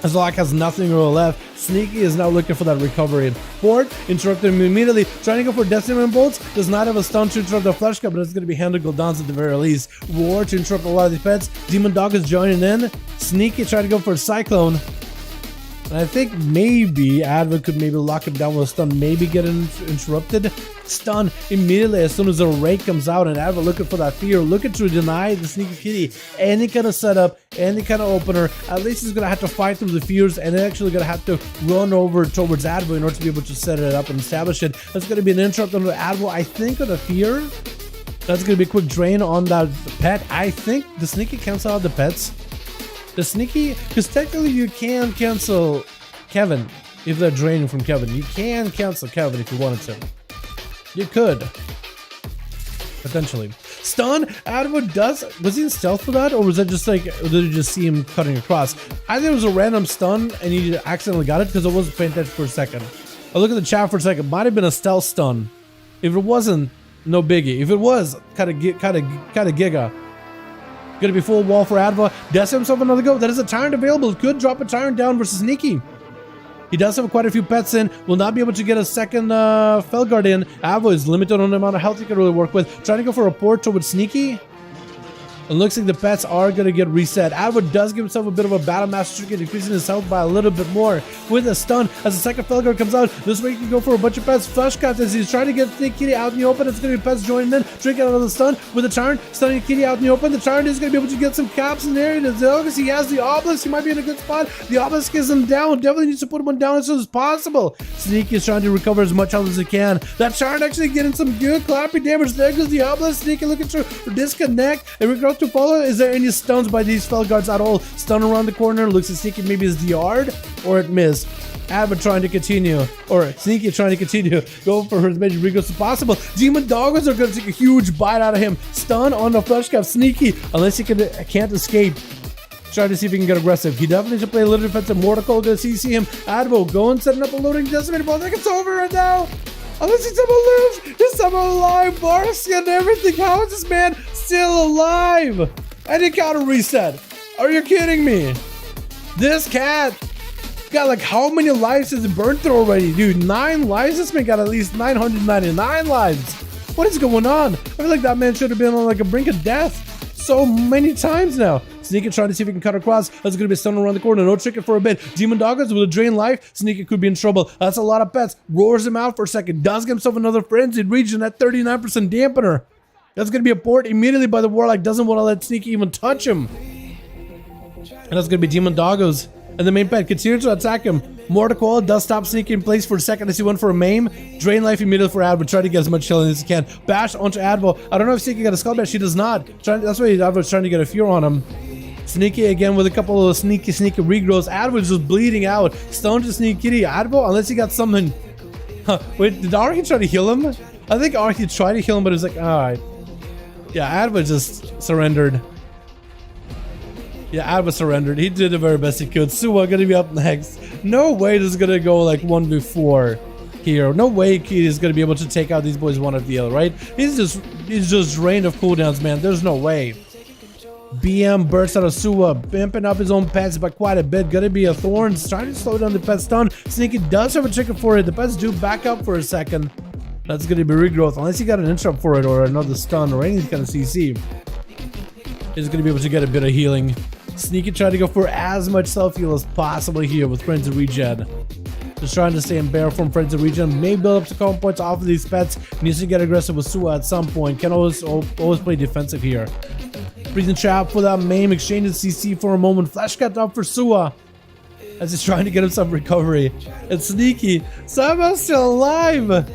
As Lock has nothing really left. Sneaky is now looking for that recovery. Ford interrupted him immediately, trying to go for Decimated Bolts. Does not have a stun to interrupt the Flesh Cut, but it's going to be handled Goldans at the very least. Roar to interrupt a lot of these pets. Demon Dog is joining in. Sneaky trying to go for a Cyclone. And I think maybe Adva could maybe lock him down with a stun, maybe get interrupted. Stun immediately as soon as the Ray comes out, and Adva looking for that fear, looking to deny the Sneaky Kitty any kind of setup, any kind of opener. At least he's going to have to fight through the fears and actually going to have to run over towards Adva in order to be able to set it up and establish it. That's going to be an interrupt on the Adva, I think, with a fear. That's going to be a quick drain on that pet. I think the Sneaky cancel out the pets. The Sneaky, because technically you can cancel Kevin if they're draining from Kevin. You can cancel Kevin if you wanted to. You could. Potentially. Stun, Adva does, was he in stealth for that? Or was that just like, or did you just see him cutting across? I think it was a random stun and he accidentally got it because it wasn't paying attention for a second. I look at the chat for a second, might have been a stealth stun. If it wasn't, no biggie. If it was, kind of giga. Gonna be full wall for Adva. Does himself another go. That is a Tyrant available. Could drop a Tyrant down versus Sneaky. He does have quite a few pets in. Will not be able to get a second Felguard in. Adva is limited on the amount of health he can really work with. Trying to go for a port towards Sneaky. It looks like the pets are going to get reset. Adva does give himself a bit of a Battle Master Trinket, increasing his health by a little bit more with a stun. As the second Felguard comes out, this way he can go for a bunch of pets. Flesh Cut as he's trying to get Sneaky Kitty out in the open. It's going to be pets joining in. Trinket out of the stun with the Tyrant. Stunning Kitty out in the open. The Tyrant is going to be able to get some caps in there. As long as he has the Obelisk, he might be in a good spot. The Obelisk is him down. Definitely needs to put him down as soon as possible. Sneaky is trying to recover as much health as he can. That Tyrant actually getting some good clappy damage. There goes the Obelisk. Sneaky looking to disconnect. And we're going to follow. Is there any stuns by these Felguards at all? Stun around the corner. Looks like Sneaky maybe is the yard or it missed. Adva trying to continue, or Sneaky trying to continue, go for as many regos as possible. Demon Doggers are going to take a huge bite out of him. Stun on the Flesh Cap. Sneaky, unless he can't escape. Try to see if he can get aggressive. He definitely should play a little defensive. Mortical going to CC him. Advo going, setting up a loading decimated ball. I think it's over right now. Unless he's someone lives, he's someone alive. Barskin and everything. How is this man still alive? And he got a reset. Are you kidding me? This cat got like how many lives has it burned through already? Dude, 9 lives? This man got at least 999 lives. What is going on? I feel like that man should have been on like a brink of death so many times now. Sneaky trying to see if he can cut across. That's going to be stun around the corner. No Trinket for a bit. Demon Doggers with a drain life. Sneaky could be in trouble. That's a lot of pets. Roars him out for a second. Does get himself another frenzied region at 39% dampener. That's going to be a port immediately by the Warlock. Doesn't want to let Sneaky even touch him. And that's going to be Demon Doggos. And the main pet continues to attack him. Mortal Coil does stop sneaking in place for a second as he went for a maim. Drain life immediately for Advo. Try to get as much healing as he can. Bash onto Advo. I don't know if Sneaky got a skull bash. She does not. That's why Advo's trying to get a fear on him. Sneaky again with a couple of sneaky regrowths. Advo's just bleeding out. Stone to Sneaky Kitty. Advo, unless he got something. Huh. Wait, did Arky try to heal him? I think Arky tried to heal him, but it was like, alright. Yeah, Advo just surrendered. Yeah, Advo surrendered. He did the very best he could. Suwa gonna be up next. No way this is gonna go like 1v4 here. No way Kitty is gonna be able to take out these boys one after the other, right? He's just drained of cooldowns, man. There's no way. BM bursts out of Suwa, pimping up his own pets by quite a bit. Gonna be a Thorns trying to slow down the pet stun. Sneaky does have a trigger for it. The pets do back up for a second. That's gonna be regrowth, unless you got an interrupt for it or another stun or any kind of CC. He's gonna be able to get a bit of healing. Sneaky trying to go for as much self-heal as possible here with Friends of Regen. Just trying to stay in bear form. Friends of Regen may build up to combo points off of these pets. Needs to get aggressive with Suwa at some point. Can always play defensive here. Freezing trap for that maim. Exchanges CC for a moment. Flash cut up for Suwa as he's trying to get himself recovery. And Sneaky somehow still alive.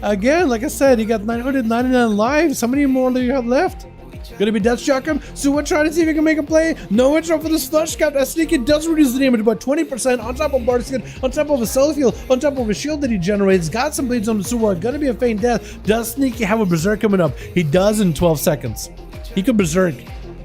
Again, like I said, he got 999 lives. How many more do you have left? Gonna be death shock him. Suwa trying to see if he can make a play. No intro for this flush cut. As Sneaky does reduce the damage by 20% on top of Bart's skin, on top of a self heal, on top of a shield that he generates. Got some bleeds on Suwa. Gonna be a feint death. Does Sneaky have a berserk coming up? He does in 12 seconds. He could berserk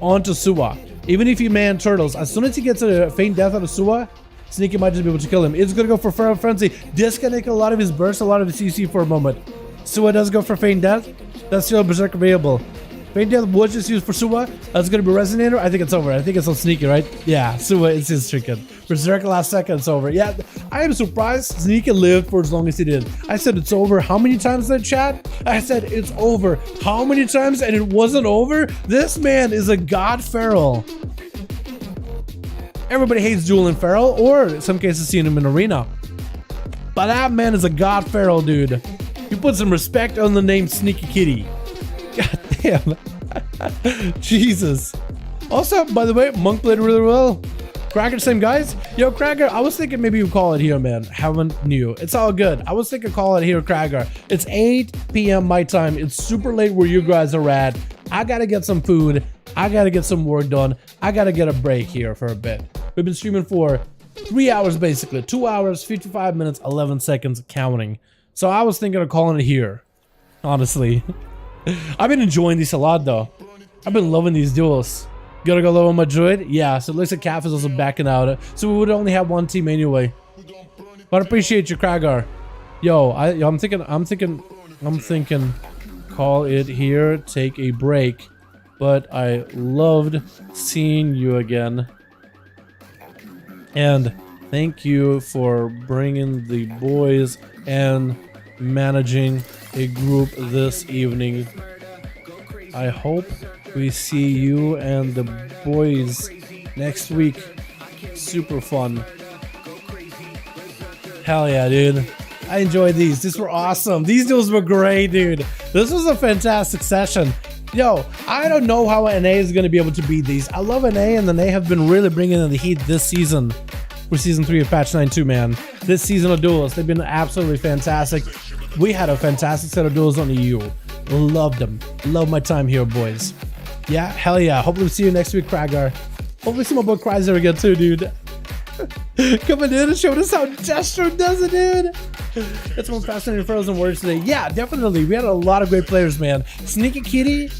onto Suwa. Even if he man turtles, as soon as he gets a feint death out of Suwa, Sneaky might just be able to kill him. It's gonna go for Feral Frenzy. Disconnect a lot of his burst, a lot of his CC for a moment. Suwa does go for feint death. That's still a berserk available. Feint death was just used for Suwa. That's gonna be Resonator. I think it's over. I think it's on Sneaky, right? Yeah, Suwa is his trinket. Berserk last second, it's over. Yeah, I am surprised Sneaky lived for as long as he did. I said it's over how many times in the chat? I said it's over how many times and it wasn't over? This man is a god feral. Everybody hates dueling feral, or in some cases seeing him in arena. But that man is a god feral, dude. You put some respect on the name Sneaky Kitty. God damn. Jesus. Also, by the way, Monk played really well. Cracker, same guys? Yo, Cracker, I was thinking maybe you call it here, man. Haven't knew. It's all good. I was thinking call it here, Cracker. It's 8 p.m. my time. It's super late where you guys are at. I gotta get some food. I gotta get some work done. I gotta get a break here for a bit. We've been streaming for 3 hours basically. 2 hours, 55 minutes, 11 seconds counting. So I was thinking of calling it here, honestly. I've been enjoying these a lot though. I've been loving these duels. Gotta go level my druid? Yeah, so it looks like Calf is also backing out. So we would only have one team anyway. But I appreciate you, Kragar. Yo, I'm thinking, call it here, take a break. But I loved seeing you again. And thank you for bringing the boys and managing a group this evening. I hope we see you and the boys next week. Super fun. Hell yeah, dude. I enjoyed these. These were awesome. These duels were great, dude. This was a fantastic session. Yo, I don't know how NA is going to be able to beat these. I love NA, and NA have been really bringing in the heat this season. For season 3 of patch 9.2, man. This season of duels, they've been absolutely fantastic. We had a fantastic set of duels on EU. Loved them. Love my time here, boys. Yeah, hell yeah. Hopefully we'll see you next week, Kragar. Hopefully see my boy Chrysler again too, dude. Coming in and showing us how Destro does it, dude. That's one fascinating frozen words today. Yeah, definitely. We had a lot of great players, man. Sneaky Kitty,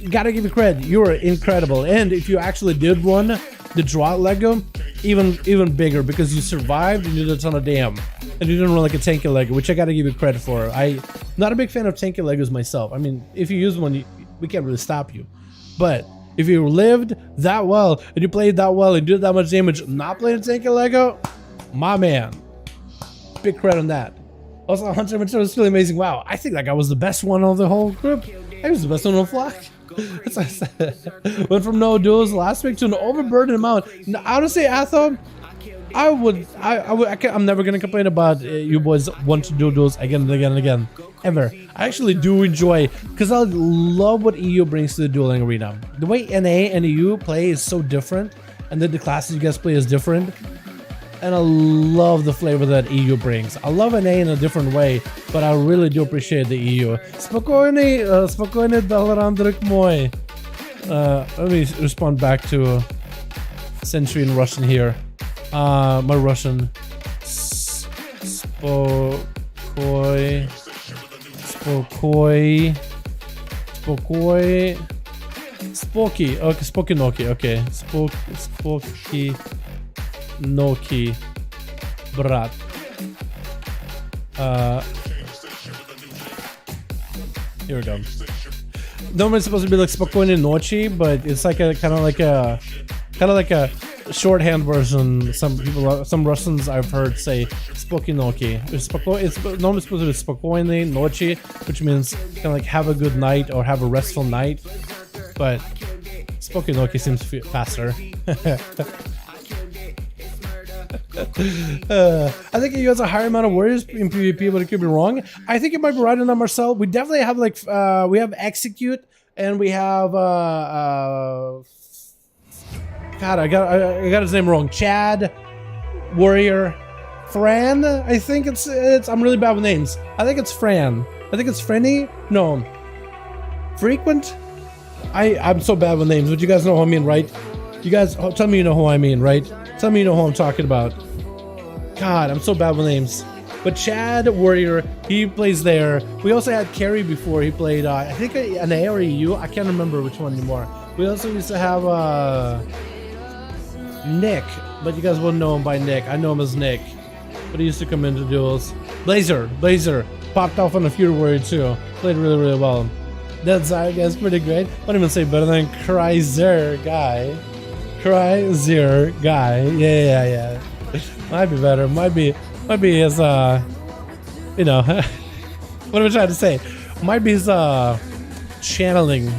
gotta give you credit. You were incredible. And if you actually did run the draw Lego, even bigger, because you survived and you did a ton of damn. And you didn't run like a tanky Lego, which I gotta give you credit for. I'm not a big fan of tanky Legos myself. I mean, if you use one, we can't really stop you. But if you lived that well, and you played that well, and did that much damage not playing a tanky Lego, my man. Big credit on that. Also, Hunter Mature was really amazing. Wow, I think that guy was the best one of the whole group. He was the best one on the flock. That's what I said. Went from no duels last week to an overburdened amount. Now, honestly, Athom, I'm never gonna complain about you boys want to do duels again and again and again, ever. I actually do enjoy, because I love what EU brings to the dueling arena. The way NA and EU play is so different, and then the classes you guys play is different. and I love the flavor that EU brings. I love NA in a different way, but I really do appreciate the EU. Spokojny Dalaran, druk mój. Let me respond back to Century in Russian here. My Russian. Spokoj. Spoky. Okay, Spokinoki. Okay. Spokinoki. Brat. Here we go. Normally it's supposed to be like Spokojny Nochi, but it's like a kind of like a shorthand version. Some Russians I've heard say Spokinoki. It's normally supposed to be Spokojny Nochi, which means kind of like have a good night or have a restful night. But Spokinoki seems faster. I think he has a higher amount of warriors in PvP, but it could be wrong. I think it might be right on that, Marcel. We definitely have like we have Execute and we have God, I got his name wrong. Chad, Warrior, Fran. I think it's I'm really bad with names. I think it's Fran. I think it's Frenny. No, Frequent. I'm so bad with names, but you guys know who I mean, right? You guys tell me you know who I mean, right? Tell me you know who I'm talking about. God, I'm so bad with names. But Chad, Warrior, he plays there. We also had Kerry before. He played, I think, an A or EU. I can't remember which one anymore. We also used to have Nick, but you guys wouldn't know him by Nick. I know him as Nick, but he used to come into duels. Blazer popped off on a Fury Warrior too. Played really, really well. That's pretty great. I wouldn't even say better than Chrysler guy. Yeah. Might be better. Might be his you know, what am I trying to say? Might be his channeling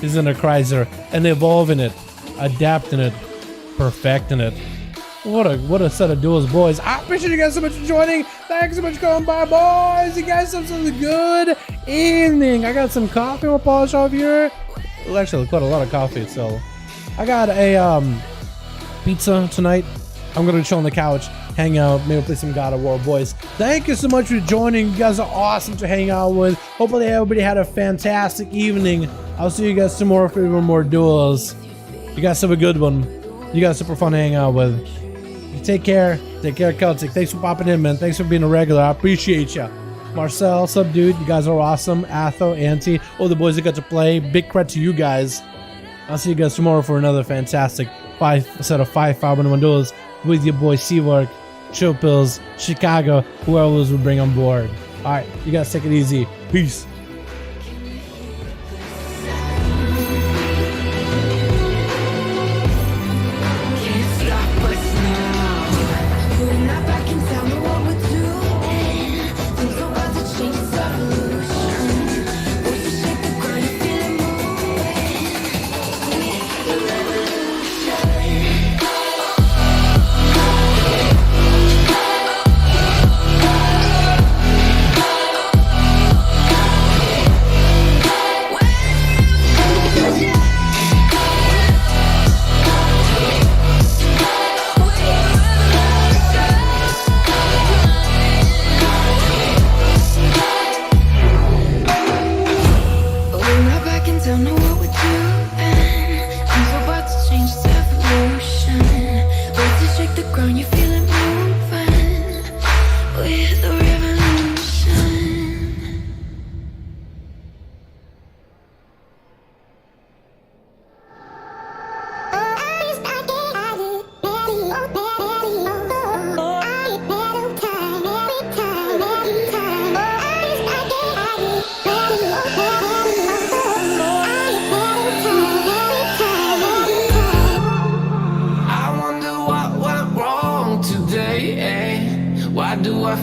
his inner Chrysler and evolving it, adapting it, perfecting it. What a set of duels, boys. I appreciate you guys so much for joining. Thanks so much for coming by, boys. You guys have such a good evening. I got some coffee I'll polish off here. Well, actually, quite a lot of coffee, so I got a pizza tonight. I'm gonna chill on the couch, hang out, maybe play some God of War, boys. Thank you so much for joining. You guys are awesome to hang out with. Hopefully everybody had a fantastic evening. I'll see you guys tomorrow for even more duels. You guys have a good one. You guys are super fun to hang out with. Take care, Celtic. Thanks for popping in, man. Thanks for being a regular. I appreciate you. Marcel, sub dude, you guys are awesome. Atho, Auntie, all the boys that got to play. Big credit to you guys. I'll see you guys tomorrow for another fantastic set of 5 5-1 duels with your boy Seawork, Chill Pills, Chicago, whoever else we bring on board. All right, you guys take it easy. Peace.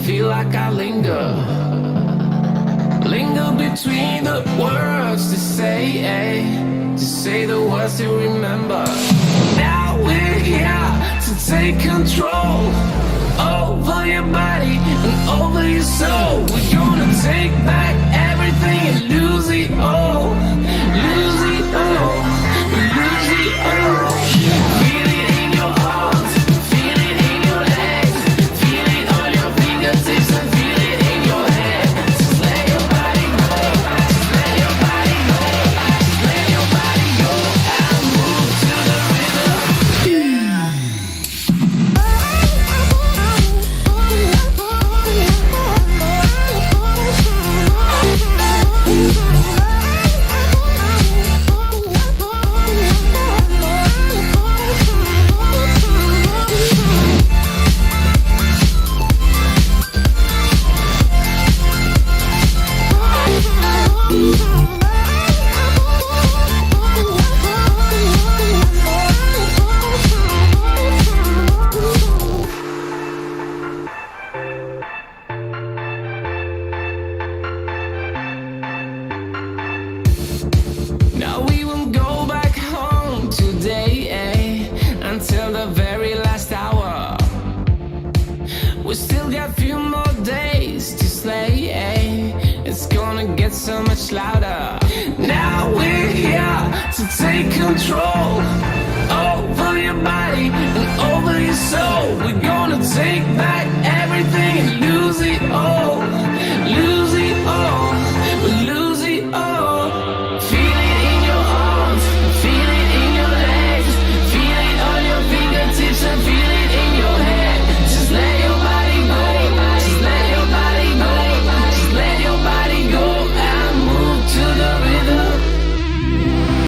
feel like I linger between the words to say the words to remember. Now we're here to take control over your body and over your soul. We're gonna take back everything and lose it all, lose it all, lose it all. Feel it in your heart, feel it in your head. it's gonna get so much louder. Now we're here to take control over your body and over your soul. We're gonna take back